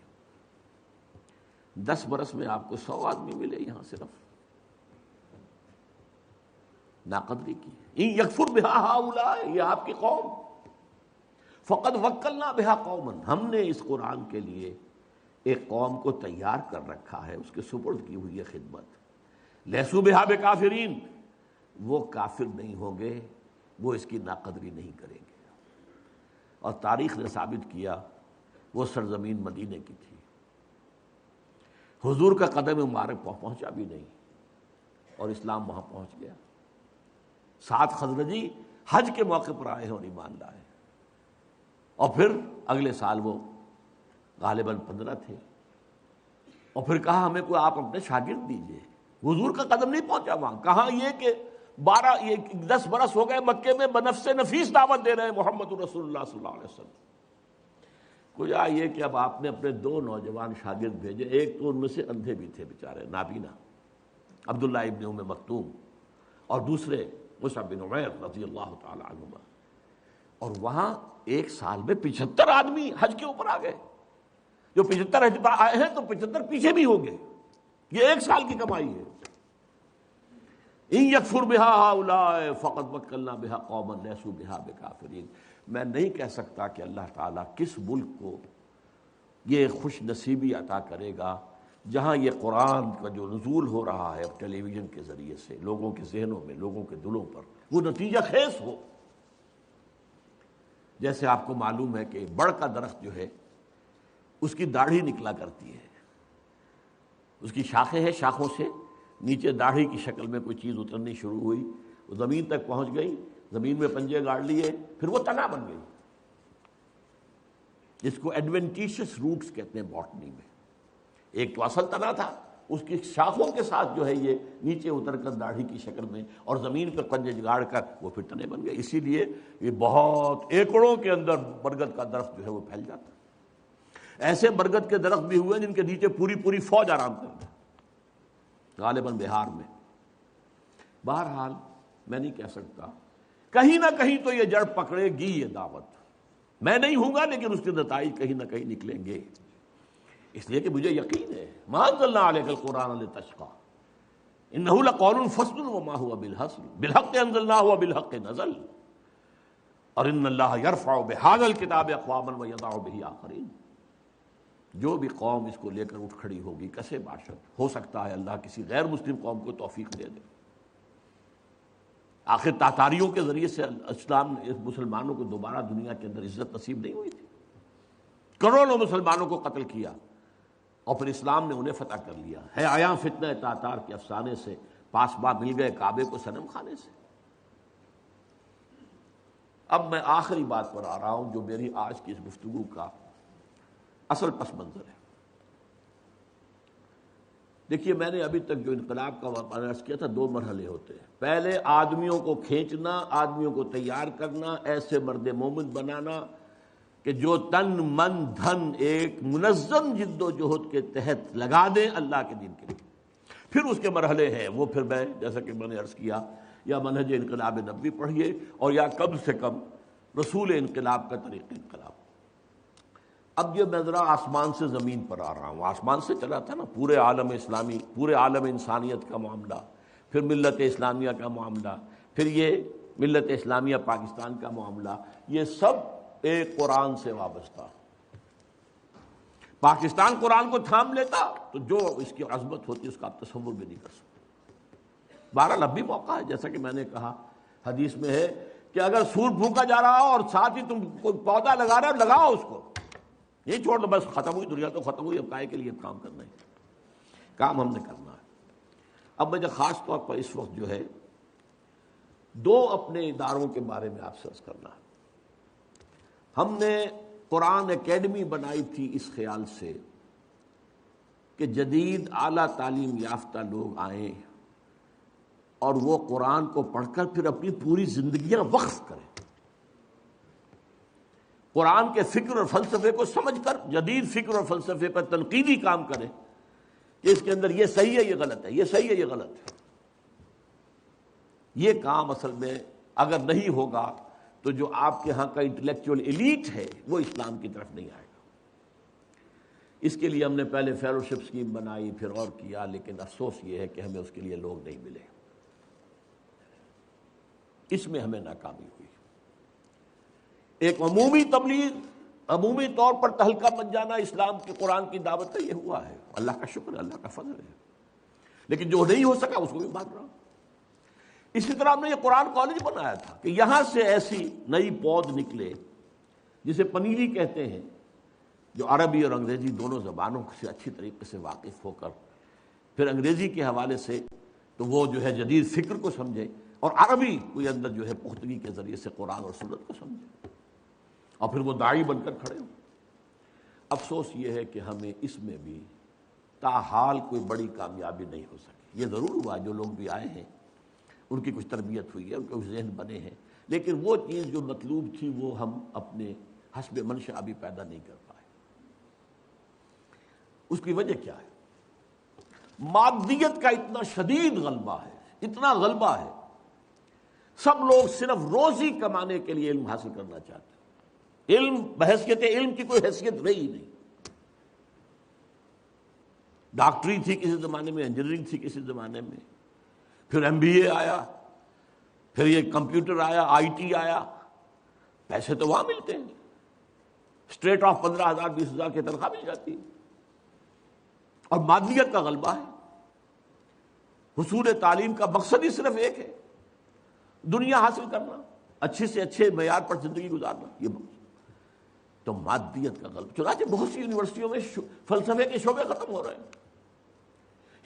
10 برس میں آپ کو 100 آدمی ملے یہاں صرف ناقدری کی۔ ان یکفر بہا ہؤلاء، یہ آپ کی قوم، فقد وکلنا بہا قوما، ہم نے اس قرآن کے لیے ایک قوم کو تیار کر رکھا ہے، اس کے سپرد کی ہوئی ہے خدمت۔ لیسوا بہا بکافرین، وہ کافر نہیں ہوں گے وہ اس کی ناقدری نہیں کریں گے۔ اور تاریخ نے ثابت کیا وہ سرزمین مدینے کی تھی، حضور کا قدم مبارک پہنچا بھی نہیں اور اسلام وہاں پہنچ گیا۔ 7 خزرجی حج کے موقع پر آئے ہیں اور ایمان لائے، اور پھر اگلے سال وہ غالباً 15 تھے، اور پھر کہا ہمیں کوئی آپ اپنے شاگرد دیجئے۔ حضور کا قدم نہیں پہنچا وہاں، کہاں یہ کہ 10 برس ہو گئے مکے میں بنفس نفیس دعوت دے رہے ہیں محمد رسول اللہ صلی اللہ علیہ وسلم۔ کیا یہ کہ اب آپ نے اپنے 2 نوجوان شاگرد بھیجے، ایک تو ان میں سے اندھے بھی تھے بیچارے، نابینا، عبداللہ ابن ام مکتوم، اور دوسرے مصعب بن عمیر رضی اللہ تعالی عنہما، اور وہاں ایک سال میں 75 آدمی حج کے اوپر آ گئے۔ جو 75 آئے ہیں تو 75 پیچھے بھی ہو گئے، یہ ایک سال کی کمائی ہے۔ ان یکفر بہا ہؤلاء فقد وکلنا بہا قوما لیسوا بہا بکافرین۔ میں نہیں کہہ سکتا کہ اللہ تعالیٰ کس ملک کو یہ خوش نصیبی عطا کرے گا جہاں یہ قرآن کا جو نزول ہو رہا ہے ٹیلی ویژن کے ذریعے سے لوگوں کے ذہنوں میں، لوگوں کے دلوں پر وہ نتیجہ خیز ہو۔ جیسے آپ کو معلوم ہے کہ بڑ کا درخت جو ہے اس کی داڑھی نکلا کرتی ہے، اس کی شاخیں ہیں، شاخوں سے نیچے داڑھی کی شکل میں کوئی چیز اترنی شروع ہوئی، وہ زمین تک پہنچ گئی، زمین میں پنجے گاڑ لیے، پھر وہ تنا بن گئی، جس کو ایڈوینٹیشس روٹس کہتے ہیں باٹنی میں۔ ایک تو اصل تنا تھا، اس کی شاخوں کے ساتھ جو ہے یہ نیچے اتر کر داڑھی کی شکل میں اور زمین پر پنجے گاڑ کر وہ پھر تنے بن گئے۔ اسی لیے یہ بہت ایکڑوں کے اندر برگد کا درخت جو ہے وہ پھیل جاتا ہے۔ ایسے برگد کے درخت بھی ہوئے جن کے نیچے پوری فوج آرام کر رہی، غالباً بہار میں۔ بہرحال میں نہیں کہہ سکتا، کہیں نہ کہیں تو یہ جڑ پکڑے گی یہ دعوت، میں نہیں ہوں گا لیکن اس کے نتائج کہیں نہ کہیں نکلیں گے، اس لیے کہ مجھے یقین ہے ما انزلنا علیک القرآن لتشقی انہ لقول فصل وما هو بالحزل بالحق انزلناہ وبالحق نزل اور ان اللہ یرفع بہذا الکتاب اقواما ویضع بہ آخرین۔ جو بھی قوم اس کو لے کر اٹھ کھڑی ہوگی کسے باشد، ہو سکتا ہے اللہ کسی غیر مسلم قوم کو توفیق دے دے۔ آخر تاتاریوں کے ذریعے سے اسلام نے مسلمانوں کو دوبارہ دنیا کے اندر عزت نصیب نہیں ہوئی تھی، کروڑوں مسلمانوں کو قتل کیا اور پھر اسلام نے انہیں فتح کر لیا ہے۔ آیا فتنہ تاتار کے افسانے سے پاسباں مل گئے کعبے کو صنم خانے سے۔ اب میں آخری بات پر آ رہا ہوں جو میری آج کی اس گفتگو کا اصل پس منظر ہے۔ دیکھیے میں نے ابھی تک جو انقلاب کا عرض کیا تھا 2 مرحلے ہوتے ہیں۔ پہلے آدمیوں کو کھینچنا، آدمیوں کو تیار کرنا، ایسے مرد مومن بنانا کہ جو تن من دھن ایک منظم جد و جہد کے تحت لگا دیں اللہ کے دین کے لیے۔ پھر اس کے مرحلے ہیں، وہ پھر میں جیسا کہ میں نے عرض کیا یا منہج انقلاب نبوی پڑھیے اور یا کم سے کم رسول انقلاب کا طریق انقلاب۔ اب یہ میں ذرا آسمان سے زمین پر آ رہا ہوں، آسمان سے چلا تھا نا پورے عالم اسلامی، پورے عالم انسانیت کا معاملہ، پھر ملت اسلامیہ کا معاملہ، پھر یہ ملت اسلامیہ پاکستان کا معاملہ، یہ سب ایک قرآن سے وابستہ۔ پاکستان قرآن کو تھام لیتا تو جو اس کی عظمت ہوتی اس کا آپ تصور بھی نہیں کر سکتے۔ بہرحال اب بھی موقع ہے، جیسا کہ میں نے کہا حدیث میں ہے کہ اگر سور پھونکا جا رہا ہو اور ساتھ ہی تم کوئی پودا لگا رہے ہو لگاؤ اس کو، یہ چھوڑ دو بس ختم ہوئی دنیا تو ختم ہوئی، اب کائے کے لیے کام کرنا ہے، کام ہم نے کرنا ہے۔ اب مجھے خاص طور پر اس وقت جو ہے 2 اپنے اداروں کے بارے میں آپ سے عرض کرنا ہے۔ ہم نے قرآن اکیڈمی بنائی تھی اس خیال سے کہ جدید اعلیٰ تعلیم یافتہ لوگ آئیں اور وہ قرآن کو پڑھ کر پھر اپنی پوری زندگیاں وقف کریں، قرآن کے فکر اور فلسفے کو سمجھ کر جدید فکر اور فلسفے پر تنقیدی کام کریں کہ اس کے اندر یہ صحیح ہے یہ غلط ہے، یہ صحیح ہے یہ غلط ہے۔ یہ کام اصل میں اگر نہیں ہوگا تو جو آپ کے ہاں کا انٹلیکچوئل ایلیٹ ہے وہ اسلام کی طرف نہیں آئے گا۔ اس کے لیے ہم نے پہلے فیلوشپ اسکیم بنائی، پھر اور کیا، لیکن افسوس یہ ہے کہ ہمیں اس کے لیے لوگ نہیں ملے، اس میں ہمیں ناکامی ہوئی۔ ایک عمومی تبلیغ، عمومی طور پر تہلکہ بن جانا اسلام کے قرآن کی دعوت کا یہ ہوا ہے، اللہ کا شکر ہے، اللہ کا فضل ہے، لیکن جو نہیں ہو سکا اس کو بھی بات رہا ہوں۔ اسی طرح ہم نے یہ قرآن کالج بنایا تھا کہ یہاں سے ایسی نئی پود نکلے جسے پنیری کہتے ہیں، جو عربی اور انگریزی دونوں زبانوں سے اچھی طریقے سے واقف ہو کر پھر انگریزی کے حوالے سے تو وہ جو ہے جدید فکر کو سمجھے، اور عربی کوئی اندر جو ہے پختگی کے ذریعے سے قرآن اور سنت کو سمجھے، اور پھر وہ داعی بن کر کھڑے ہوں۔ افسوس یہ ہے کہ ہمیں اس میں بھی تاحال کوئی بڑی کامیابی نہیں ہو سکی۔ یہ ضرور ہوا جو لوگ بھی آئے ہیں ان کی کچھ تربیت ہوئی ہے، ان کے کچھ ذہن بنے ہیں، لیکن وہ چیز جو مطلوب تھی وہ ہم اپنے حسب منشا ابھی پیدا نہیں کر پائے۔ اس کی وجہ کیا ہے؟ مادیت کا اتنا شدید غلبہ ہے، اتنا غلبہ ہے، سب لوگ صرف روزی کمانے کے لیے علم حاصل کرنا چاہتے ہیں۔ علم بحیثیت علم کی کوئی حیثیت رہی نہیں۔ ڈاکٹری تھی کسی زمانے میں، انجینئرنگ تھی کسی زمانے میں، پھر MBA آیا، پھر یہ کمپیوٹر آیا، IT آیا، پیسے تو وہاں ملتے ہیں، اسٹریٹ آف 15,000 20,000 کی تنخواہ مل جاتی ہے، اور مادیت کا غلبہ ہے۔ حصول تعلیم کا مقصد ہی صرف ایک ہے، دنیا حاصل کرنا، اچھے سے اچھے معیار پر زندگی گزارنا، یہ تو مادیت کا غلبہ۔ چنانچہ بہت سی یونیورسٹیوں میں فلسفے کے شعبے ختم ہو رہے ہیں،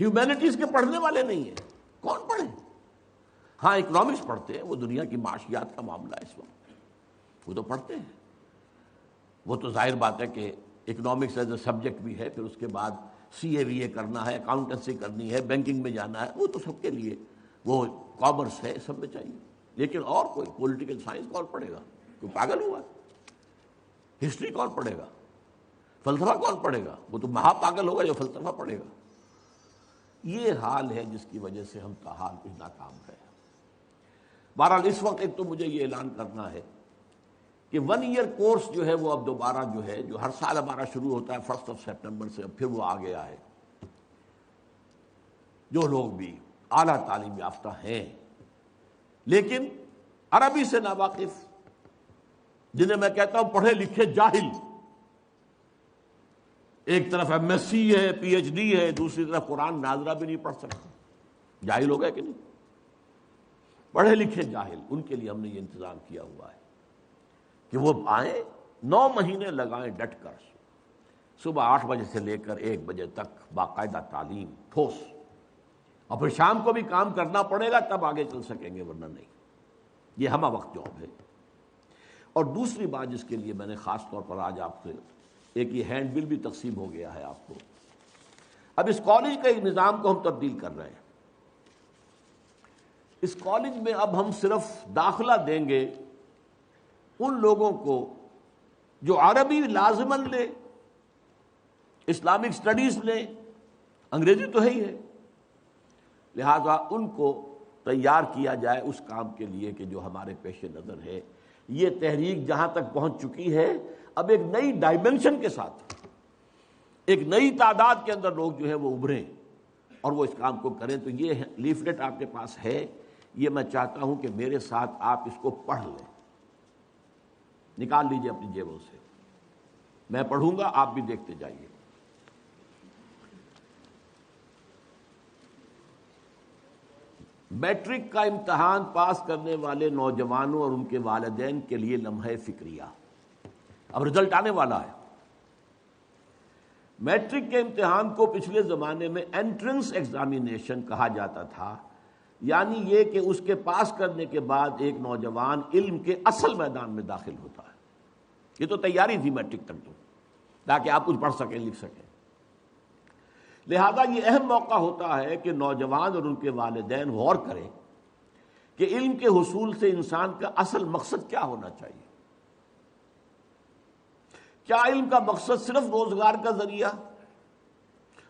ہیومینٹیز کے پڑھنے والے نہیں ہیں، کون پڑھے؟ ہاں اکنامکس پڑھتے ہیں، وہ دنیا کی معاشیات کا معاملہ ہے اس وقت، وہ تو پڑھتے ہیں، وہ تو ظاہر بات ہے کہ اکنامکس ایز اے سبجیکٹ بھی ہے، پھر اس کے بعد CA کرنا ہے، اکاؤنٹنسی کرنی ہے، بینکنگ میں جانا ہے، وہ تو سب کے لیے، وہ کامرس ہے، سب میں چاہیے۔ لیکن اور کوئی پولیٹیکل سائنس کون پڑھے گا؟ کوئی پاگل ہوا؟ ہسٹری کون پڑھے گا؟ فلسفہ کون پڑھے گا؟ وہ تو مہا پاگل ہوگا جو فلسفہ پڑھے گا۔ یہ حال ہے جس کی وجہ سے ہم تاحال کچھ ناکام رہے۔ بہرحال اس وقت ایک تو مجھے یہ اعلان کرنا ہے کہ 1 ایئر کورس جو ہے وہ اب دوبارہ جو ہے، جو ہر سال ہمارا شروع ہوتا ہے 1 سپٹمبر سے، اب پھر وہ آ گیا ہے۔ جو لوگ بھی اعلیٰ تعلیم یافتہ ہیں لیکن عربی سے ناواقف، جنہیں میں کہتا ہوں پڑھے لکھے جاہل، ایک طرف MSc ہے، PhD ہے، دوسری طرف قرآن ناظرہ بھی نہیں پڑھ سکتے، جاہل ہو گئے کہ نہیں؟ پڑھے لکھے جاہل، ان کے لیے ہم نے یہ انتظام کیا ہوا ہے کہ وہ آئیں، 9 مہینے لگائیں ڈٹ کر، صبح 8 بجے سے لے کر 1 بجے تک باقاعدہ تعلیم ٹھوس، اور پھر شام کو بھی کام کرنا پڑے گا تب آگے چل سکیں گے، ورنہ نہیں۔ یہ ہمہ وقت جاب ہے۔ اور دوسری بات جس کے لیے میں نے خاص طور پر آج آپ سے ایک یہ ہینڈ بل بھی تقسیم ہو گیا ہے آپ کو، اب اس کالج کے نظام کو ہم تبدیل کر رہے ہیں۔ اس کالج میں اب ہم صرف داخلہ دیں گے ان لوگوں کو جو عربی لازماً لیں، اسلامک سٹڈیز لیں، انگریزی تو ہے ہی ہے، لہذا ان کو تیار کیا جائے اس کام کے لیے کہ جو ہمارے پیش نظر ہے۔ یہ تحریک جہاں تک پہنچ چکی ہے، اب ایک نئی ڈائمنشن کے ساتھ ایک نئی تعداد کے اندر لوگ جو ہے وہ ابھریں اور وہ اس کام کو کریں۔ تو یہ لیفلیٹ آپ کے پاس ہے، یہ میں چاہتا ہوں کہ میرے ساتھ آپ اس کو پڑھ لیں، نکال لیجئے اپنی جیبوں سے، میں پڑھوں گا آپ بھی دیکھتے جائیے۔ میٹرک کا امتحان پاس کرنے والے نوجوانوں اور ان کے والدین کے لیے لمحہ فکریہ، اب رزلٹ آنے والا ہے۔ میٹرک کے امتحان کو پچھلے زمانے میں انٹرنس ایگزامینیشن کہا جاتا تھا، یعنی یہ کہ اس کے پاس کرنے کے بعد ایک نوجوان علم کے اصل میدان میں داخل ہوتا ہے۔ یہ تو تیاری تھی میٹرک تک، تو تاکہ آپ کچھ پڑھ سکیں، لکھ سکیں۔ لہذا یہ اہم موقع ہوتا ہے کہ نوجوان اور ان کے والدین غور کریں کہ علم کے حصول سے انسان کا اصل مقصد کیا ہونا چاہیے۔ کیا علم کا مقصد صرف روزگار کا ذریعہ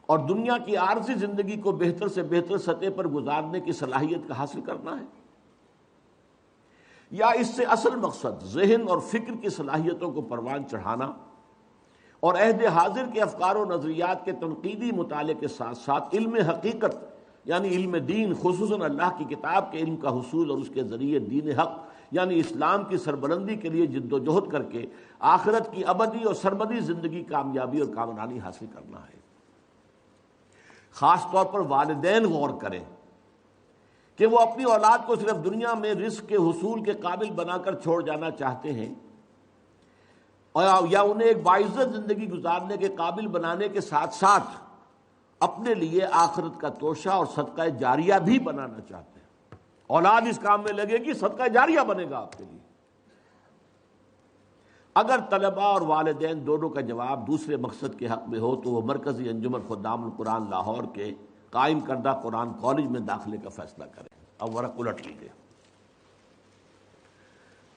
اور دنیا کی عارضی زندگی کو بہتر سے بہتر سطح پر گزارنے کی صلاحیت کا حاصل کرنا ہے، یا اس سے اصل مقصد ذہن اور فکر کی صلاحیتوں کو پروان چڑھانا اور عہد حاضر کے افکار و نظریات کے تنقیدی مطالعے کے ساتھ ساتھ علم حقیقت یعنی علم دین، خصوصاً اللہ کی کتاب کے علم کا حصول اور اس کے ذریعے دین حق یعنی اسلام کی سربلندی کے لیے جد و جہد کر کے آخرت کی ابدی اور سرمدی زندگی کامیابی اور کامرانی حاصل کرنا ہے۔ خاص طور پر والدین غور کریں کہ وہ اپنی اولاد کو صرف دنیا میں رزق کے حصول کے قابل بنا کر چھوڑ جانا چاہتے ہیں، اور یا انہیں ایک باعزت زندگی گزارنے کے قابل بنانے کے ساتھ ساتھ اپنے لیے آخرت کا توشہ اور صدقہ جاریہ بھی بنانا چاہتے ہیں۔ اولاد اس کام میں لگے گی، صدقہ جاریہ بنے گا آپ کے لیے۔ اگر طلباء اور والدین دونوں کا جواب دوسرے مقصد کے حق میں ہو تو وہ مرکزی انجمن خدام القرآن لاہور کے قائم کردہ قرآن کالج میں داخلے کا فیصلہ کریں۔ اب ورق الٹ لیجیے۔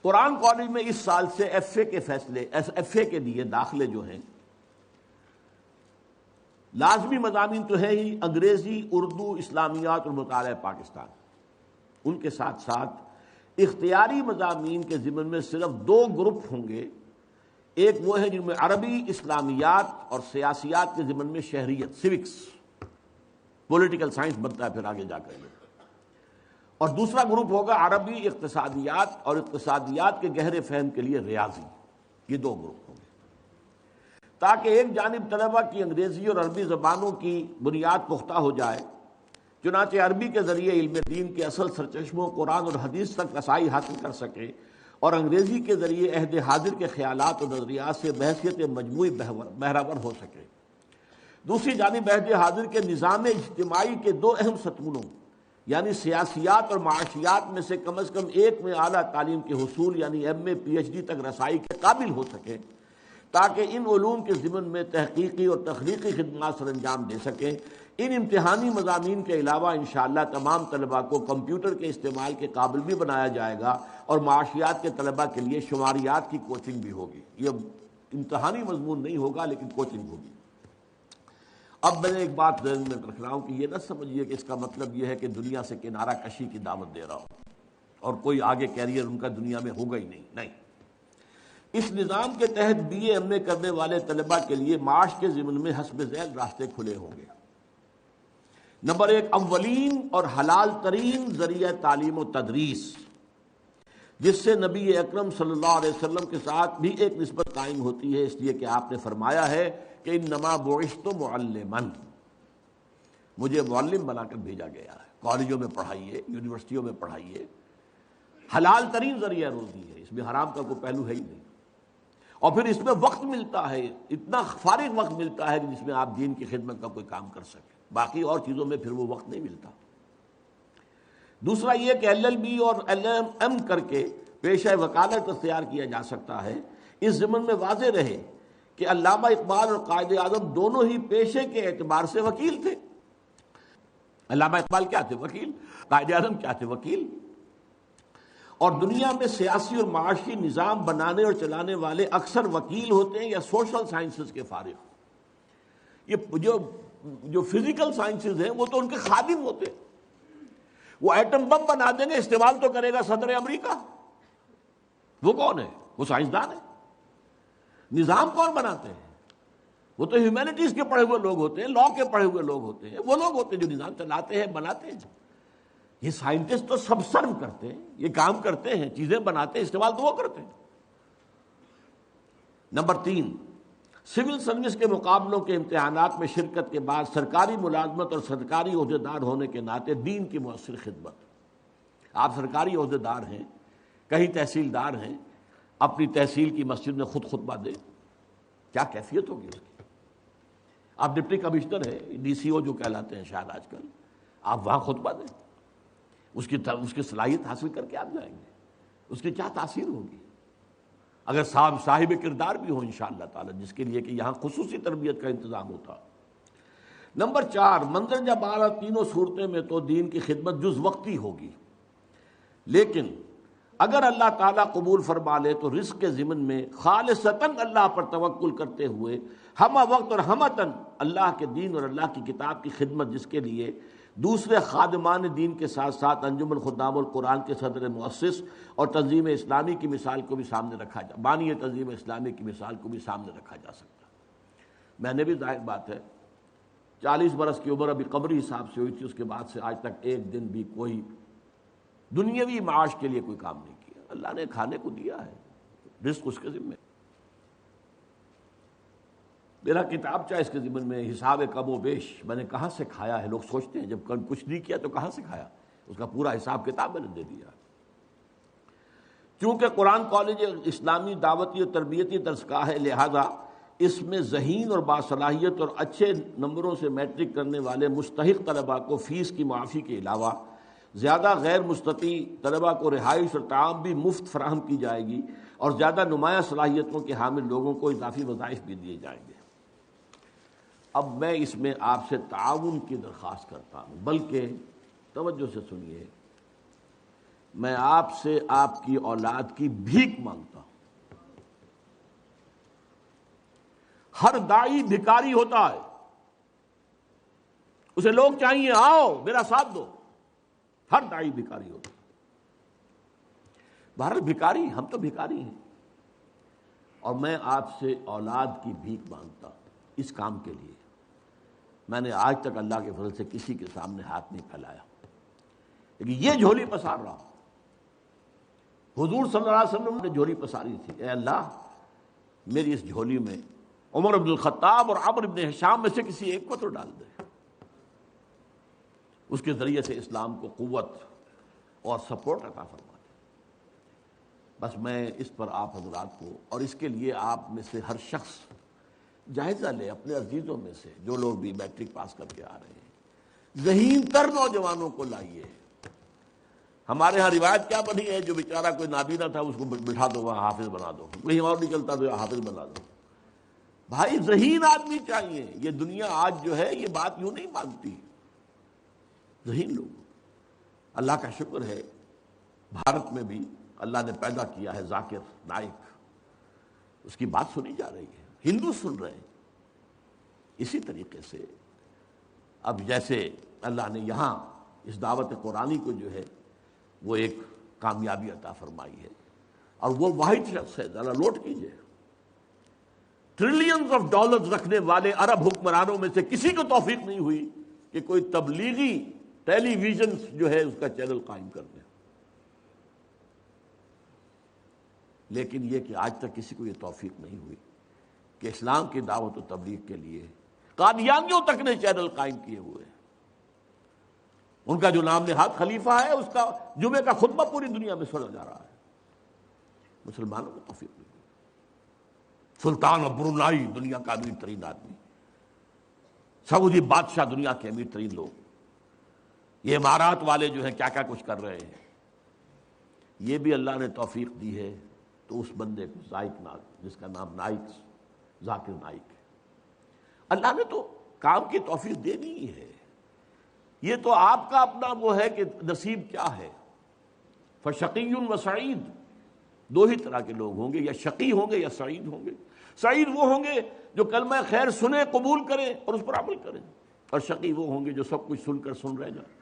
قرآن کالج میں اس سال سے ایف اے کے لیے داخلے جو ہیں، لازمی مضامین تو ہے ہی، انگریزی، اردو، اسلامیات اور مطالعہ پاکستان، ان کے ساتھ ساتھ اختیاری مضامین کے ضمن میں صرف 2 گروپ ہوں گے۔ ایک وہ ہے جن میں عربی، اسلامیات اور سیاسیات کے ضمن میں شہریت، سیوکس، پولیٹیکل سائنس بنتا ہے پھر آگے جا کر، اور دوسرا گروپ ہوگا عربی، اقتصادیات اور اقتصادیات کے گہرے فہم کے لیے ریاضی۔ یہ 2 گروپ ہوں گے تاکہ ایک جانب طلبہ کی انگریزی اور عربی زبانوں کی بنیاد پختہ ہو جائے، چنانچہ عربی کے ذریعے علم دین کے اصل سرچشموں قرآن اور حدیث تک رسائی حاصل کر سکے، اور انگریزی کے ذریعے عہد حاضر کے خیالات اور نظریات سے بحثیت مجموعی بہرہور ہو سکے۔ دوسری جانب عہد حاضر کے نظام اجتماعی کے 2 اہم ستونوں یعنی سیاسیات اور معاشیات میں سے کم از کم ایک میں اعلیٰ تعلیم کے حصول یعنی ایم اے پی ایچ ڈی تک رسائی کے قابل ہو سکے، تاکہ ان علوم کے ضمن میں تحقیقی اور تخلیقی خدمات سر انجام دے سکیں۔ ان امتحانی مضامین کے علاوہ انشاءاللہ تمام طلباء کو کمپیوٹر کے استعمال کے قابل بھی بنایا جائے گا، اور معاشیات کے طلباء کے لیے شماریات کی کوچنگ بھی ہوگی۔ یہ امتحانی مضمون نہیں ہوگا لیکن کوچنگ ہوگی۔ اب میں نے ایک بات ذہن میں رکھ رہا ہوں کہ یہ نہ سمجھیے کہ اس کا مطلب یہ ہے کہ دنیا سے کنارہ کشی کی دعوت دے رہا ہوں اور کوئی آگے کیریئر ان کا دنیا میں ہوگا ہی نہیں۔ اس نظام کے تحت بی اے ایم اے کرنے والے طلباء کے لیے معاش کے ضمن میں حسب ذیل راستے کھلے ہوں گے۔ نمبر 1، اولین اور حلال ترین ذریعہ تعلیم و تدریس، جس سے نبی اکرم صلی اللہ علیہ وسلم کے ساتھ بھی ایک نسبت قائم ہوتی ہے، اس لیے کہ آپ نے فرمایا ہے کہ انما بعثت معلما، مجھے معلم بنا کر بھیجا گیا ہے۔ کالجوں میں پڑھائیے، یونیورسٹیوں میں پڑھائیے، حلال ترین ذریعہ روزی ہے، اس میں حرام کا کوئی پہلو ہے ہی نہیں، اور پھر اس میں وقت ملتا ہے، اتنا فارغ وقت ملتا ہے کہ جس میں آپ دین کی خدمت کا کوئی کام کر سکیں، باقی اور چیزوں میں پھر وہ وقت نہیں ملتا۔ دوسرا یہ کہ ایل ایل بی اور ایل ایم ایم کر کے پیشہ وکالت اختیار کیا جا سکتا ہے۔ اس ضمن میں واضح رہے کہ علامہ اقبال اور قائد اعظم دونوں ہی پیشے کے اعتبار سے وکیل تھے۔ علامہ اقبال کیا تھے؟ وکیل۔ قائد اعظم کیا تھے؟ وکیل۔ اور دنیا میں سیاسی اور معاشی نظام بنانے اور چلانے والے اکثر وکیل ہوتے ہیں یا سوشل سائنسز کے فارغ۔ یہ جو فزیکل سائنسز ہیں وہ تو ان کے خادم ہوتے ہیں۔ وہ ایٹم بم بنا دیں گے، استعمال تو کرے گا صدر امریکہ، وہ کون ہے؟ وہ سائنسدان ہے۔ نظام کون بناتے ہیں؟ وہ تو ہیومینٹیز کے پڑھے ہوئے لوگ ہوتے ہیں، لا کے پڑھے ہوئے لوگ ہوتے ہیں، وہ لوگ ہوتے ہیں جو نظام چلاتے ہیں، بناتے ہیں۔ یہ سائنٹسٹ تو سب سرو کرتے ہیں، یہ کام کرتے ہیں، چیزیں بناتے ہیں، استعمال تو وہ کرتے ہیں۔ نمبر 3، سول سروس کے مقابلوں کے امتحانات میں شرکت کے بعد سرکاری ملازمت اور سرکاری عہدیدار ہونے کے ناطے دین کی مؤثر خدمت۔ آپ سرکاری عہدیدار ہیں، کہیں تحصیلدار ہیں، اپنی تحصیل کی مسجد میں خود خطبہ دیں، کیا کیفیت ہوگی اس کی؟ آپ ڈپٹی کمشنر ہیں، ڈی سی او جو کہلاتے ہیں شاید آج کل، آپ وہاں خطبہ دیں، اس کی صلاحیت حاصل کر کے آپ جائیں گے، اس کی کیا تاثیر ہوگی؟ اگر صاحب کردار بھی ہو انشاءاللہ تعالی، جس کے لیے کہ یہاں خصوصی تربیت کا انتظام ہوتا۔ نمبر 4، مندرجہ بارہ تینوں صورتیں میں تو دین کی خدمت جز وقتی ہوگی، لیکن اگر اللہ تعالیٰ قبول فرما لے تو رزق کے ضمن میں خالصتاً اللہ پر توکل کرتے ہوئے ہمہ وقت اور ہمتاً اللہ کے دین اور اللہ کی کتاب کی خدمت، جس کے لیے دوسرے خادمان دین کے ساتھ ساتھ انجمن خدام القرآن کے صدر مؤسس اور تنظیم اسلامی کی مثال کو بھی سامنے رکھا جا بانی تنظیم اسلامی کی مثال کو بھی سامنے رکھا جا سکتا۔ میں نے بھی ظاہر بات ہے 40 برس کی عمر ابھی قبری حساب سے ہوئی تھی، اس کے بعد سے آج تک ایک دن بھی کوئی دنیاوی معاش کے لیے کوئی کام نہیں کیا۔ اللہ نے کھانے کو دیا ہے، رزق اس کے ذمہ۔ میرا کتابچہ اس کے ضمن میں حساب کم و بیش، میں نے کہاں سے کھایا ہے، لوگ سوچتے ہیں جب کچھ نہیں کیا تو کہاں سے کھایا، اس کا پورا حساب کتاب میں نے دے دیا۔ چونکہ قرآن کالج اسلامی دعوتی اور تربیتی درس گاہ ہے، لہذا اس میں ذہین اور باصلاحیت اور اچھے نمبروں سے میٹرک کرنے والے مستحق طلباء کو فیس کی معافی کے علاوہ زیادہ غیر مستطیع طلباء کو رہائش اور تعام بھی مفت فراہم کی جائے گی، اور زیادہ نمایاں صلاحیتوں کے حامل لوگوں کو اضافی وظائف بھی دیے جائیں گے۔ اب میں اس میں آپ سے تعاون کی درخواست کرتا ہوں، بلکہ توجہ سے سنیے، میں آپ سے آپ کی اولاد کی بھیک مانگتا ہوں۔ ہر داعی بھکاری ہوتا ہے، اسے لوگ چاہیے آؤ میرا ساتھ دو، ہر داعی بھکاری ہوتا ہے۔ بہرحال بھکاری، ہم تو بھکاری ہیں، اور میں آپ سے اولاد کی بھیک مانگتا ہوں اس کام کے لیے۔ میں نے آج تک اللہ کے فضل سے کسی کے سامنے ہاتھ نہیں پھیلایا، لیکن یہ جھولی پسار رہا ہوں۔ حضور صلی اللہ علیہ وسلم نے جھولی پساری تھی، اے اللہ میری اس جھولی میں عمر بن الخطاب اور عمرو بن ہشام میں سے کسی ایک کو تو ڈال دے، اس کے ذریعے سے اسلام کو قوت اور سپورٹ عطا فرما دے۔ بس میں اس پر آپ حضرات کو، اور اس کے لیے آپ میں سے ہر شخص جائزہ لے اپنے عزیزوں میں سے، جو لوگ بھی میٹرک پاس کر کے آ رہے ہیں، ذہین تر نوجوانوں کو لائیے۔ ہمارے ہاں روایت کیا بنی ہے، جو بیچارہ کوئی نابینا تھا اس کو بٹھا دو وہاں حافظ بنا دو، کہیں اور نہیں چلتا تو حافظ بنا دو۔ بھائی ذہین آدمی چاہیے، یہ دنیا آج جو ہے یہ بات یوں نہیں مانتی، ذہین لوگ۔ اللہ کا شکر ہے بھارت میں بھی اللہ نے پیدا کیا ہے ذاکر نائک، اس کی بات سنی جا رہی ہے، ہندو سن رہے ہیں۔ اسی طریقے سے اب جیسے اللہ نے یہاں اس دعوت قرآنی کو جو ہے وہ ایک کامیابی عطا فرمائی ہے، اور وہ واحد شخص ہے، ذرا نوٹ کیجئے، ٹریلینز آف ڈالرز رکھنے والے عرب حکمرانوں میں سے کسی کو توفیق نہیں ہوئی کہ کوئی تبلیغی ٹیلی ویژن جو ہے اس کا چینل قائم کر دے، لیکن یہ کہ آج تک کسی کو یہ توفیق نہیں ہوئی کہ اسلام کی دعوت و تبلیغ کے لیے قادیانیوں تک نے چینل قائم کیے ہوئے ہیں۔ ان کا جو نام نہاد خلیفہ ہے، اس کا جمعے کا خطبہ پوری دنیا میں سنا جا رہا ہے، مسلمانوں کو توفیق نہیں ہوئی۔ سلطان آف برونائی دنیا کا امیر ترین آدمی، سعودی بادشاہ دنیا کے امیر ترین لوگ، یہ امارات والے جو ہیں کیا کیا کچھ کر رہے ہیں، یہ بھی اللہ نے توفیق دی ہے تو اس بندے کو ذائق نائک، جس کا نام نائک ذاکر نائک ہے، اللہ نے تو کام کی توفیق دینی ہی ہے۔ یہ تو آپ کا اپنا وہ ہے کہ نصیب کیا ہے۔ فشقی و سعید، دو ہی طرح کے لوگ ہوں گے، یا شقی ہوں گے یا سعید ہوں گے۔ سعید وہ ہوں گے جو کلمہ خیر سنیں، قبول کریں اور اس پر عمل کریں، اور شقی وہ ہوں گے جو سب کچھ سن کر سن رہ جائیں۔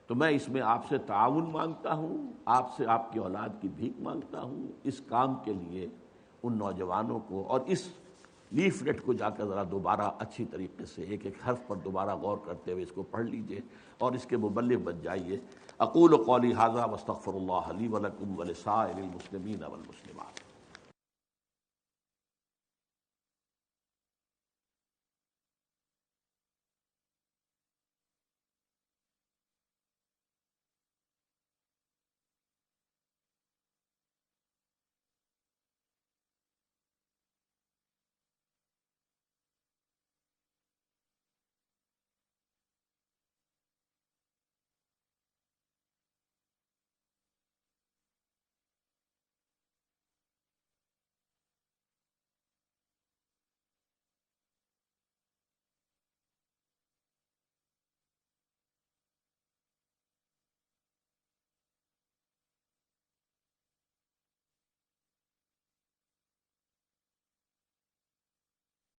تو میں اس میں آپ سے تعاون مانگتا ہوں، آپ سے آپ کی اولاد کی بھیک مانگتا ہوں اس کام کے لیے۔ ان نوجوانوں کو، اور اس لیفلیٹ کو جا کر ذرا دوبارہ اچھی طریقے سے ایک ایک حرف پر دوبارہ غور کرتے ہوئے اس کو پڑھ لیجئے اور اس کے مبلغ بن جائیے۔ اقول قولی ھذا واستغفر اللہ لی ولکم ولسائر المسلمین والمسلمات۔